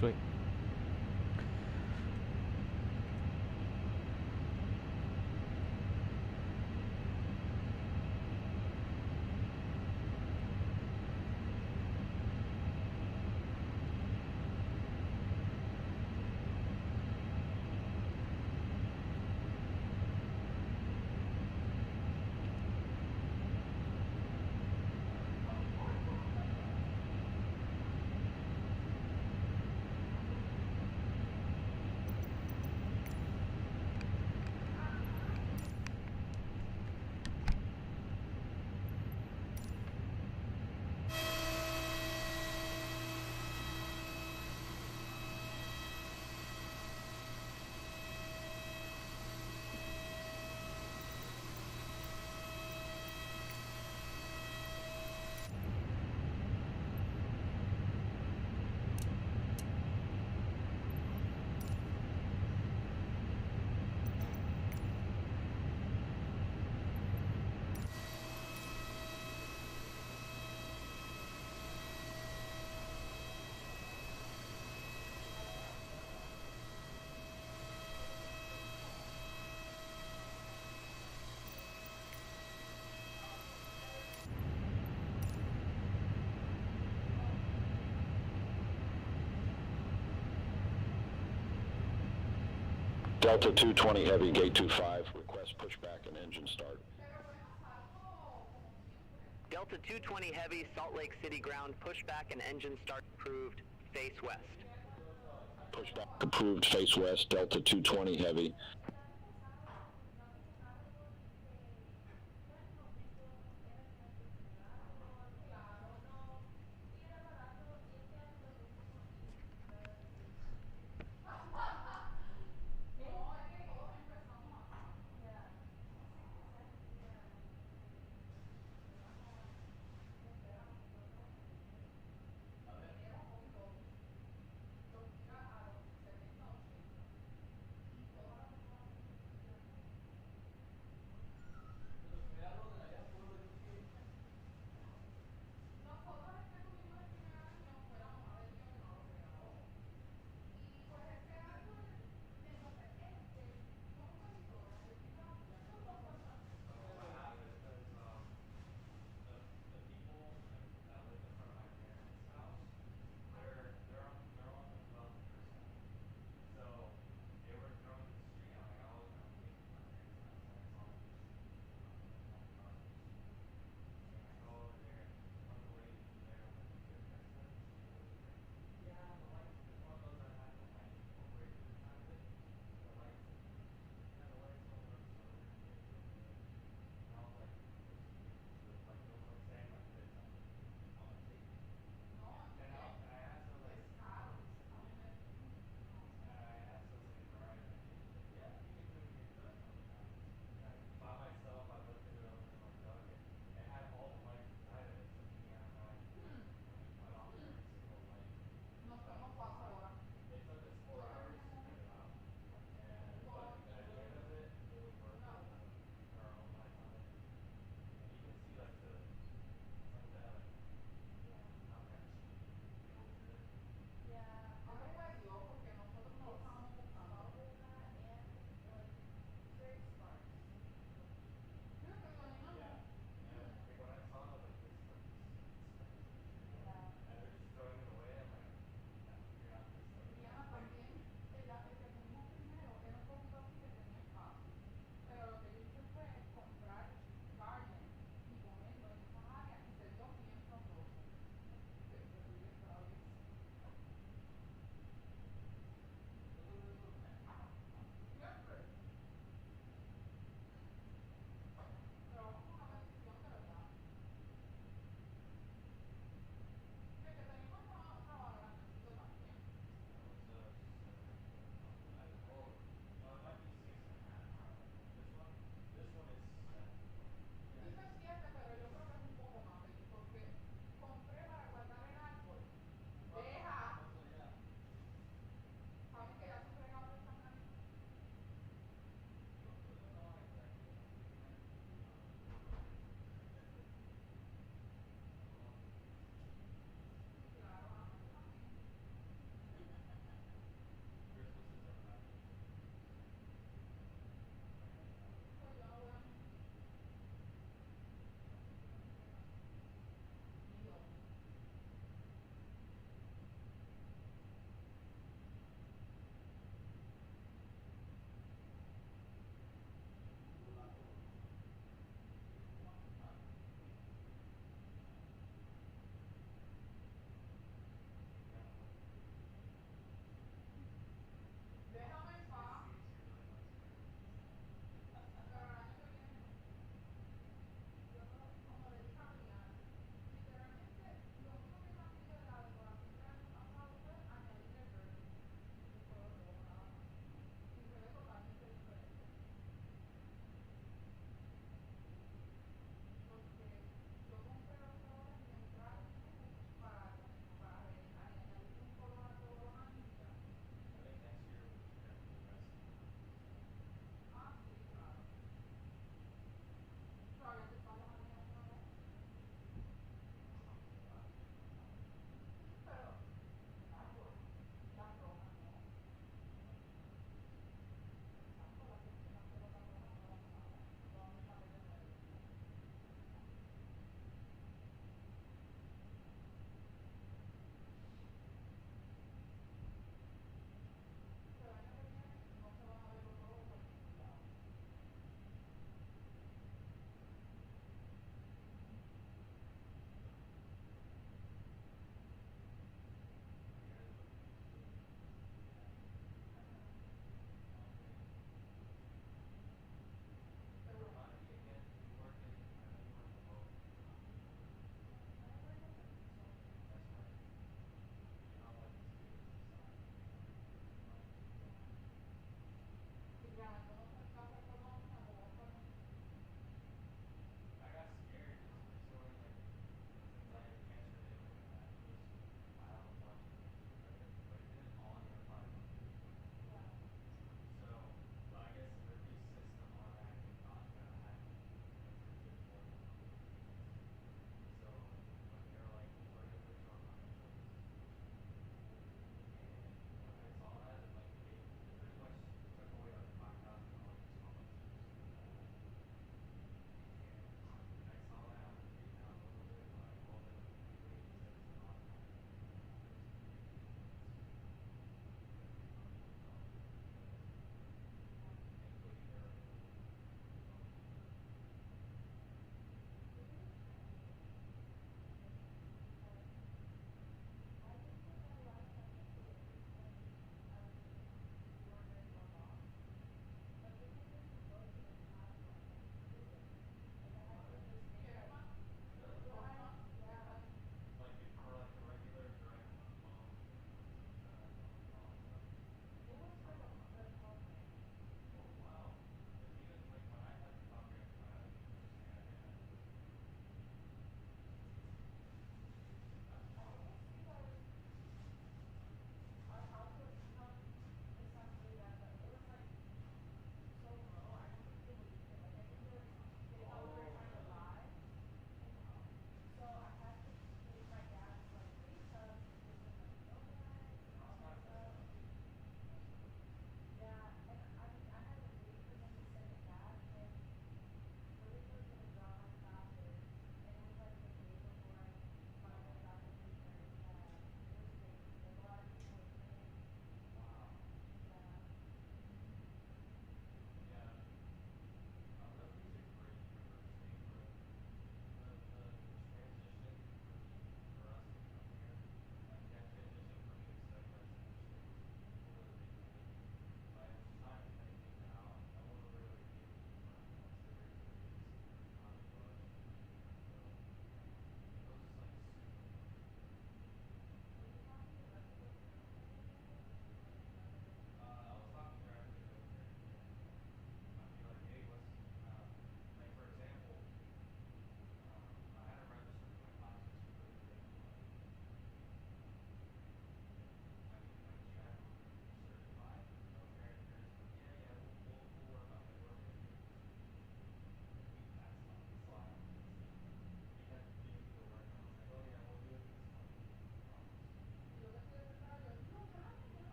Sweet. Delta 220 Heavy, gate 25, request pushback and engine start. Delta 220 Heavy, Salt Lake City ground, pushback and engine start approved, face west. Pushback approved, face west, Delta 220 Heavy.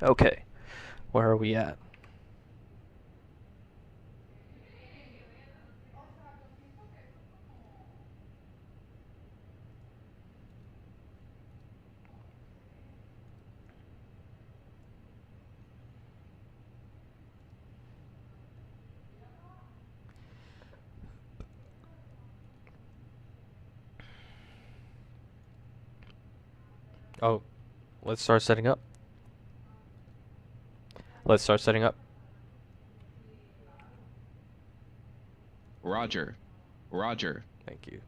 Okay, where are we at? Oh, let's start setting up. Let's start setting up. Roger. Roger. Thank you.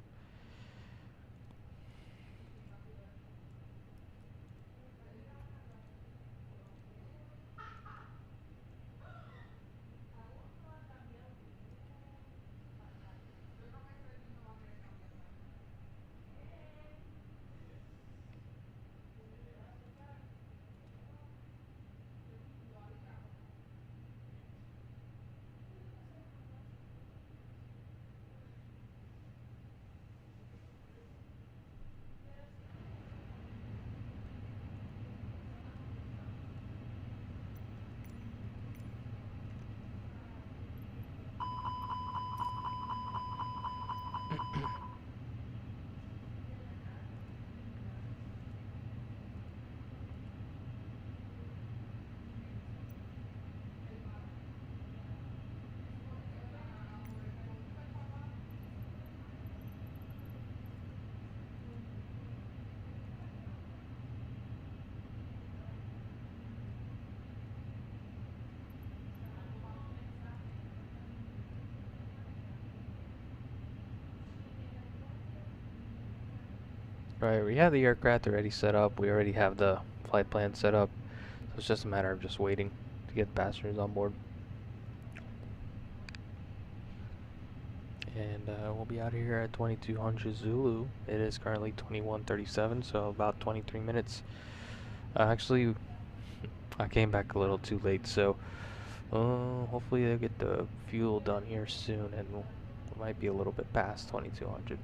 Right, we have the aircraft already set up. We already have the flight plan set up. So it's just a matter of just waiting to get passengers on board. And we'll be out of here at 2200 Zulu. It is currently 21:37, so about 23 minutes. Actually, I came back a little too late, so hopefully they'll get the fuel done here soon, and we might be a little bit past 2200.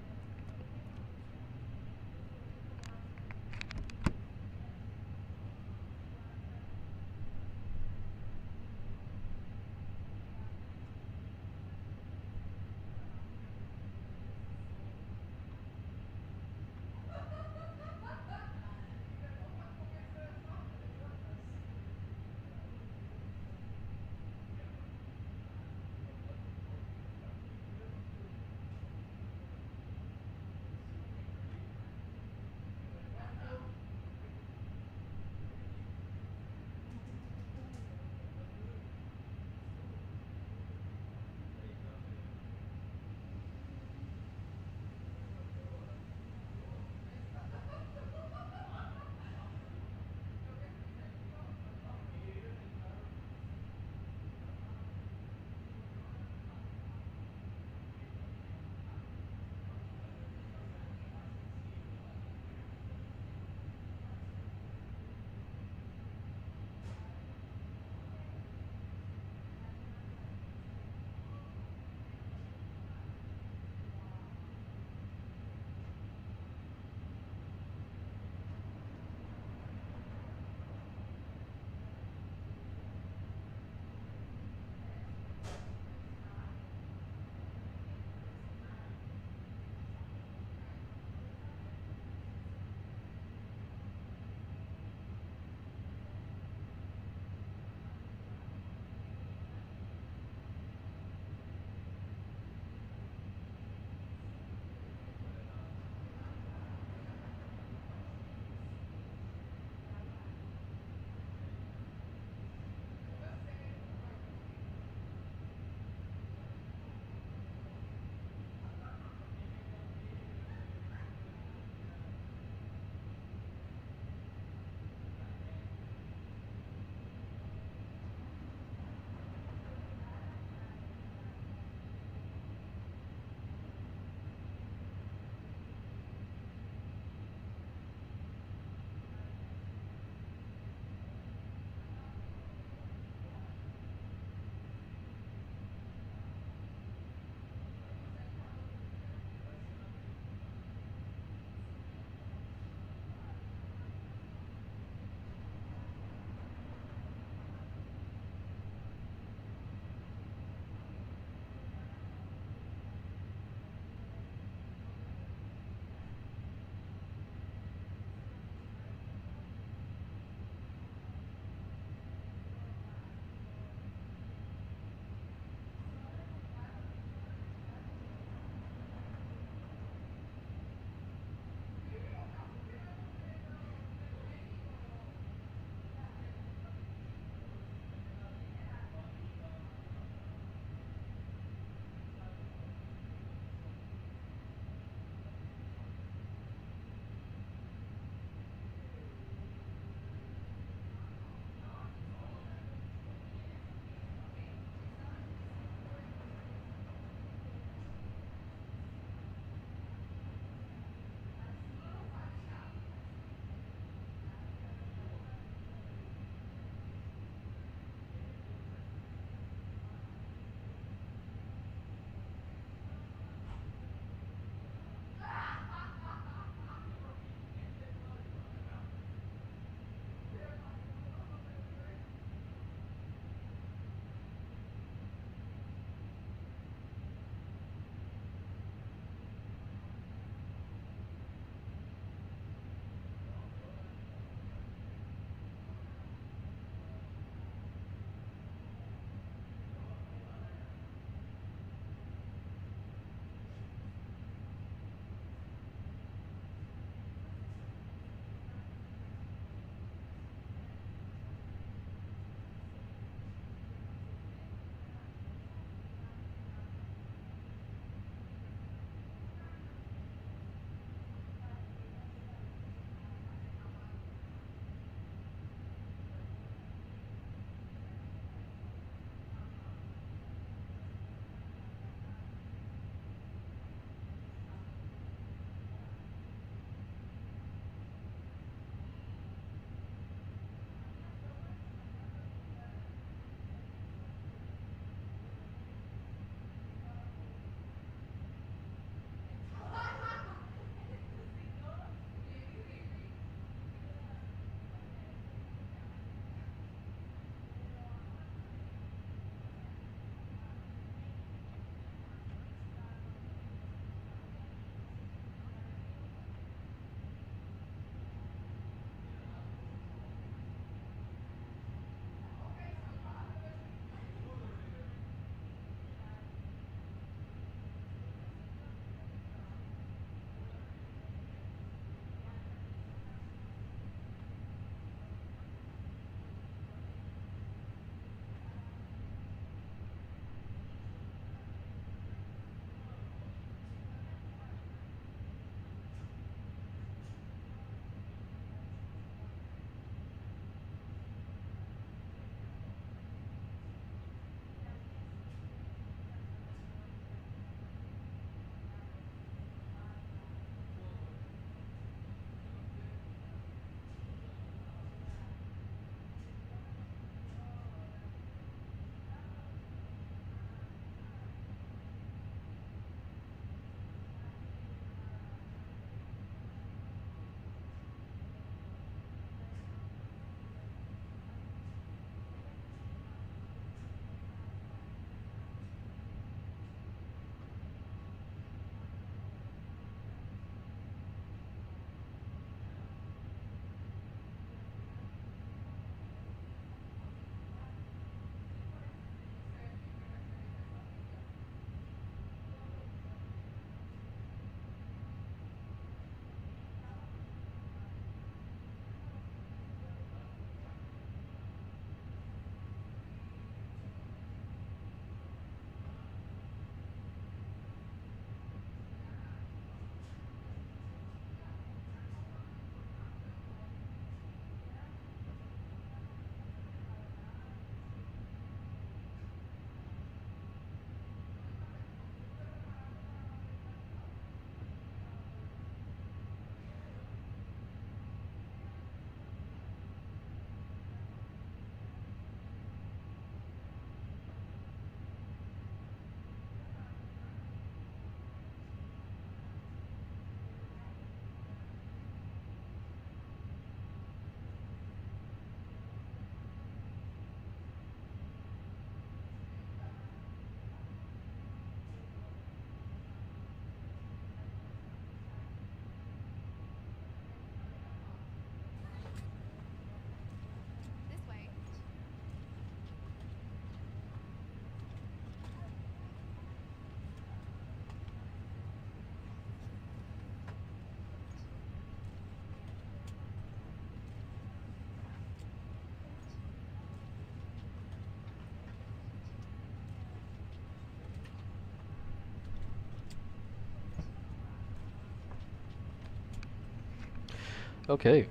Okay.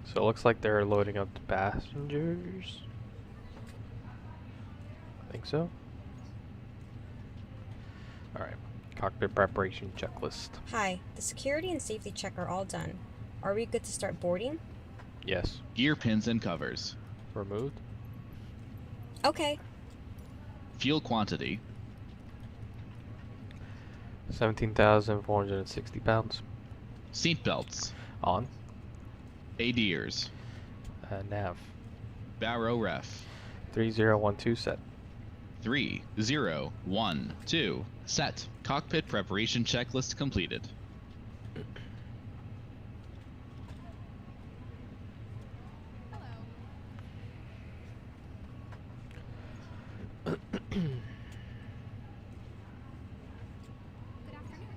So it looks like they're loading up the passengers. I think so. Alright. Cockpit preparation checklist. Hi, the security and safety check are all done. Are we good to start boarding? Yes. Gear pins and covers. Removed. Okay. Fuel quantity. 17,460 pounds. Seat belts. On. ADIRS. Nav. Barrow ref. 3012 set. 3012 set. Cockpit preparation checklist completed. Good afternoon.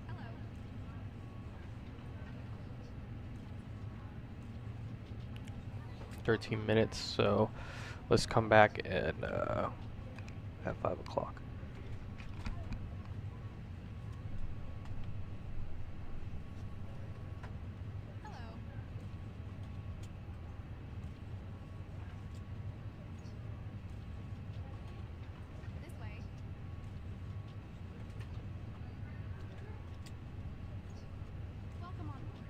Hello. 13 minutes, so let's come back at 5 o'clock. Hello. This way. Welcome on board.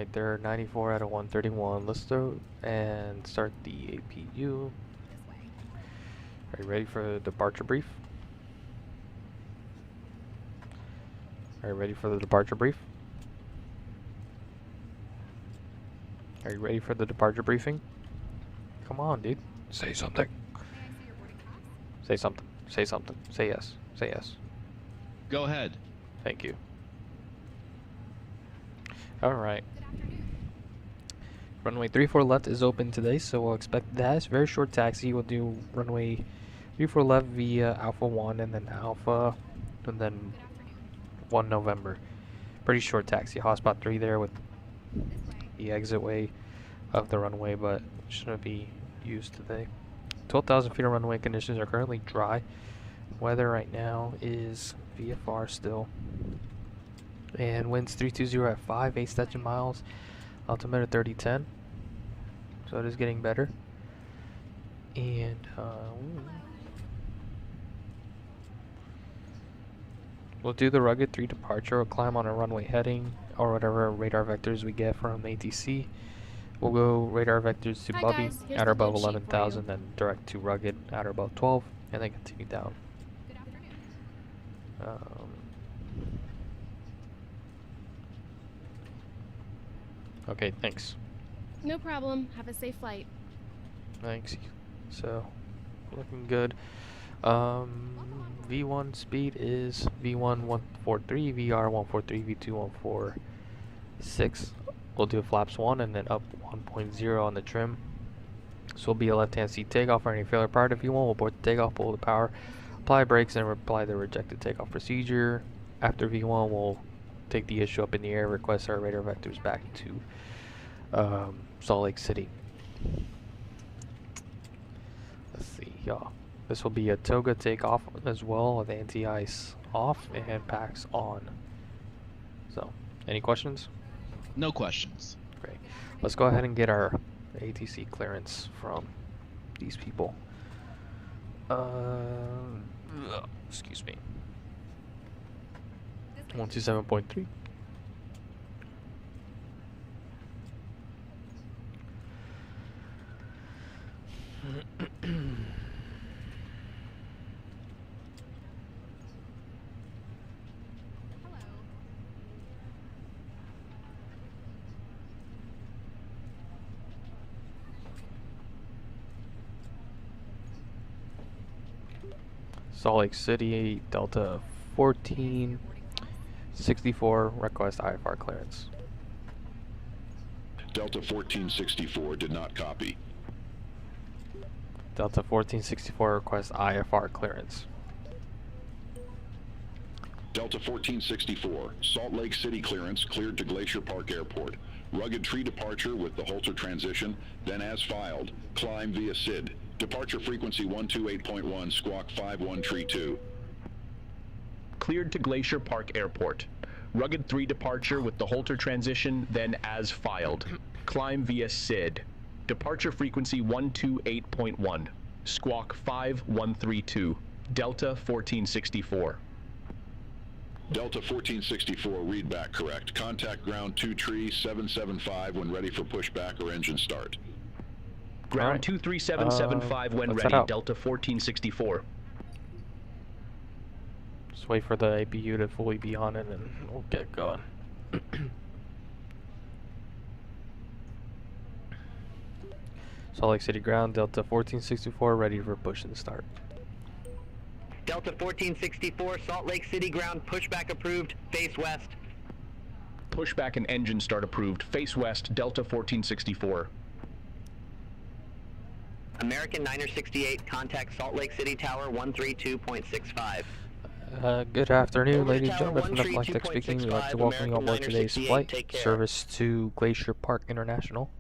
Alright, they're 94 out of 131. Let's throw and start the APU. Are you ready for the departure brief? Are you ready for the departure brief? Are you ready for the departure briefing? Come on, dude. Say something. Say something. Say something. Say yes. Say yes. Go ahead. Thank you. Alright. Runway 34 left is open today, so we'll expect that. It's a very short taxi. We'll do runway 34 left via Alpha 1 and then Alpha and then 1 November. Pretty short taxi. Hotspot 3 there with the exit way of the runway, but shouldn't be used today. 12,000 feet of runway. Conditions are currently dry. Weather right now is VFR still. And winds 320 at 5, 8 statute miles. Altimeter 3010. So it is getting better. And we'll do the rugged 3 departure. We'll climb on a runway heading or whatever radar vectors we get from ATC. We'll go radar vectors to Bubby at or above 11,000, then direct to rugged at or above 12, and then continue down. Okay, thanks. No problem. Have a safe flight. Thanks. So, looking good. V1 speed is V1 143, VR 143, V2 146. We'll do flaps 1 and then up 1.0 on the trim. So will be a left-hand seat takeoff or any failure prior to V1. We'll abort the takeoff, pull the power, apply brakes, and apply the rejected takeoff procedure. After V1, we'll take the issue up in the air, request our radar vectors back to Salt Lake City. Let's see, y'all. This will be a toga takeoff as well with anti-ice off and packs on. So, any questions? No questions. Great. Let's go ahead and get our ATC clearance from these people. Excuse me. 127.3. Salt Lake City, Delta 1464, request IFR clearance. Delta 1464 did not copy. Delta 1464, request IFR clearance. Delta 1464, Salt Lake City clearance cleared to Glacier Park Airport. Rugged tree departure with the halter transition, then as filed, climb via SID. Departure frequency 128.1, squawk 51 tree 2. Cleared to Glacier Park Airport. Rugged 3 departure with the halter transition, then as filed. Climb via SID. Departure frequency 128.1, squawk 5132. Delta 1464. Delta 1464, readback correct. Contact ground 2 tree 775 when ready for pushback or engine start. Ground 23775 when ready, Delta 1464. Just wait for the APU to fully be on it and we'll get going. Salt Lake City ground, Delta 1464, ready for push and start. Delta 1464, Salt Lake City ground, pushback approved, face west. Pushback and engine start approved, face west, Delta 1464. American 968, contact Salt Lake City Tower 132.65. Good afternoon, ladies and gentlemen, from the Flight Tech speaking. We'd like to welcome you on board today's flight, service to Glacier Park International.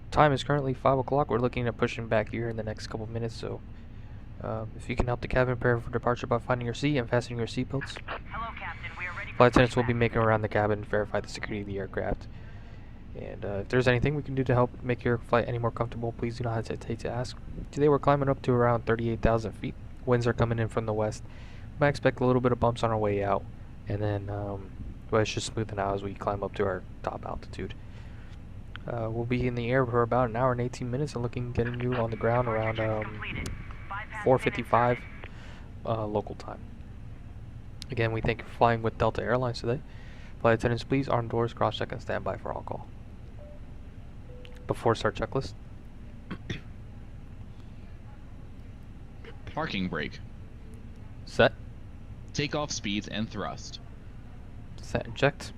Time is currently 5 o'clock. We're looking at pushing back here in the next couple of minutes, so if you can help the cabin prepare for departure by finding your seat and fastening your seatbelts. Flight attendants will be making around the cabin to verify the security of the aircraft. And if there's anything we can do to help make your flight any more comfortable, please do not hesitate to ask. Today we're climbing up to around 38,000 feet. Winds are coming in from the west. Might expect a little bit of bumps on our way out, and then but it should smoothen out as we climb up to our top altitude. We'll be in the air for about an hour and 18 minutes and getting you on the ground around 4:55 local time. Again, we thank you for flying with Delta Airlines today. Flight attendants, please arm doors, cross check, and stand by for all call. Before start checklist. Parking brake. Set. Takeoff speeds and thrust. Set and checked.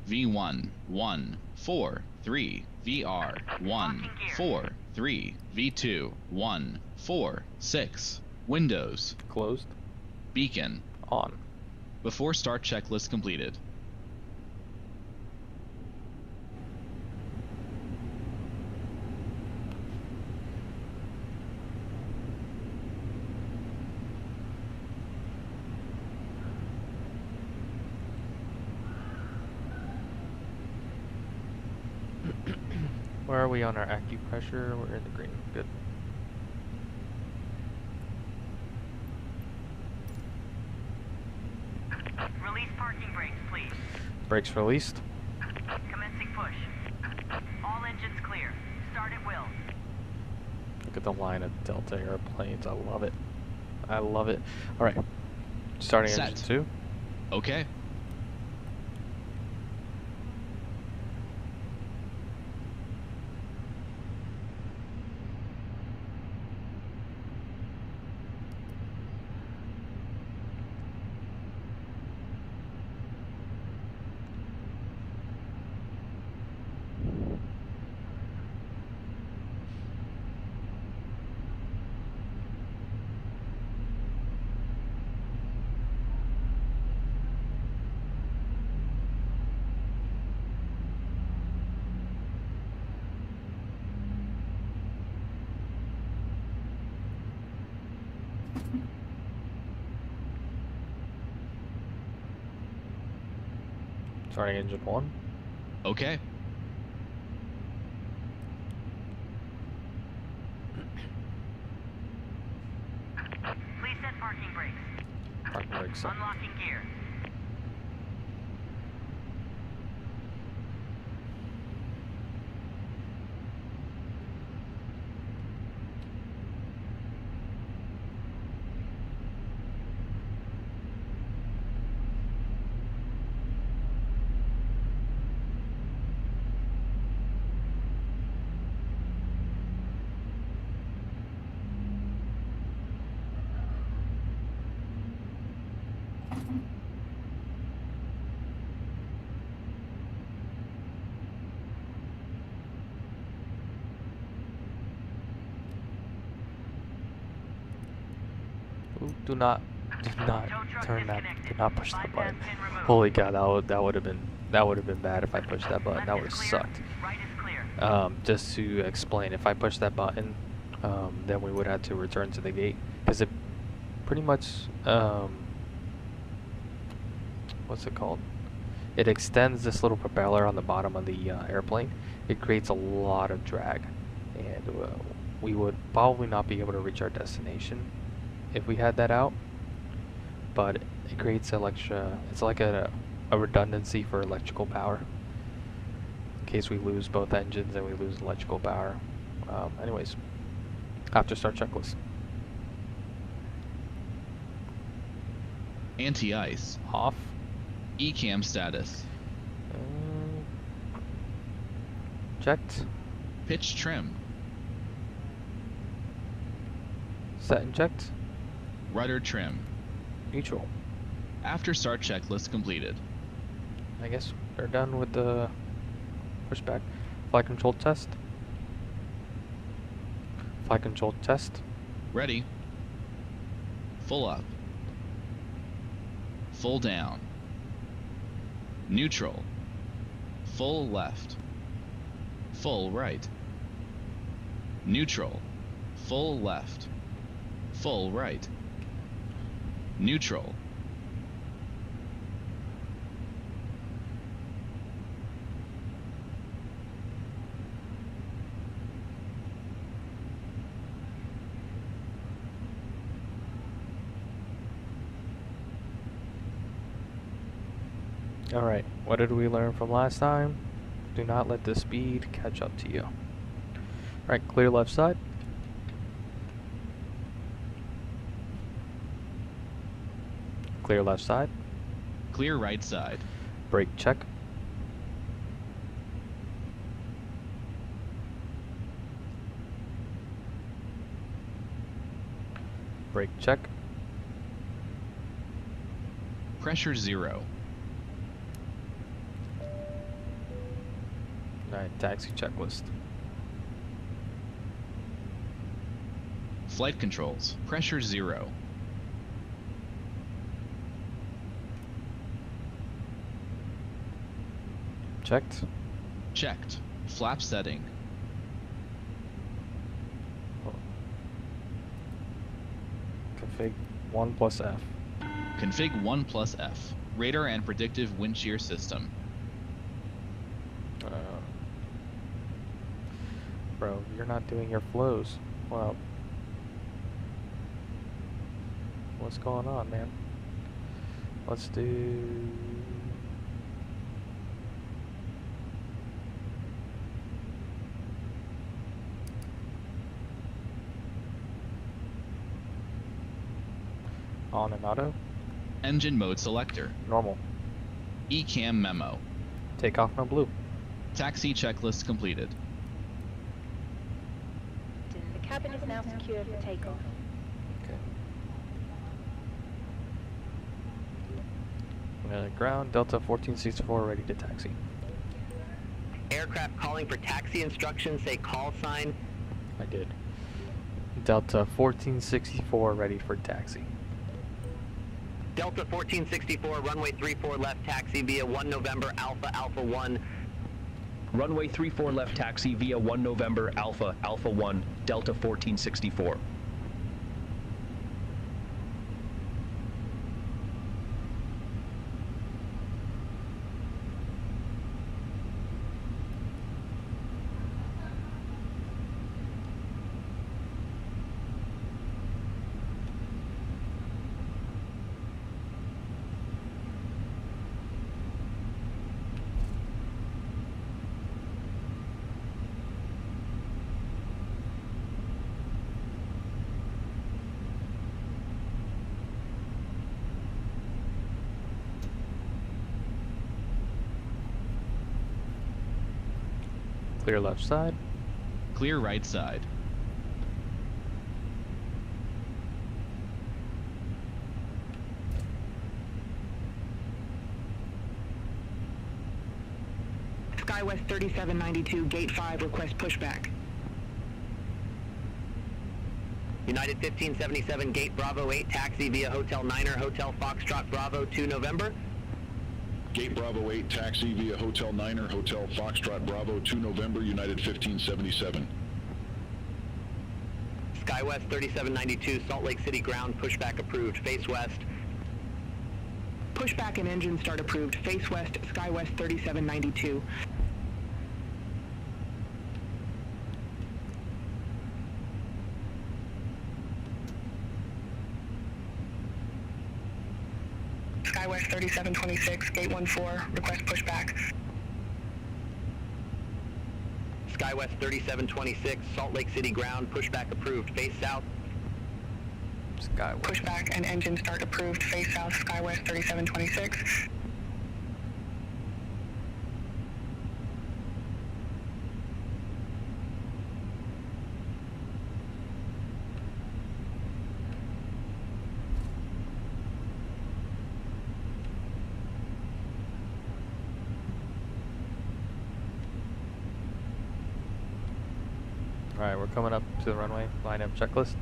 V1 1 4 3 VR 1 4 3 V2 1 4 6 windows closed. Beacon on. Before start checklist completed. Where are we on our acupressure? We're in the green. Good. Release parking brakes, please. Brakes released. Commencing push. All engines clear. Start at will. Look at the line of Delta airplanes. I love it. I love it. All right. Starting Set. engine 2. Okay. Starting engine 1. Okay. Please set parking brakes. Parking brakes set. Unlocking gear. Ooh, do not turn that. Do not push that button. Holy cow, that would have been bad if I pushed that button. That would have sucked. Just to explain, if I pushed that button, then we would have to return to the gate because it pretty much what's it called? It extends this little propeller on the bottom of the airplane. It creates a lot of drag, and we would probably not be able to reach our destination if we had that out. But it creates it's like a redundancy for electrical power in case we lose both engines and we lose electrical power. Anyways, after start checklist. Anti-ice. Off. ECAM status. Checked. Pitch trim. Set and checked. Rudder trim. Neutral. After start checklist completed. I guess we're done with the pushback. Flight control test. Flight control test. Ready. Full up. Full down. Neutral. Full left. Full right. Neutral. Full left. Full right. Neutral. Alright, what did we learn from last time? Do not let the speed catch up to you. Alright, clear left side. Clear left side. Clear right side. Brake check. Brake check. Pressure 0. Alright, taxi checklist. Flight controls. Pressure 0. Checked. Checked. Flap setting. Config 1 plus F. Config 1 plus F. Radar and predictive wind shear system. Bro, you're not doing your flows. Wow. What's going on, man? Let's do... on and auto. Engine mode selector. Normal. ECAM memo. Takeoff no blue. Taxi checklist completed. The cabin is now secure for takeoff. Ground, Delta 1464 ready to taxi. Aircraft calling for taxi instructions, say call sign. I did. Delta 1464 ready for taxi. Delta 1464, runway 34 left taxi via 1 November Alpha Alpha 1. Runway 34 left taxi via 1 November Alpha Alpha 1, Delta 1464. Clear left side. Clear right side. SkyWest 3792, Gate 5, request pushback. United 1577, Gate Bravo 8, taxi via Hotel Niner, Hotel Foxtrot Bravo 2 November. Gate Bravo 8, taxi via Hotel Niner, Hotel Foxtrot Bravo 2 November, United 1577. SkyWest 3792, Salt Lake City ground, pushback approved, face west. Pushback and engine start approved, face west, SkyWest 3792. SkyWest 3726, Gate 14, request pushback. SkyWest 3726, Salt Lake City ground, pushback approved, face south. Skywest. Pushback and engine start approved, face south, SkyWest 3726. Alright, we're coming up to the runway. Line up checklist.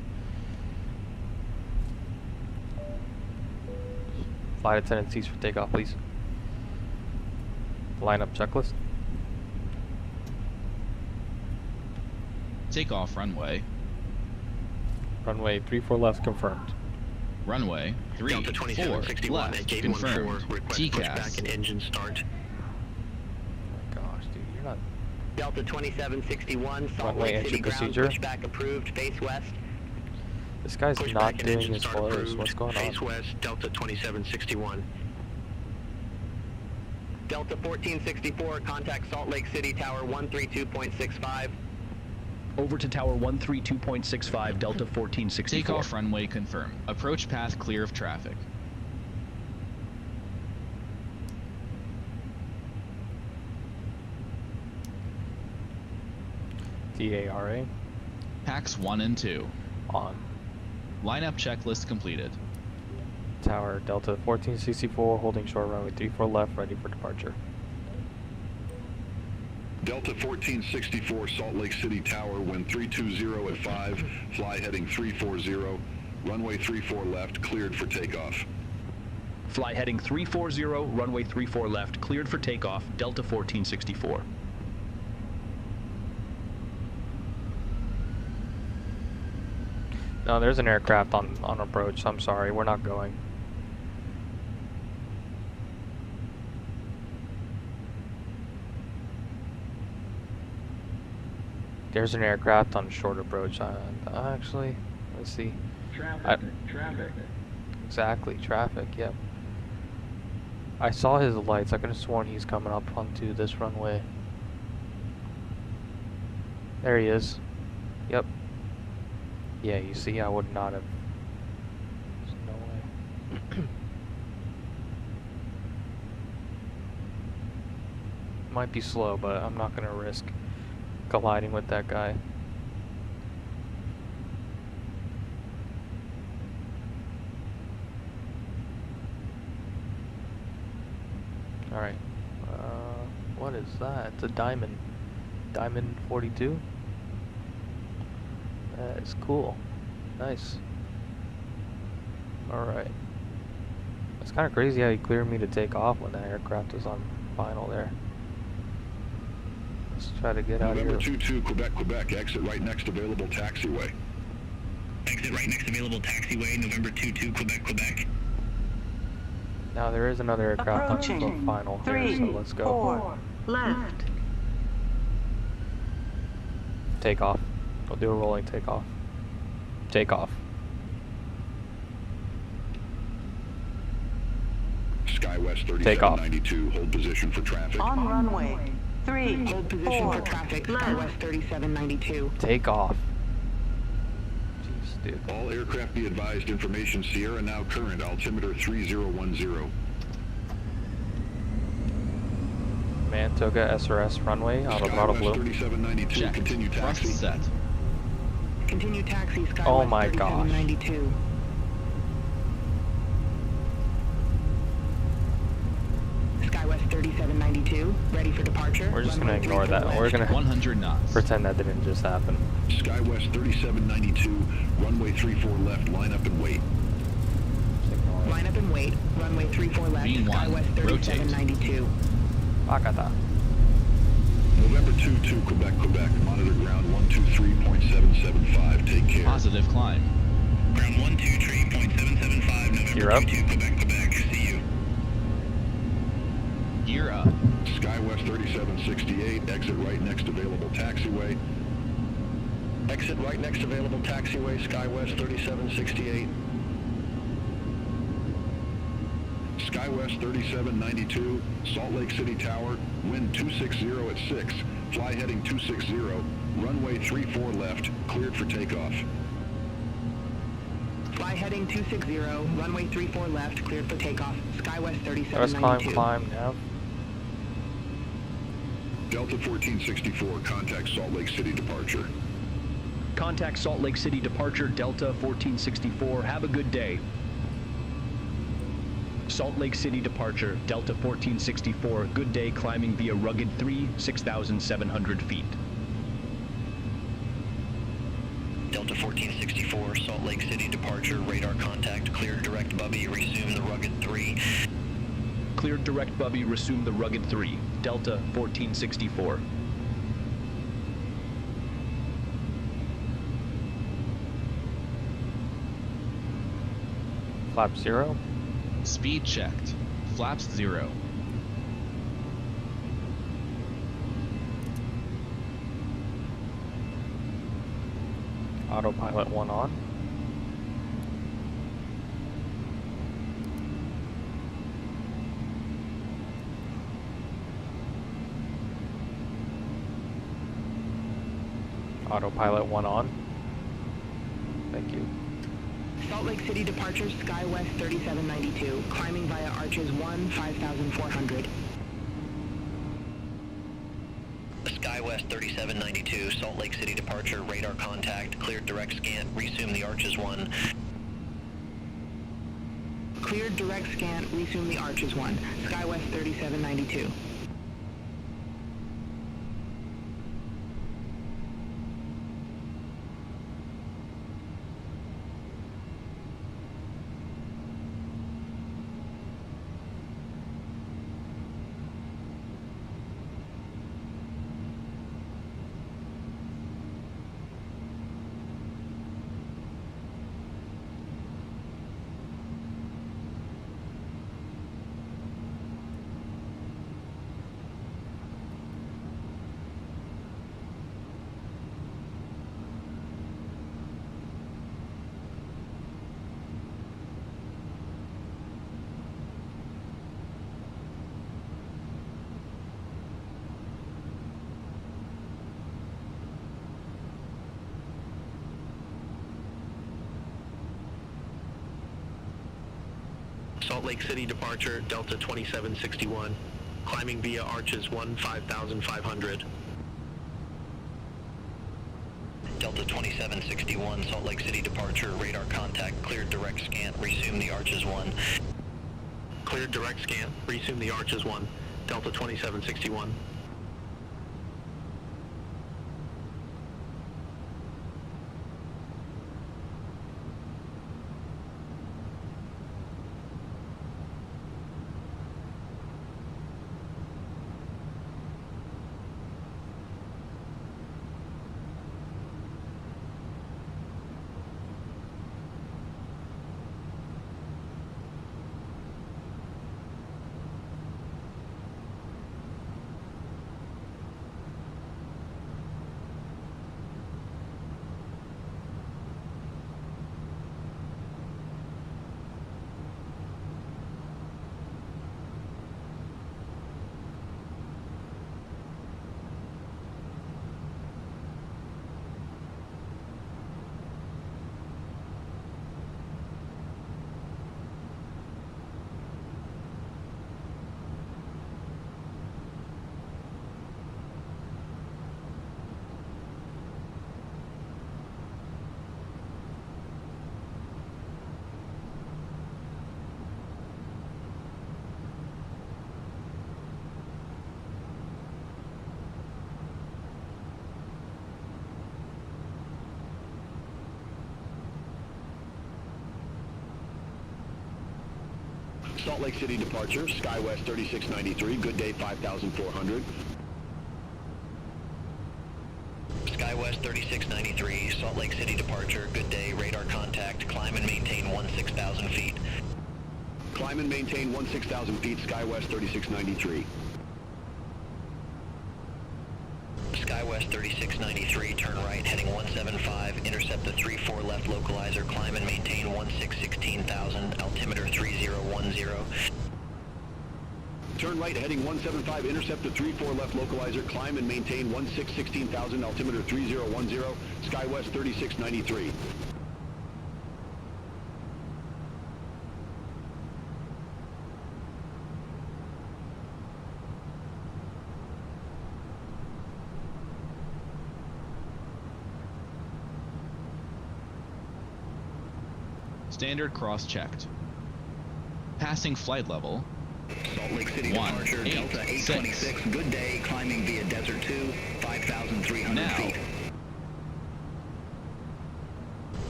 Flight attendant seats for takeoff, please. Line up checklist. Takeoff runway. Runway 34 left confirmed. Runway 34 Delta 2761 left at Gate confirmed. 14, request TCAS. pushback and engine start. Oh my gosh, dude, you're not... Delta 2761, Salt Runway Lake City entry ground, procedure. pushback approved, face west. This guy's Pushback not and doing engine his start flows. approved, What's going on? face west, Delta 2761. Delta 1464, contact Salt Lake City Tower 132.65. Over to Tower 132.65, Delta 1464. Takeoff runway confirmed. Approach path clear of traffic. DARA. Packs 1 and 2. On. Lineup checklist completed. Tower Delta 1464, holding short runway 34 left, ready for departure. Delta 1464, Salt Lake City Tower, wind 320 at 5, fly heading 340, runway 34 left, cleared for takeoff. Fly heading 340, runway 34 left, cleared for takeoff, Delta 1464. No, there's an aircraft on approach. I'm sorry, we're not going. There's an aircraft on short approach. Actually, let's see. Traffic. Exactly, traffic, yep. I saw his lights. I could have sworn he's coming up onto this runway. There he is. Yep. Yeah, you see, I would not have. There's no way. Might be slow, but I'm not gonna risk colliding with that guy. Alright. What is that? It's a Diamond. Diamond 42? That is cool. Nice. Alright. It's kind of crazy how he cleared me to take off when that aircraft was on final there. Let's try to get out of here. November 22, Quebec, exit right next available taxiway. Exit right next available taxiway, November 22, Quebec. Now there is another aircraft Approaching. on the final here, 3, so let's go. 4, left. Take off. We'll do a rolling takeoff. Take off. SkyWest Take off. 3792, hold position for traffic. On runway 3, Hold position 4, for traffic, left. SkyWest 3792. Take off. Jeez, dude. All aircraft be advised, information Sierra now current, altimeter 3010. Mantoga SRS runway, auto throttle SkyWest blue. 3792, Check. continue Thrust taxi. set. Continue taxi, SkyWest Oh my gosh. 3792. SkyWest 3792, ready for departure. We're just gonna Runway ignore 34 that. We're left. gonna 100 knots. pretend that didn't just happen. SkyWest 3792, runway 34 left, line up and wait. Just ignore it. Line up and wait. Runway 34 left, V1, SkyWest 3792. Akata. November 22, Quebec, monitor ground 123.775, take care. Positive climb. Ground 123.775, November You're up. 22, Quebec. See you. Gear up. SkyWest 3768, exit right next available taxiway. Exit right next available taxiway, SkyWest 3768. SkyWest 3792, Salt Lake City Tower, wind 260 at 6, fly heading 260, runway 34 left, cleared for takeoff. Fly heading 260, runway 34 left, cleared for takeoff. SkyWest Let's 3792. climb now. Delta 1464, contact Salt Lake City departure. Contact Salt Lake City departure, Delta 1464. Have a good day. Salt Lake City departure, Delta 1464. Good day climbing via rugged 3, 6,700 feet. Delta 1464, Salt Lake City departure, radar contact, clear direct bubby, resume the rugged 3. Cleared direct bubby, resume the rugged 3. Delta 1464. Flap 0. Speed checked. Flaps 0. Autopilot 1 on. Autopilot 1 on. Thank you. Salt Lake City departure, SkyWest 3792, climbing via Arches 1, 5400. SkyWest 3792, Salt Lake City departure, radar contact, cleared direct scan, resume the Arches 1. Cleared direct scan, resume the Arches 1, SkyWest 3792. Salt Lake City departure, Delta 2761, climbing via Arches 1, 5500. Delta 2761, Salt Lake City departure, radar contact, cleared direct scan, resume the Arches 1. Cleared direct scan, resume the Arches 1, Delta 2761. Salt Lake City departure, SkyWest 3693, good day 5400. SkyWest 3693, Salt Lake City departure, good day, radar contact, climb and maintain 16,000 feet. Climb and maintain 16,000 feet, SkyWest 3693. SkyWest 3693, turn right, heading 175, intercept the 34 left localizer, climb and maintain 16,000, altimeter 3010. Turn right, heading 175, intercept the 34 left localizer, climb and maintain 16,000, altimeter 3010, SkyWest 3693. Standard cross-checked. Passing flight level. Salt Lake City departure, Delta 826, good day, climbing via Desert 2, 5,300 feet.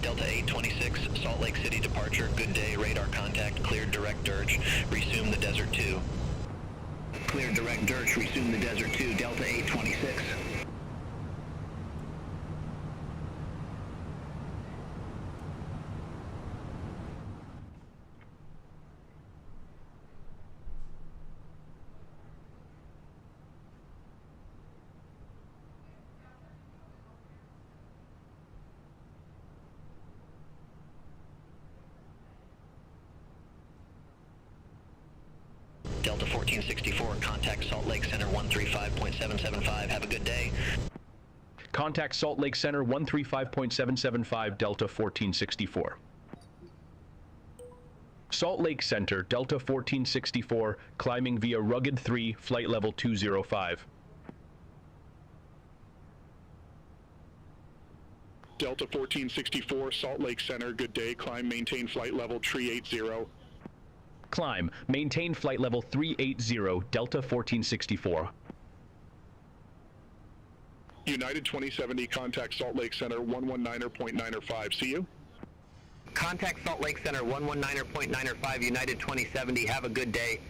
Delta 826, Salt Lake City departure, good day, radar contact, cleared direct dirge, resume the Desert 2. Cleared direct dirge, resume the Desert 2, Delta 826. Delta 1464, contact Salt Lake Center 135.775. Have a good day. Contact Salt Lake Center 135.775 Delta 1464. Salt Lake Center, Delta 1464, climbing via Rugged 3, flight level 205. Delta 1464, Salt Lake Center, good day, climb, maintain flight level 380. Climb, maintain flight level 380, Delta 1464. United 2070, contact Salt Lake Center 119.905, see you. Contact Salt Lake Center 119.905 United 2070. Have a good day.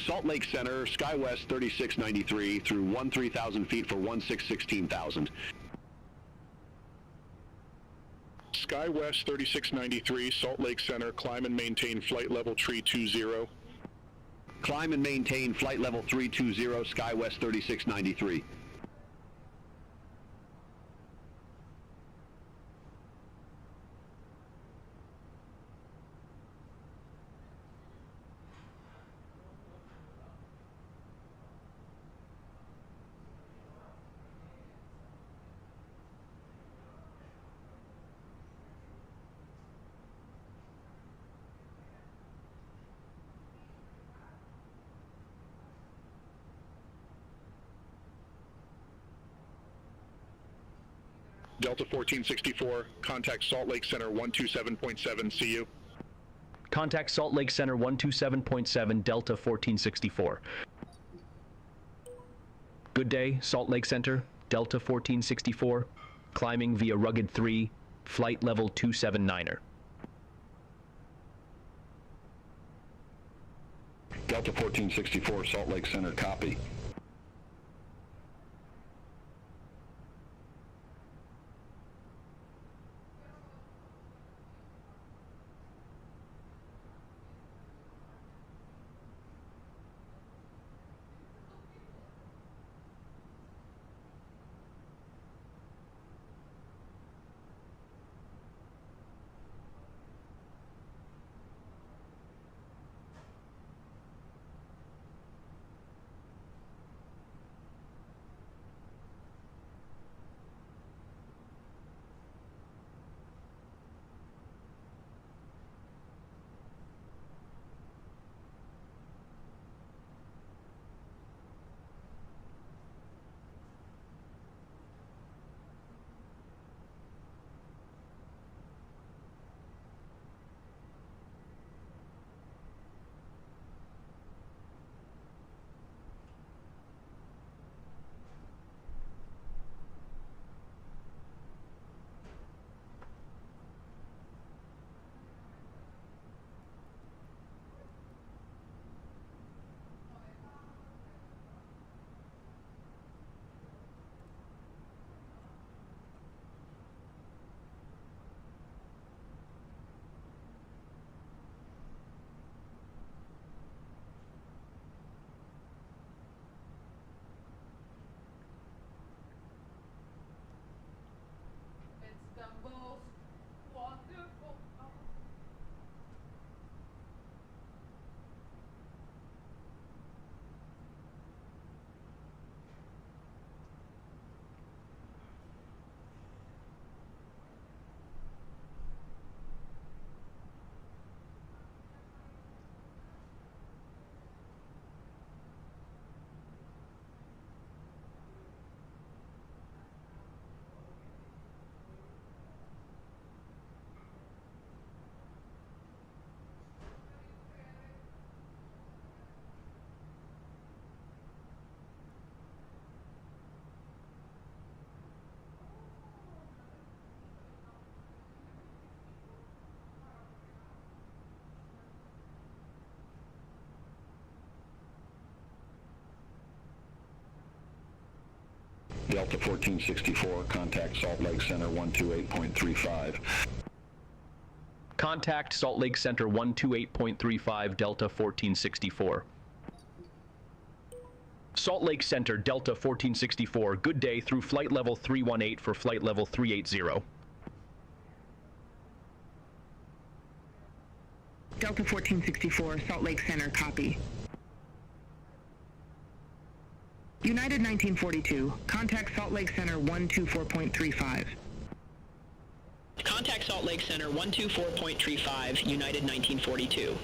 Salt Lake Center, SkyWest 3693 through 13,000 feet for 1616,000. SkyWest 3693, Salt Lake Center, climb and maintain flight level 320. Climb and maintain flight level 320, SkyWest 3693. Delta 1464, contact Salt Lake Center 127.7, see you. Contact Salt Lake Center 127.7 Delta 1464. Good day, Salt Lake Center, Delta 1464, climbing via Rugged 3, flight level 279er. Delta 1464, Salt Lake Center, copy. Delta 1464, contact Salt Lake Center 128.35. Contact Salt Lake Center 128.35, Delta 1464. Salt Lake Center, Delta 1464, good day through flight level 318 for flight level 380. Delta 1464, Salt Lake Center, copy. United 1942, contact Salt Lake Center 124.35. Contact Salt Lake Center 124.35, United 1942.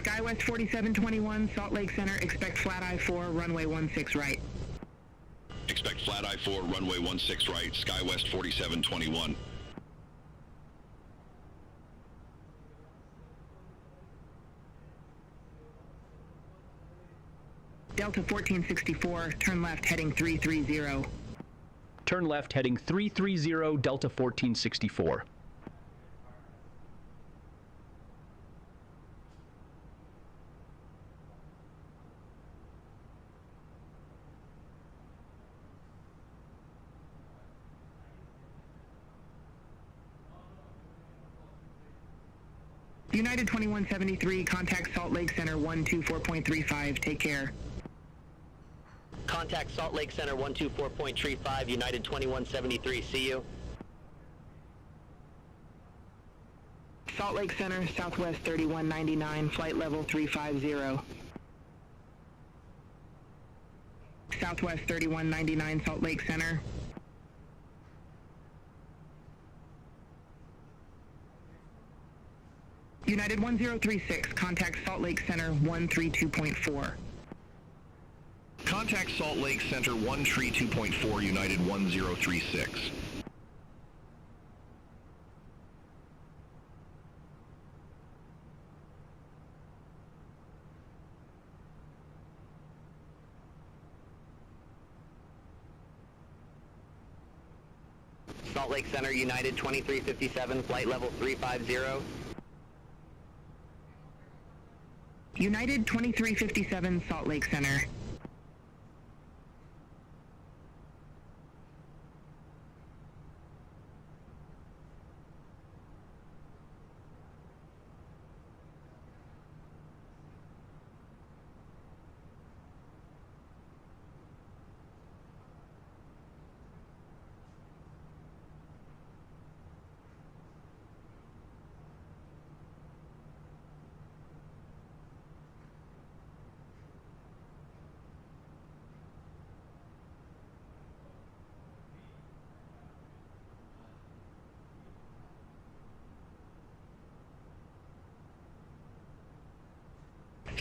SkyWest 4721, Salt Lake Center, expect flat I-4, runway 16 right. Expect flat I-4, runway 16 right, SkyWest 4721. Delta 1464, turn left heading 330. Turn left heading 330, Delta 1464. United 2173, contact Salt Lake Center 124.35, take care. Contact Salt Lake Center 124.35, United 2173, see you. Salt Lake Center, Southwest 3199, flight level 350. Southwest 3199, Salt Lake Center. United 1036, contact Salt Lake Center 132.4. Contact Salt Lake Center 132.4, United 1036. Salt Lake Center, United 2357, flight level 350. United 2357, Salt Lake Center.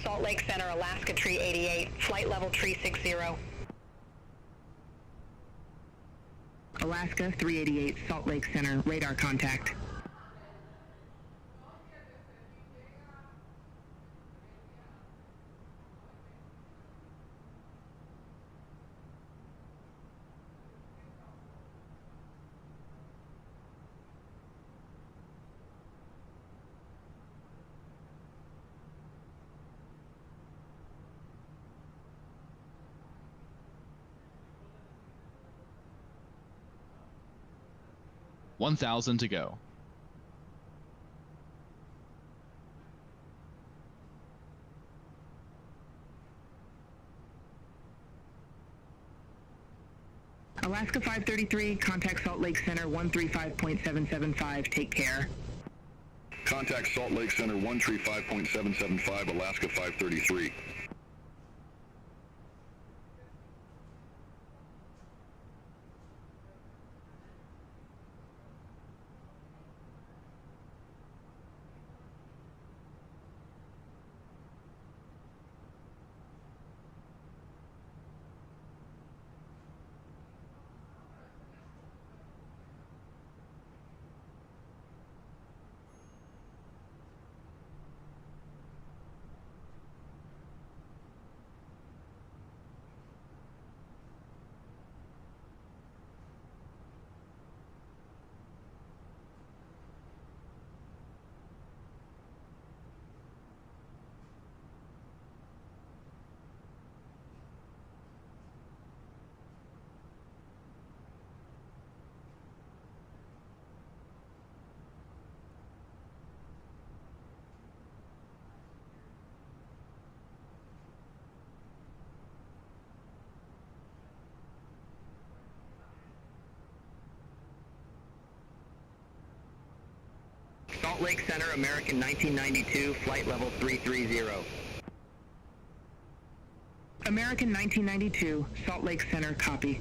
Salt Lake Center, Alaska Tree 88, flight level tree 60. Alaska 388, Salt Lake Center, radar contact. $1,000 to go. Alaska 533, contact Salt Lake Center 135.775, take care. Contact Salt Lake Center 135.775, Alaska 533. Salt Lake Center, American 1992, flight level 330. American 1992, Salt Lake Center, copy.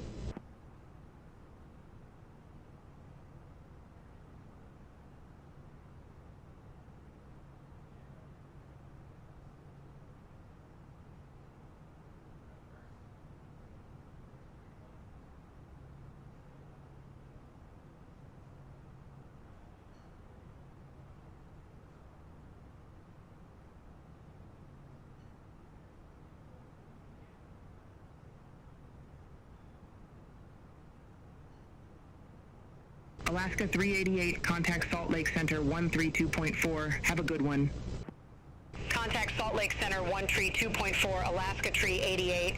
Alaska 388, contact Salt Lake Center 132.4. Have a good one. Contact Salt Lake Center 132.4, Alaska Tree 88.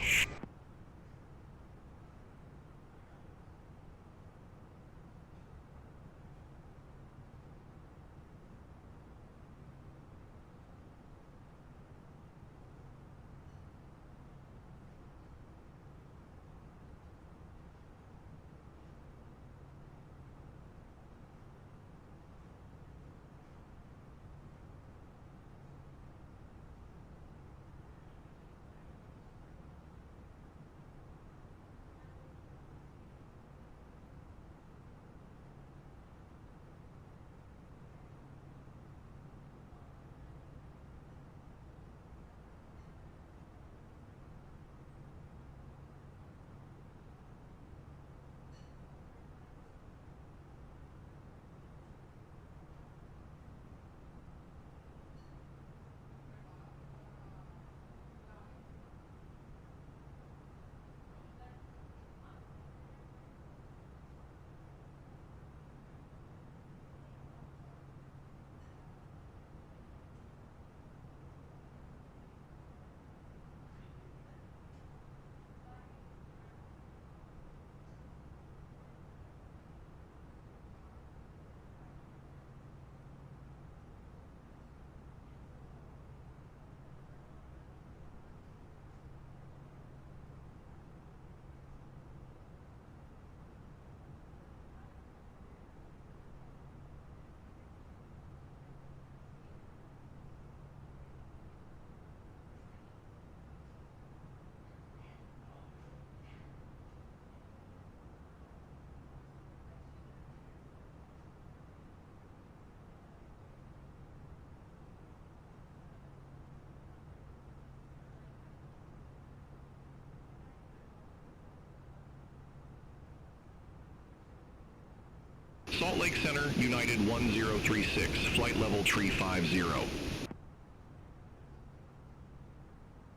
Salt Lake Center, United 1036, flight level tree 50.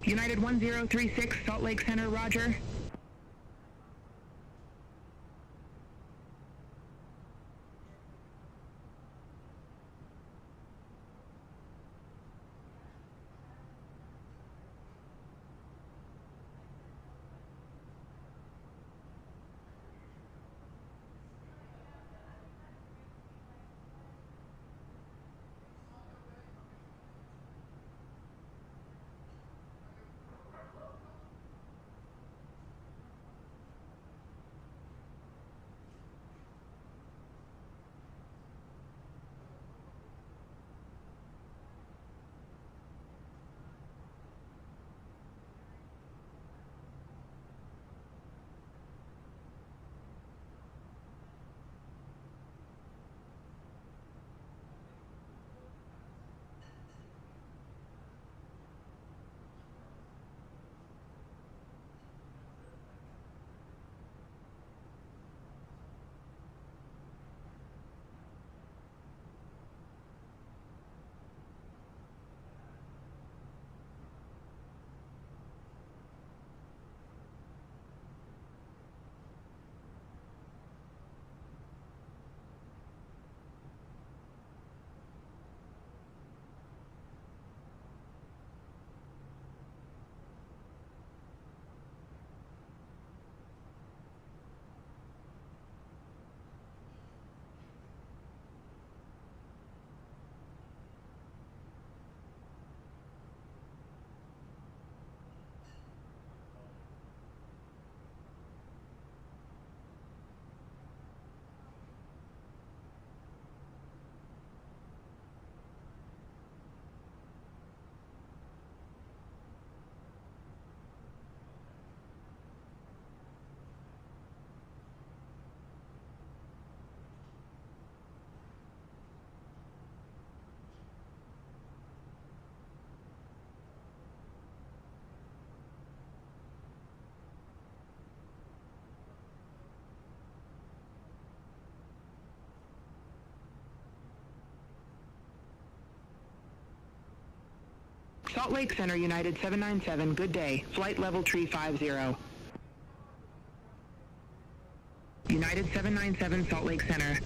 United 1036, Salt Lake Center, roger. Salt Lake Center, United 797, good day. Flight level tree 50. United 797, Salt Lake Center.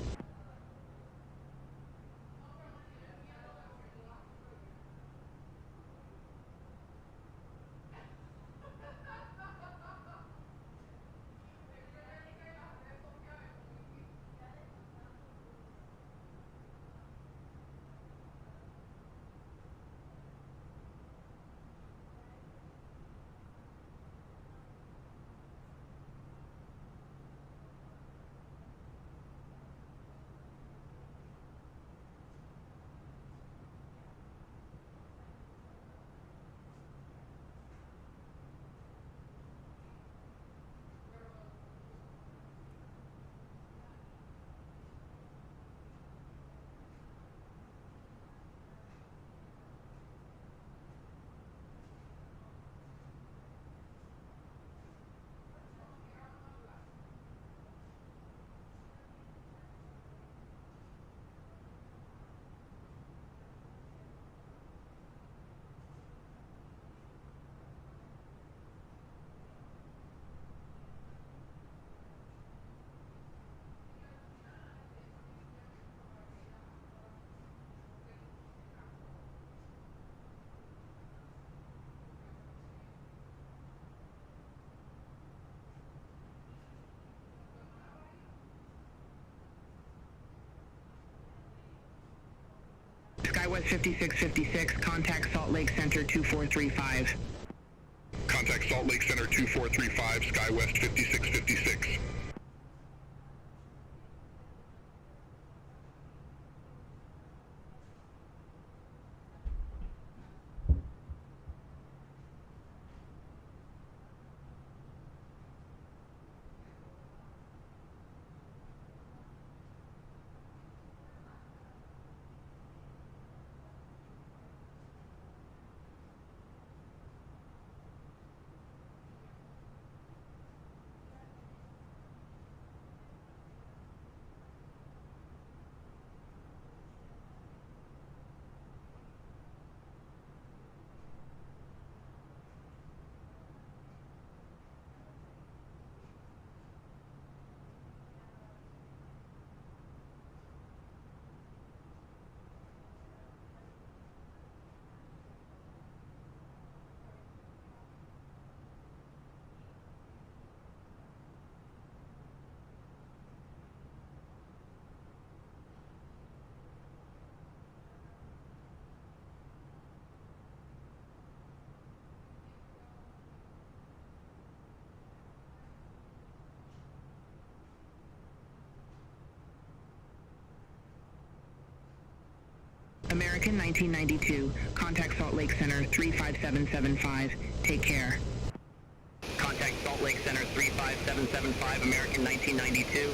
SkyWest 5656, contact Salt Lake Center 2435. Contact Salt Lake Center 2435, SkyWest 5656. American 1992, contact Salt Lake Center 35775. Take care. Contact Salt Lake Center 35775, American 1992.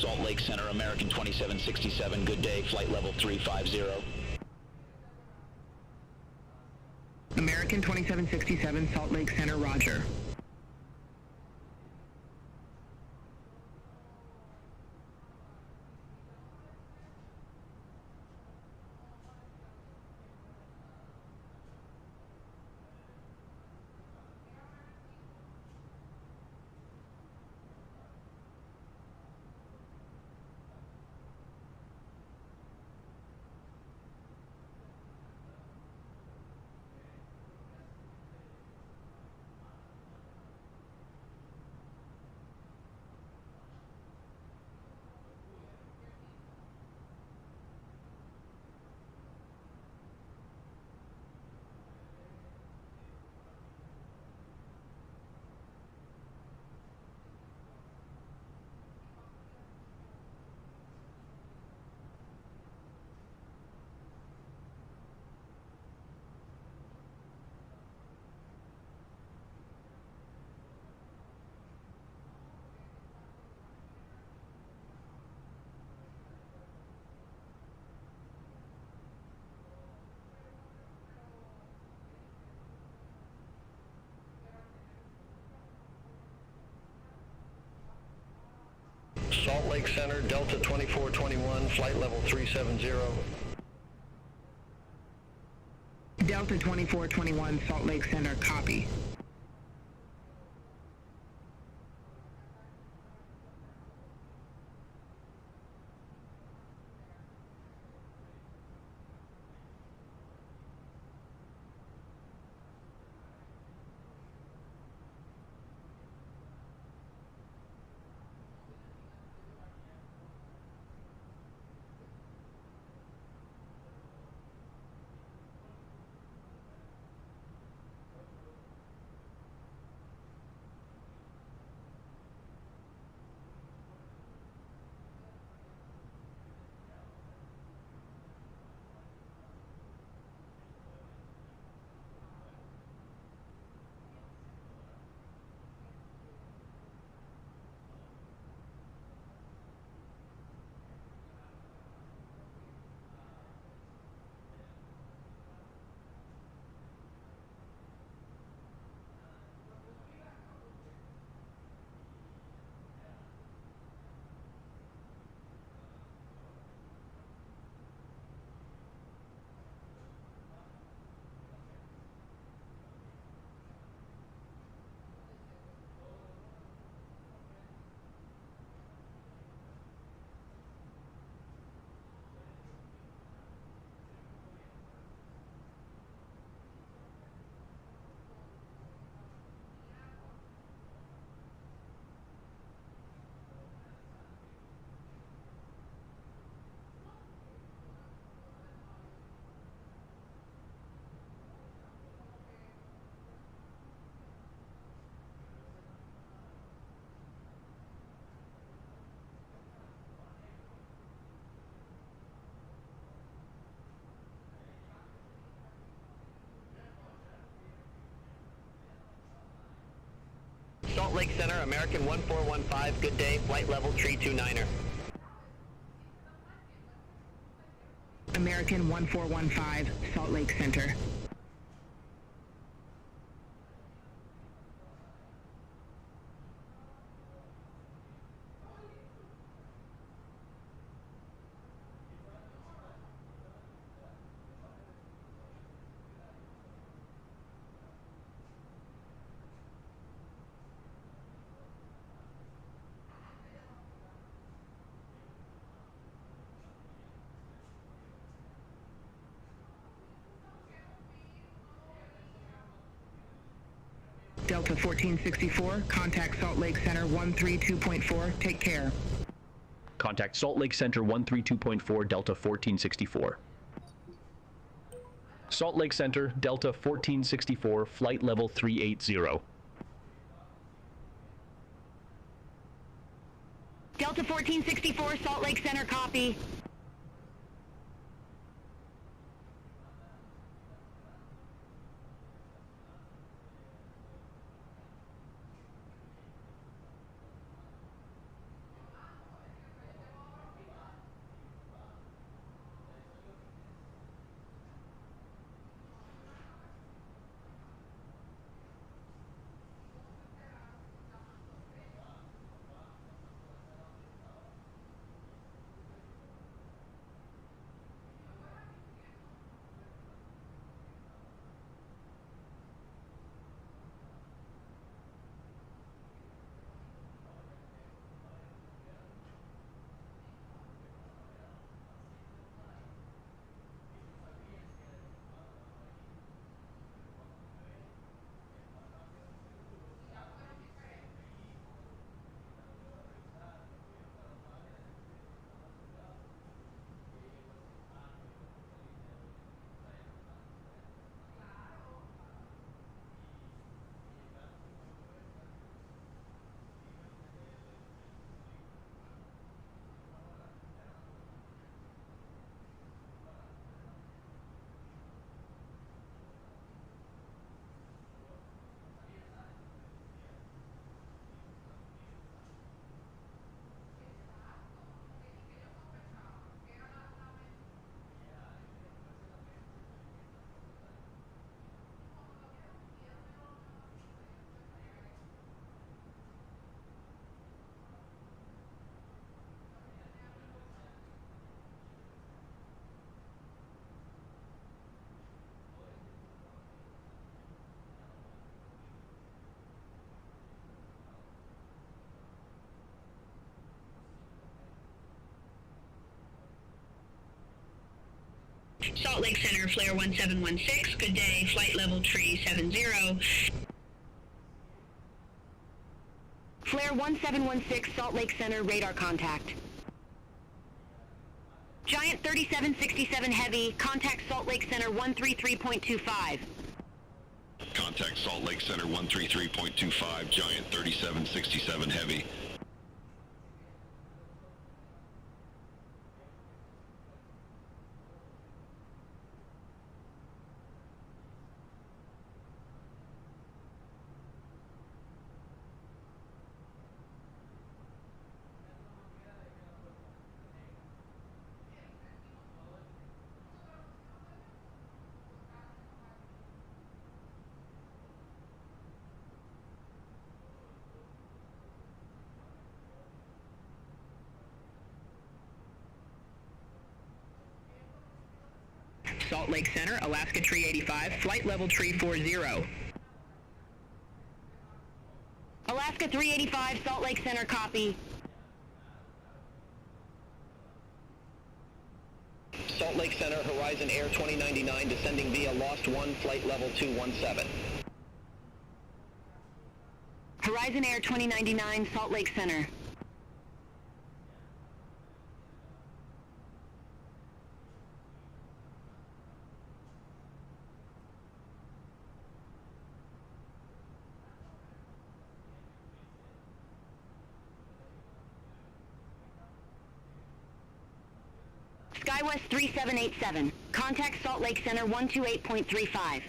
Salt Lake Center, American 2767, good day, flight level 350. American 2767, Salt Lake Center, roger. Salt Lake Center, Delta 2421, flight level 370. Delta 2421, Salt Lake Center, copy. Salt Lake Center, American 1415, good day, flight level 329er. American 1415, Salt Lake Center. Delta 1464, contact Salt Lake Center 132.4, take care. Contact Salt Lake Center 132.4, Delta 1464. Salt Lake Center, Delta 1464, flight level 380. Delta 1464, Salt Lake Center, copy. Salt Lake Center, flare 1716, good day, flight level tree 70. Flare 1716, Salt Lake Center, radar contact. Giant 3767 Heavy, contact Salt Lake Center 133.25. Contact Salt Lake Center 133.25, Giant 3767 Heavy. Salt Lake Center, Alaska Tree 85, flight level tree 40. Alaska 385, Salt Lake Center, copy. Salt Lake Center, Horizon Air 2099, descending via Lost 1, flight level 217. Horizon Air 2099, Salt Lake Center. SkyWest 3787. Contact Salt Lake Center 128.35.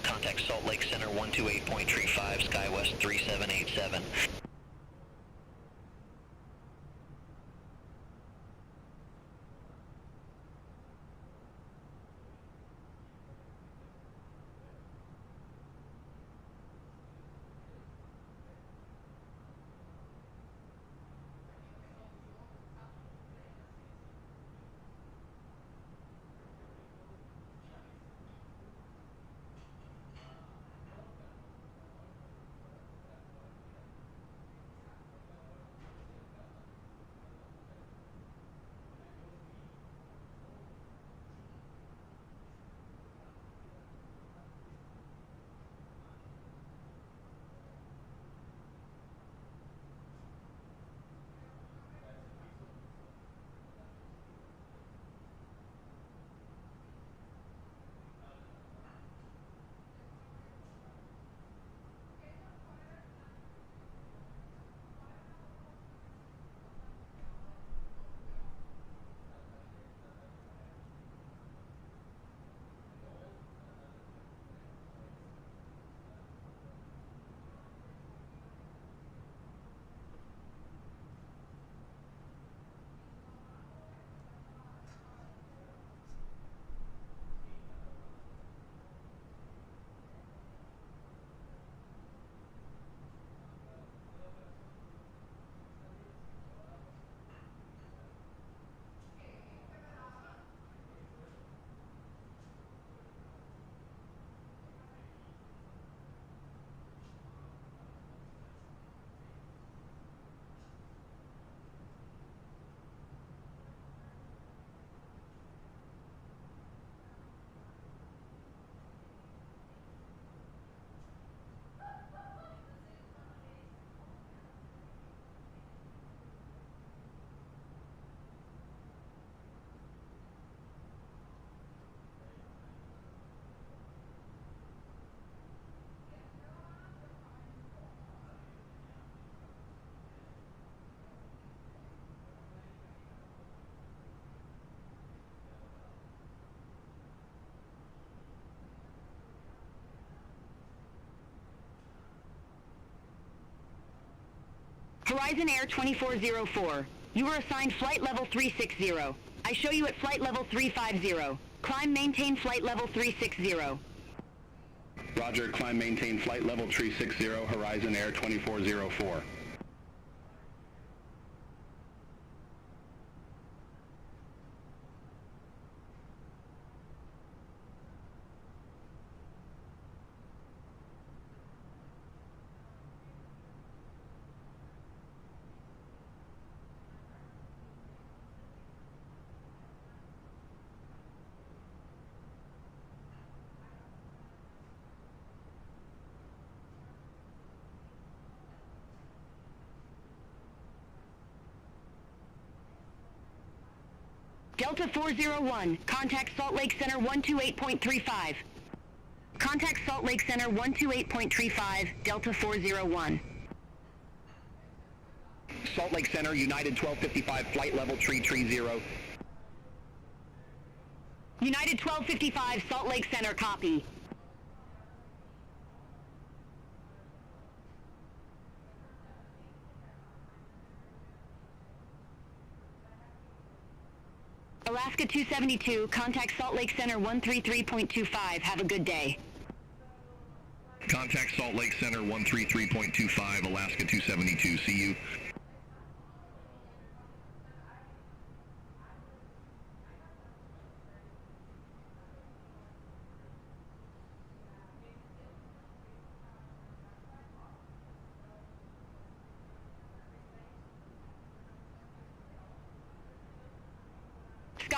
Contact Salt Lake Center 128.35, SkyWest 3787. Horizon Air 2404. You were assigned flight level 360. I show you at flight level 350. Climb, maintain flight level 360. Roger, climb, maintain flight level 360, Horizon Air 2404. Delta 401, contact Salt Lake Center 128.35. Contact Salt Lake Center 128.35, Delta 401. Salt Lake Center, United 1255, flight level tree 30. United 1255, Salt Lake Center, copy. Alaska 272, contact Salt Lake Center 133.25. Have a good day. Contact Salt Lake Center 133.25, Alaska 272. See you.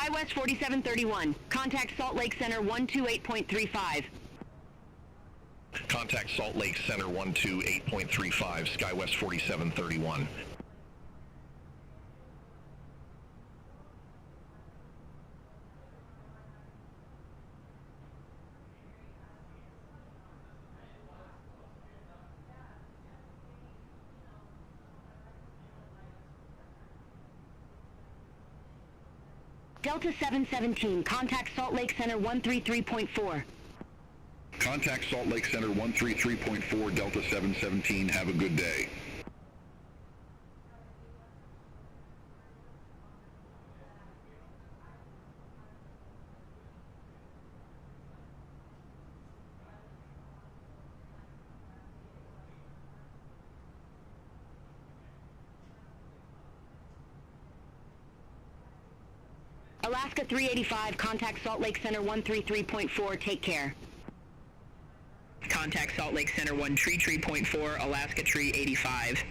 SkyWest 4731, contact Salt Lake Center 128.35. Contact Salt Lake Center 128.35, SkyWest 4731. Delta 717, contact Salt Lake Center 133.4. Contact Salt Lake Center 133.4, Delta 717. Have a good day. Alaska 385, contact Salt Lake Center 133.4. Take care. Contact Salt Lake Center 133.4, Alaska 385.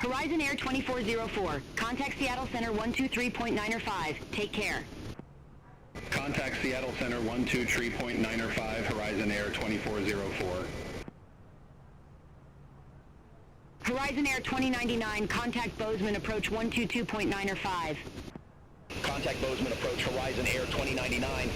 Horizon Air 2404. Contact Seattle Center 123.905. Take care. Contact Seattle Center 123.905, Horizon Air 2404. Horizon Air 2099. Contact Bozeman approach 122.905. Contact Bozeman approach Horizon Air 2099.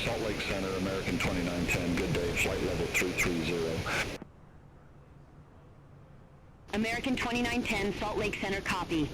Salt Lake Center, American 2910, good day, flight level 330. American 2910, Salt Lake Center, copy.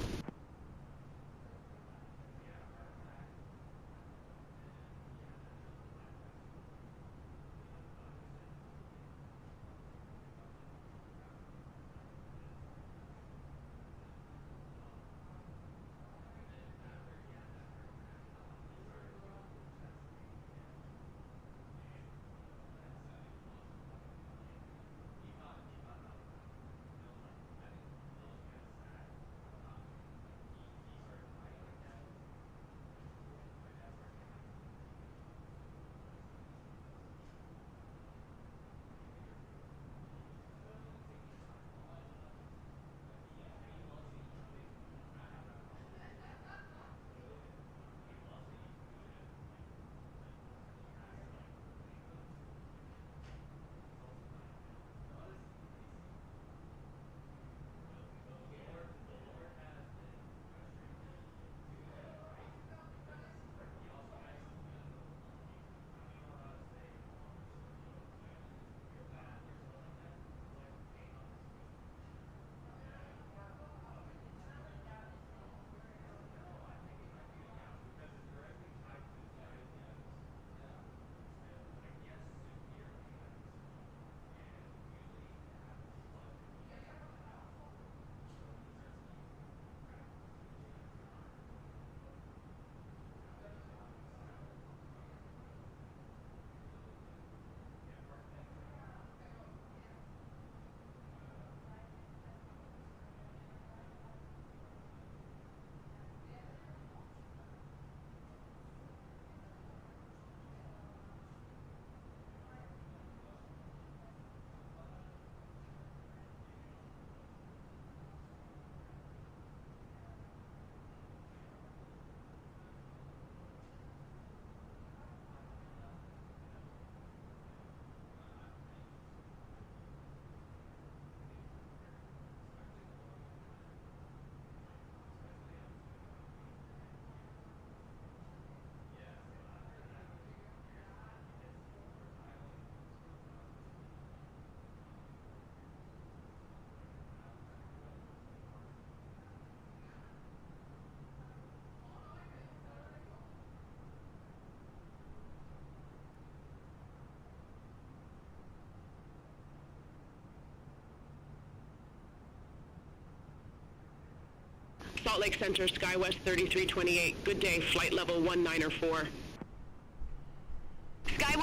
Salt Lake Center, SkyWest 3328. Good day, flight level 194.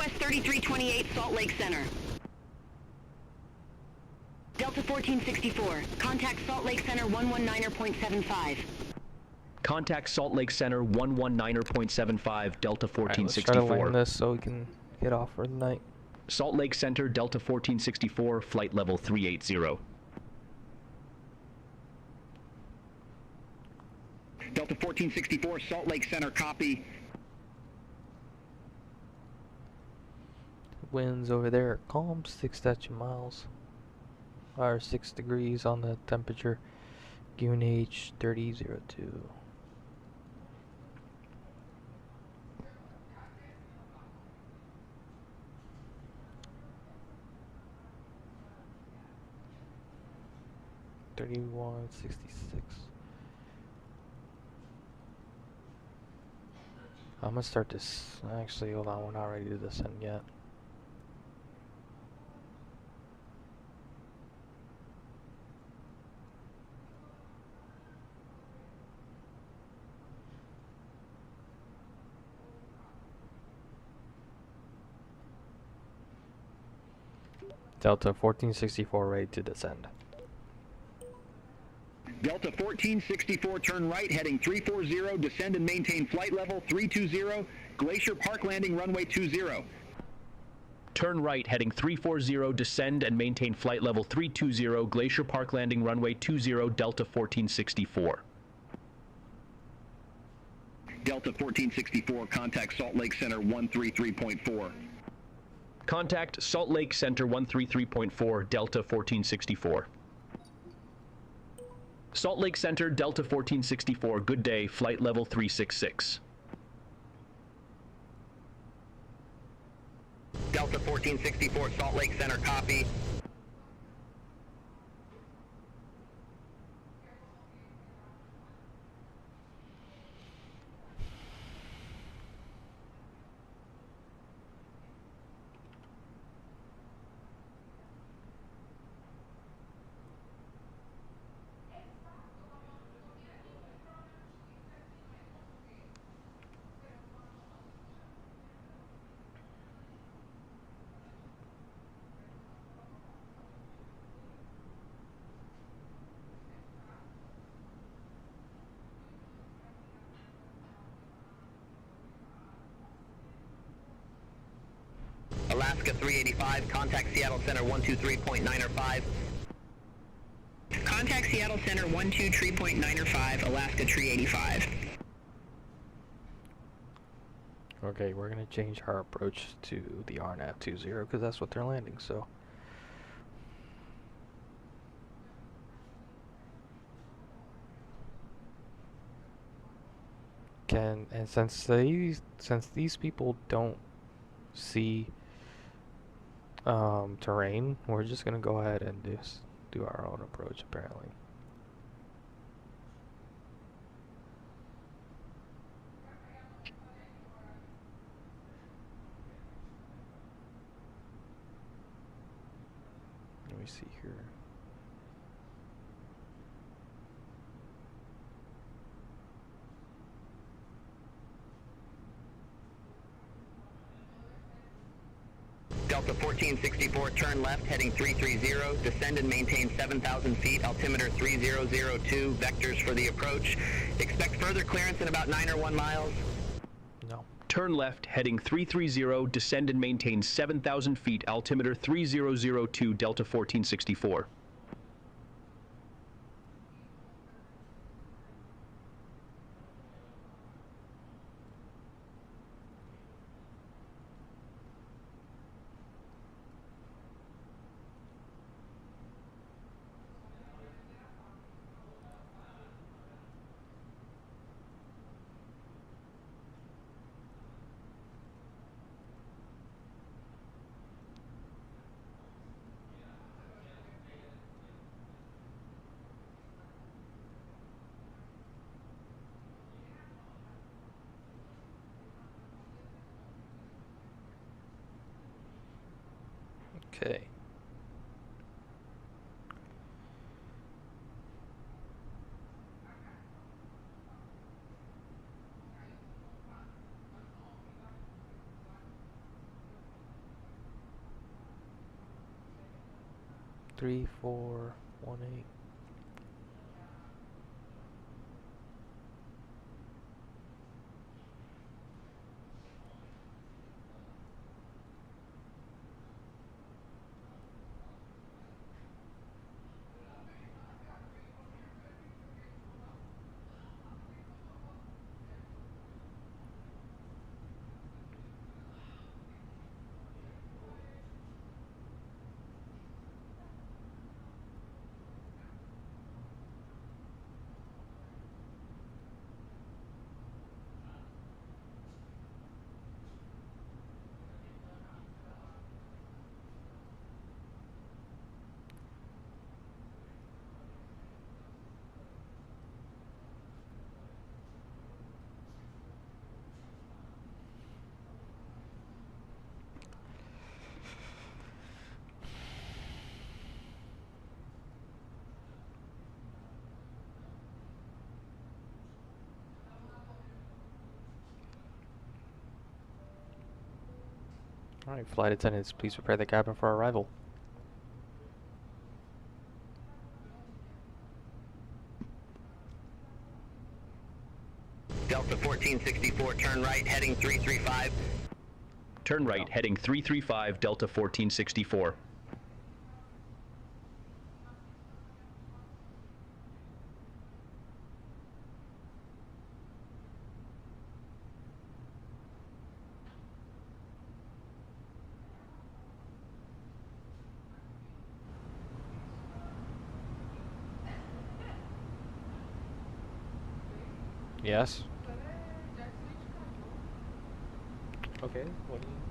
SkyWest 3328, Salt Lake Center. Delta 1464, contact Salt Lake Center 119.75. Contact Salt Lake Center 119.75, Delta Alright, let's 1464. try to land this so we can get off for the night. Salt Lake Center, Delta 1464, flight level 380. Delta 1464, Salt Lake Center, copy. Winds over there are calm, 6 statute miles. Or 6 degrees on the temperature. UNH 3002. $31.66. I'm gonna start this. Actually, hold on, we're not ready to descend yet. Delta 1464 ready to descend. Delta 1464, turn right, heading 340, descend and maintain flight level 320, Glacier Park landing runway 20. Turn right, heading 340, descend and maintain flight level 320, Glacier Park landing runway 20, Delta 1464. Delta 1464, contact Salt Lake Center 133.4. Contact Salt Lake Center 133.4, Delta 1464. Salt Lake Center, Delta 1464, good day, flight level 366. Delta 1464, Salt Lake Center, copy. Alaska 385, contact Seattle Center 123.905. Contact Seattle Center 123.905, Alaska 385. Okay, we're gonna change our approach to the RNAV 20 because that's what they're landing, so. And since these people don't see terrain, we're just gonna go ahead and do our own approach apparently. Let me see here. Delta 1464, turn left, heading 330, descend and maintain 7,000 feet, altimeter 3002, vectors for the approach. Expect further clearance in about 9 or 1 miles. No. Turn left, heading 330, descend and maintain 7,000 feet, altimeter 3002, Delta 1464. Okay. 3418. Alright, flight attendants, please prepare the cabin for arrival. Delta 1464, turn right, heading 335. Turn right, heading 335, Delta 1464. Yes. Okay, what do you...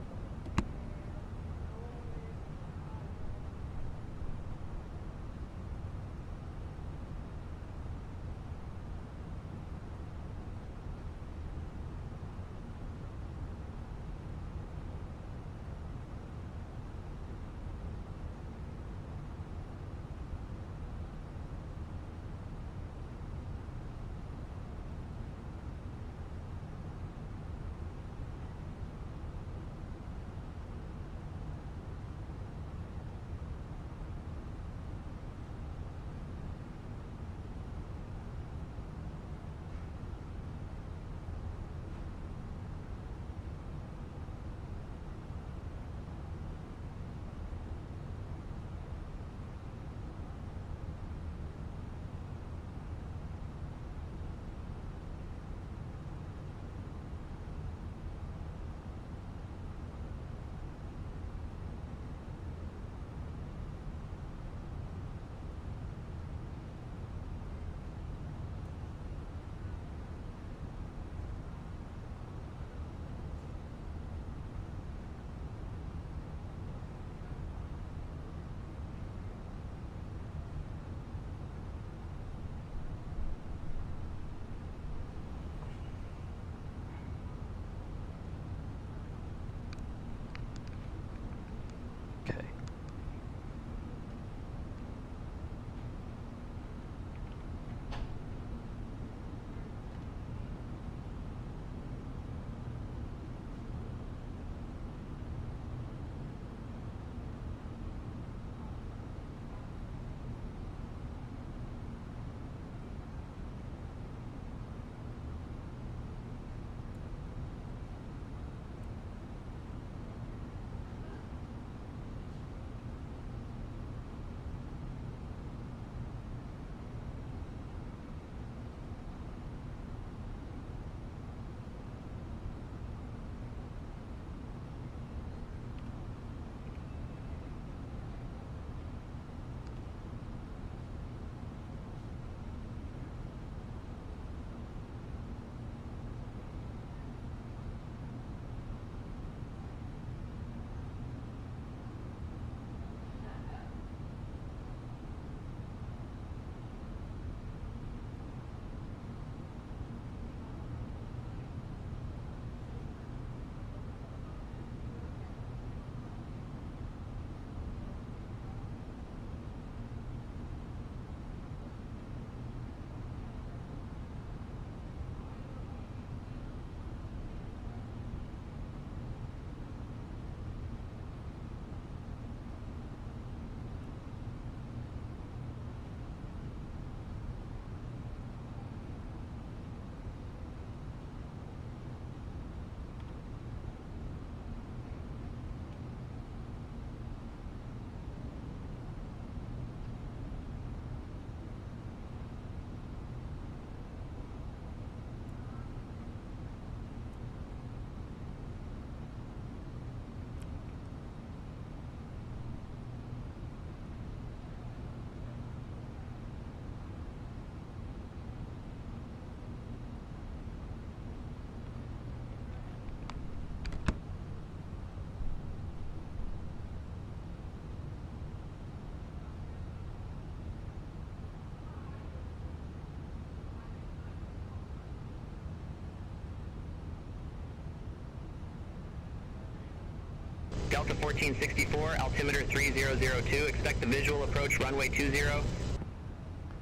Delta 1464, altimeter 3002, expect the visual approach runway 20.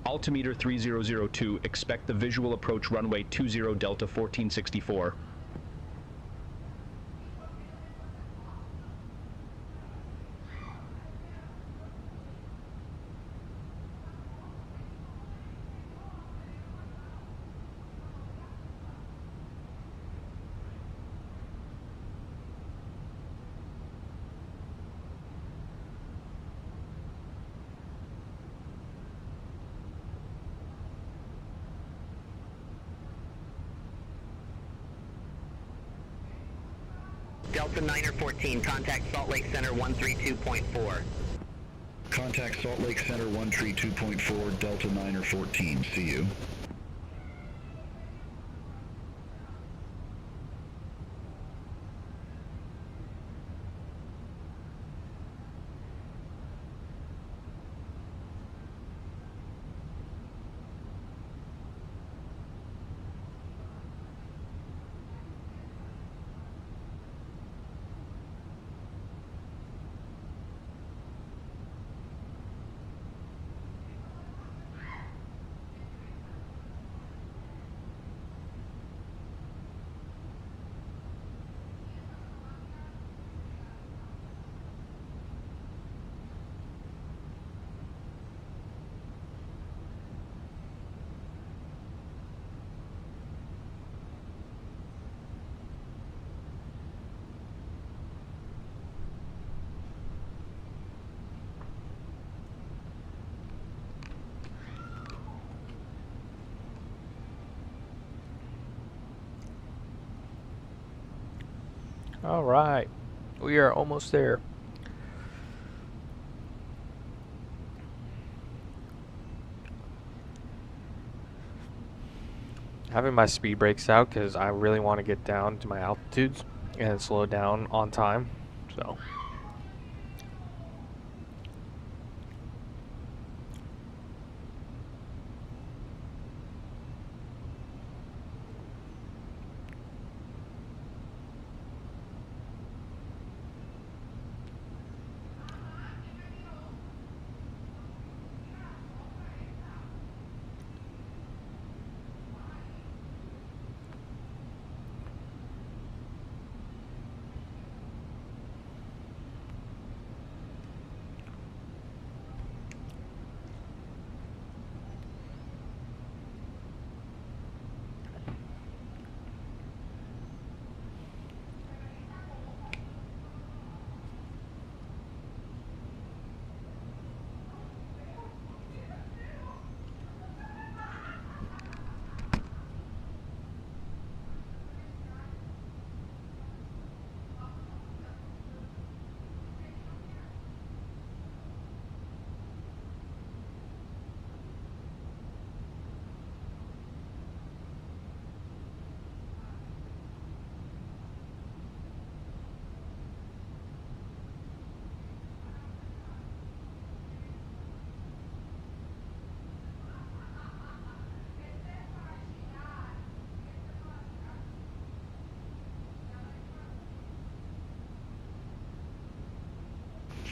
Altimeter 3002, expect the visual approach runway 20 Delta 1464. Delta 9er 14, contact Salt Lake Center 132.4. Contact Salt Lake Center 132.4, Delta 9er 14. See you. All right, we are almost there. Having my speed brakes out because I really want to get down to my altitudes and slow down on time. So.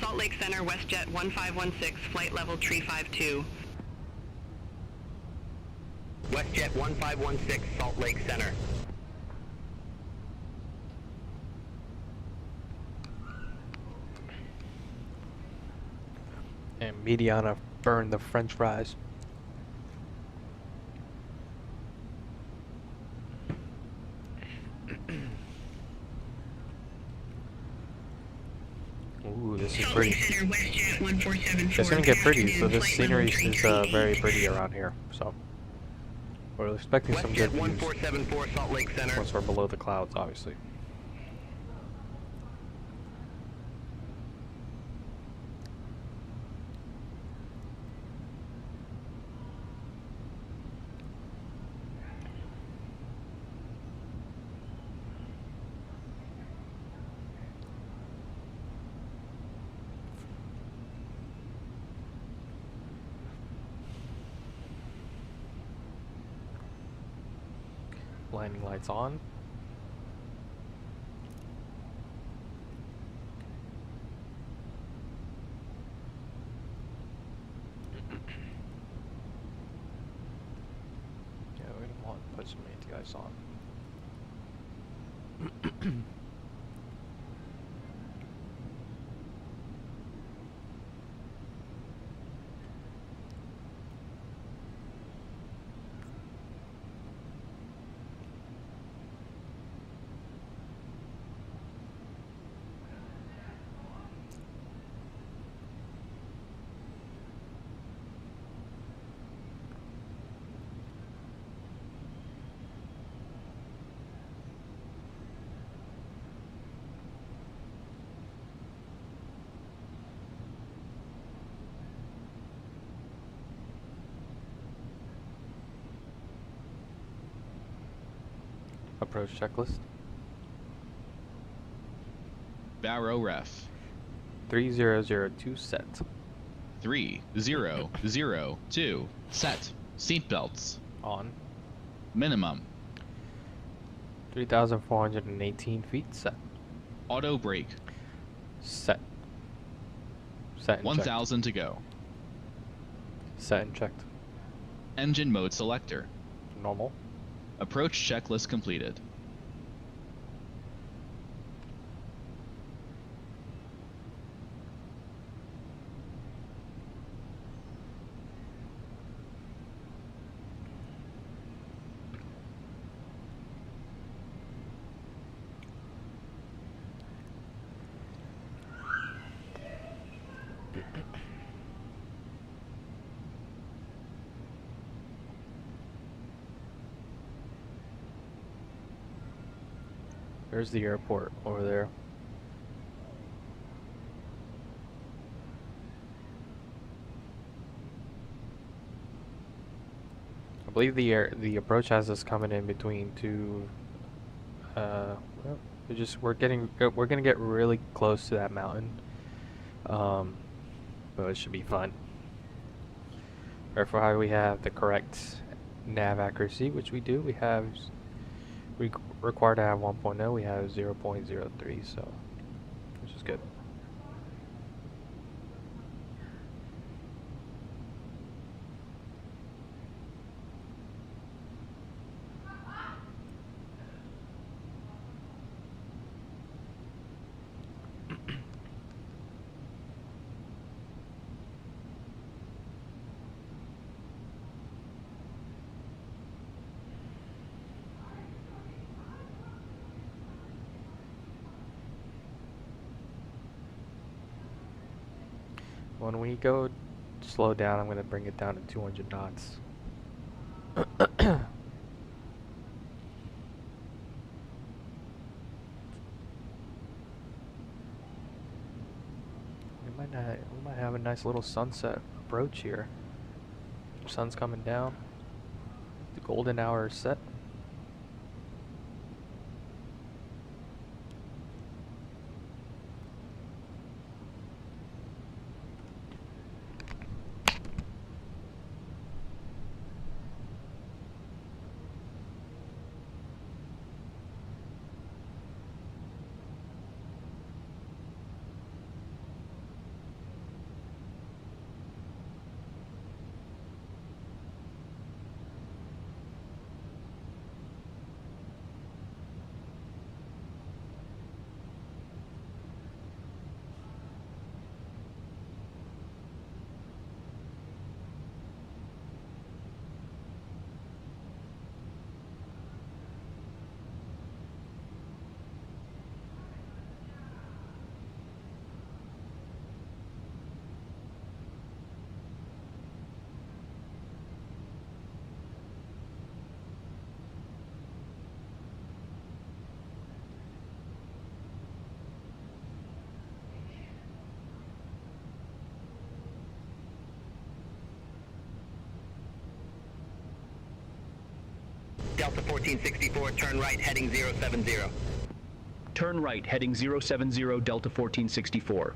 Salt Lake Center, WestJet 1516, flight level 352. WestJet 1516, Salt Lake Center. And Mediana burned the French fries. Ooh, this is pretty. It's gonna get pretty, so this scenery is very pretty around here. So we're expecting some good views 1474, Salt Lake Center. once we're below the clouds, obviously. Landing lights on. put some anti-ice on. Approach checklist. Barrow ref. 3002 set. 3002 set. Seatbelts. On. Minimum. 3,418 feet set. Auto brake. Set. Set and 1,000 to go. Set and checked. Engine mode selector. Normal. Approach checklist completed. There's the airport over there. I believe the approach has us coming in between two. Well, we're gonna get really close to that mountain. But it should be fun. Therefore, we have the correct nav accuracy, which we do. We have required to have 1.0. We have 0.03, so which is good. When we go slow down, I'm going to bring it down to 200 knots. We might have a nice little sunset approach here. Sun's coming down. The golden hour is set. Delta 1464, turn right, heading 070. Turn right, heading 070, Delta 1464.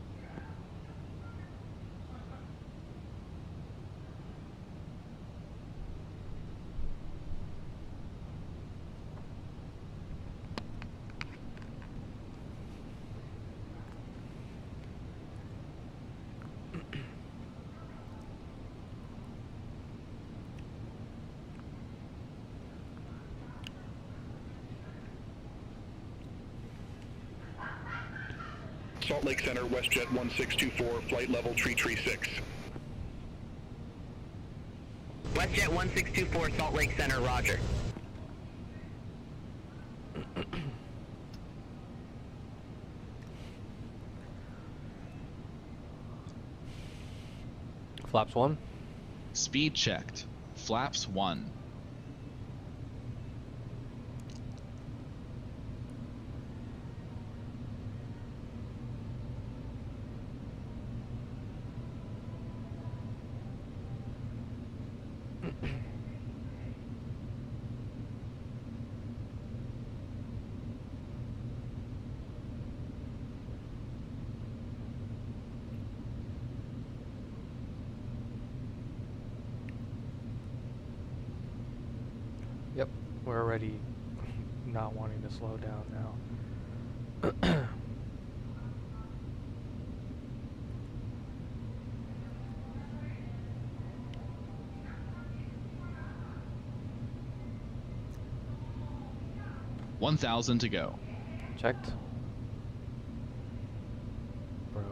Salt Lake Center, WestJet 1624, flight level tree 6. WestJet 1624, Salt Lake Center, roger. Flaps 1. Speed checked. Flaps 1. Yep, we're already not wanting to slow down now. 1,000 to go. Checked. Bro,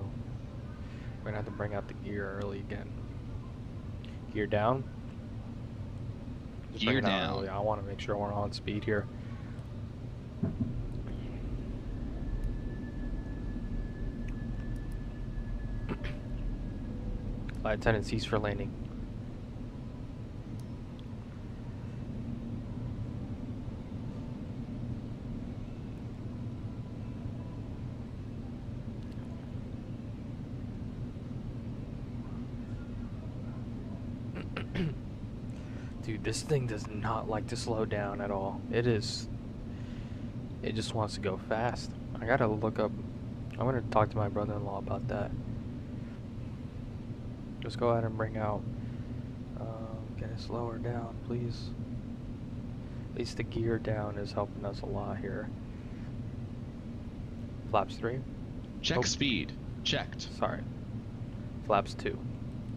we're gonna have to bring out the gear early again. Gear down. Just Gear bring it out down. early. I want to make sure we're on speed here. Flight attendant cease for landing. Dude, this thing does not like to slow down at all. It just wants to go fast. I gotta look up. I'm gonna talk to my brother-in-law about that. Just go ahead and bring out. Get it slower down, please. At least the gear down is helping us a lot here. Flaps 3. Check speed. Checked. Sorry. Flaps 2.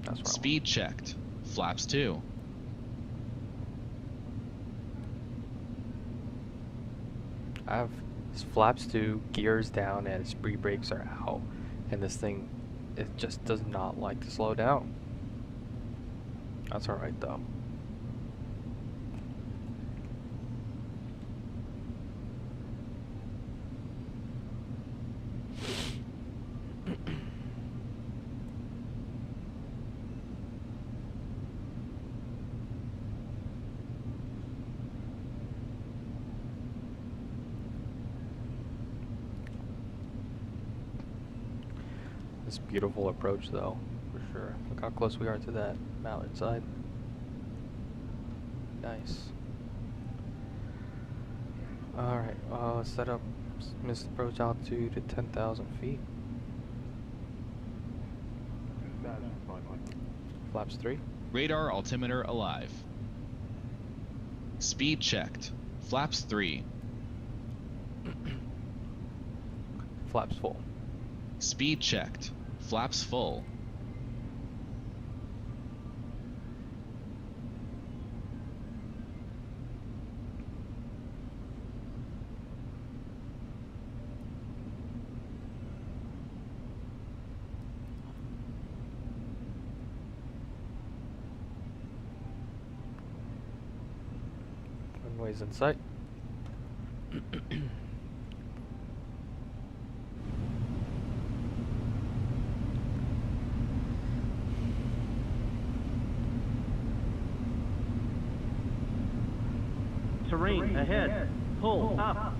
That's wrong. Speed checked. Flaps 2. I have flaps 2, gears down, and speed brakes are out. And this thing, it just does not like to slow down. That's alright though. This beautiful approach though, for sure. Look how close we are to that mountain side. Nice. Alright, let's set up missed approach altitude at 10,000 feet. Flaps 3. Radar altimeter alive. Speed checked. Flaps 3. Flaps full. Speed checked. Flaps full. Runway's in sight. Terrain ahead. Pull up.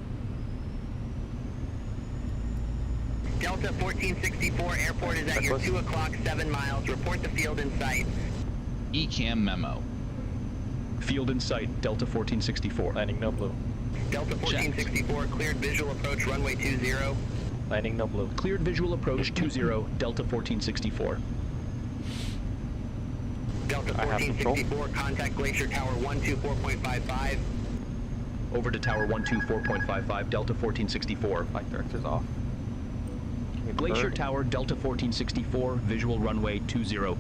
Delta 1464, airport is at your 2 o'clock, 7 miles. Report the field in sight. ECAM memo. Field in sight, Delta 1464. Landing no blue. Delta 1464, cleared visual approach runway 20. Landing no blue. Cleared visual approach 20, Delta 1464. Delta 1464, contact Glacier Tower 124.55. Over to Tower 124.55, Delta 1464. Flight director's off. Glacier Tower, Delta 1464, visual runway 20.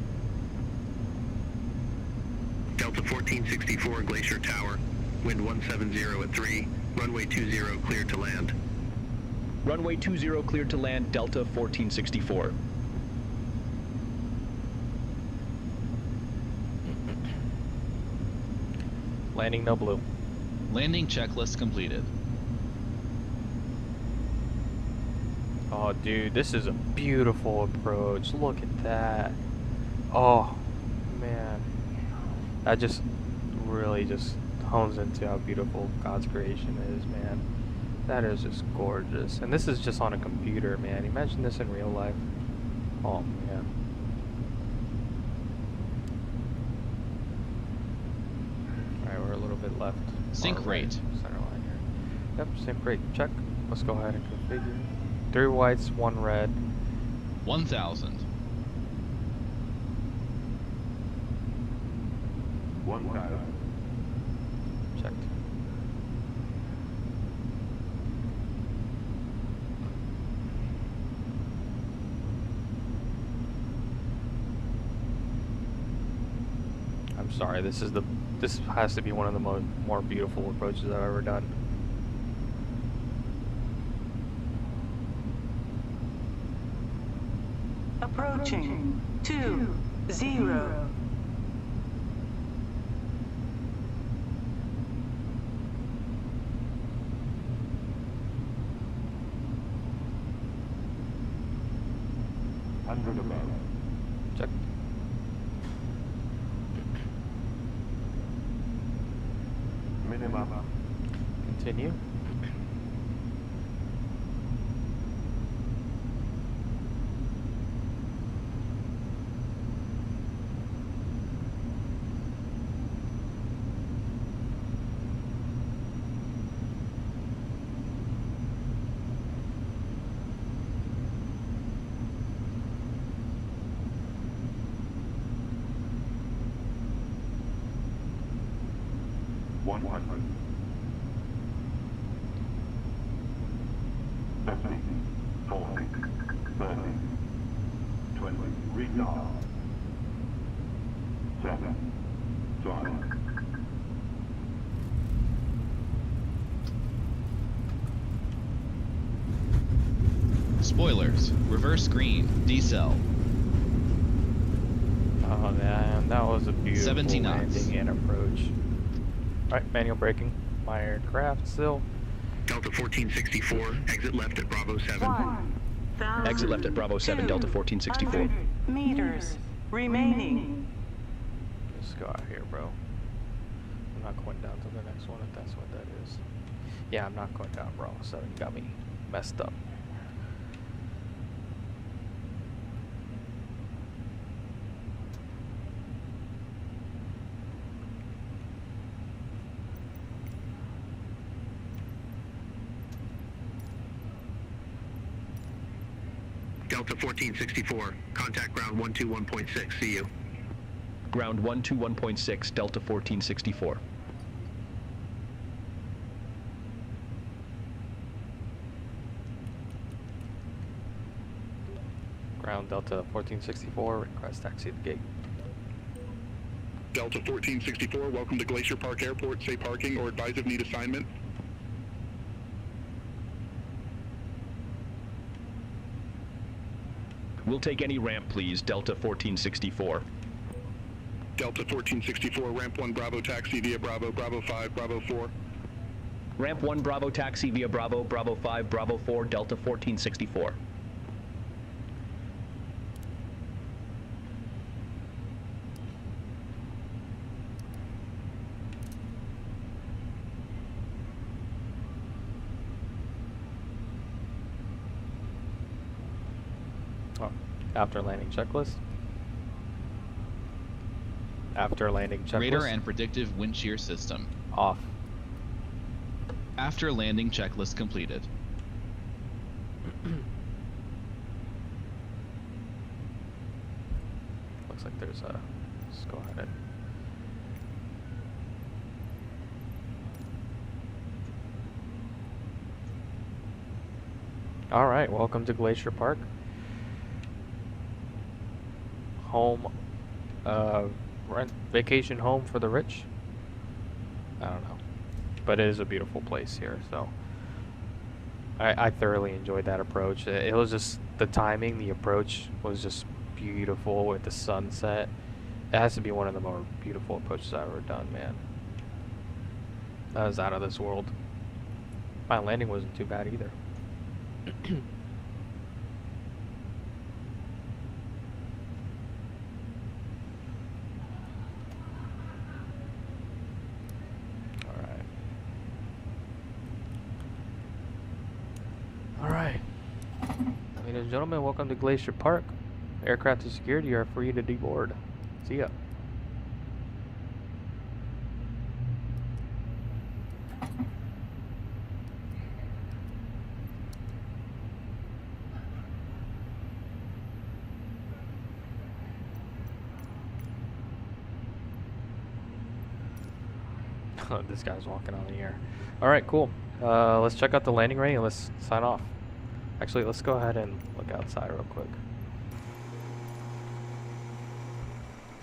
Delta 1464, Glacier Tower, wind 170 at 3, runway 20, cleared to land. Runway 20 cleared to land Delta 1464. Landing no blue. Landing checklist completed. Oh, dude, this is a beautiful approach. Look at that. Oh, man. That just really just hones into how beautiful God's creation is, man. That is just gorgeous. And this is just on a computer, man. Imagine this in real life. Oh, man. Alright, we're a little bit left. Sync rate. Center line here. Yep, sync rate. Check. Let's go ahead and configure. 3 whites, 1 red. 1,000. 1,000. Checked. I'm sorry, this has to be one of the more beautiful approaches I've ever done. Approaching 20. Check. Minimum. Continue. Spoilers. Reverse green. Decel. Oh man, that was a beautiful 70 knots. landing and approach. Alright, manual braking. My aircraft still. Delta 1464, exit left at Bravo 7. Exit left at Bravo 7, Delta 1464. Meters remaining. Let's go out here, bro. I'm not going down to the next one if that's what that is. Yeah, I'm not going down, Bravo 7. You got me messed up. Delta 1464, contact ground 121.6, see you. Ground 121.6, Delta 1464. Ground Delta 1464, request taxi at the gate. Delta 1464, welcome to Glacier Park Airport. Say parking or advise of need assignment. We'll take any ramp, please, Delta 1464. Delta 1464, ramp 1 Bravo taxi via Bravo, Bravo 5, Bravo 4. Ramp 1 Bravo taxi via Bravo, Bravo 5, Bravo 4, Delta 1464. After landing checklist. After landing checklist. Radar and predictive wind shear system. Off. After landing checklist completed. Looks like there's a... Let's go ahead and... Alright, welcome to Glacier Park. Home, vacation home for the rich. I don't know, but it is a beautiful place here. So I thoroughly enjoyed that approach. It was just the timing, the approach was just beautiful with the sunset. It has to be one of the more beautiful approaches I've ever done, man. That was out of this world. My landing wasn't too bad either. Alright. Ladies and gentlemen, welcome to Glacier Park. Aircraft is secured. You are free to deboard. See ya. This guy's walking on the air. Alright, cool. Let's check out the landing range and let's sign off. Actually, let's go ahead and look outside real quick.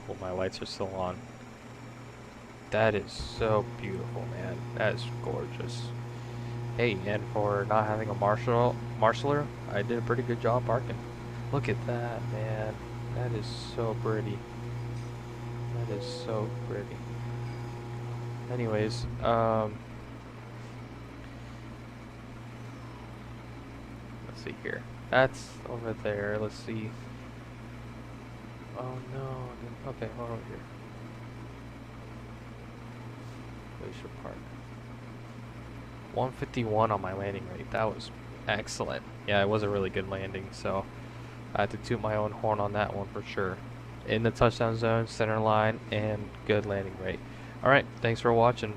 Cool, my lights are still on. That is so beautiful, man. That is gorgeous. Hey, and for not having a marshaller, I did a pretty good job parking. Look at that, man. That is so pretty. That is so pretty. Anyways, let's see here. That's over there. Let's see. Oh no. Okay, hold on here. Glacier Park. 151 on my landing rate. That was excellent. Yeah, it was a really good landing, so I had to toot my own horn on that one for sure. In the touchdown zone, center line, and good landing rate. Alright, thanks for watching.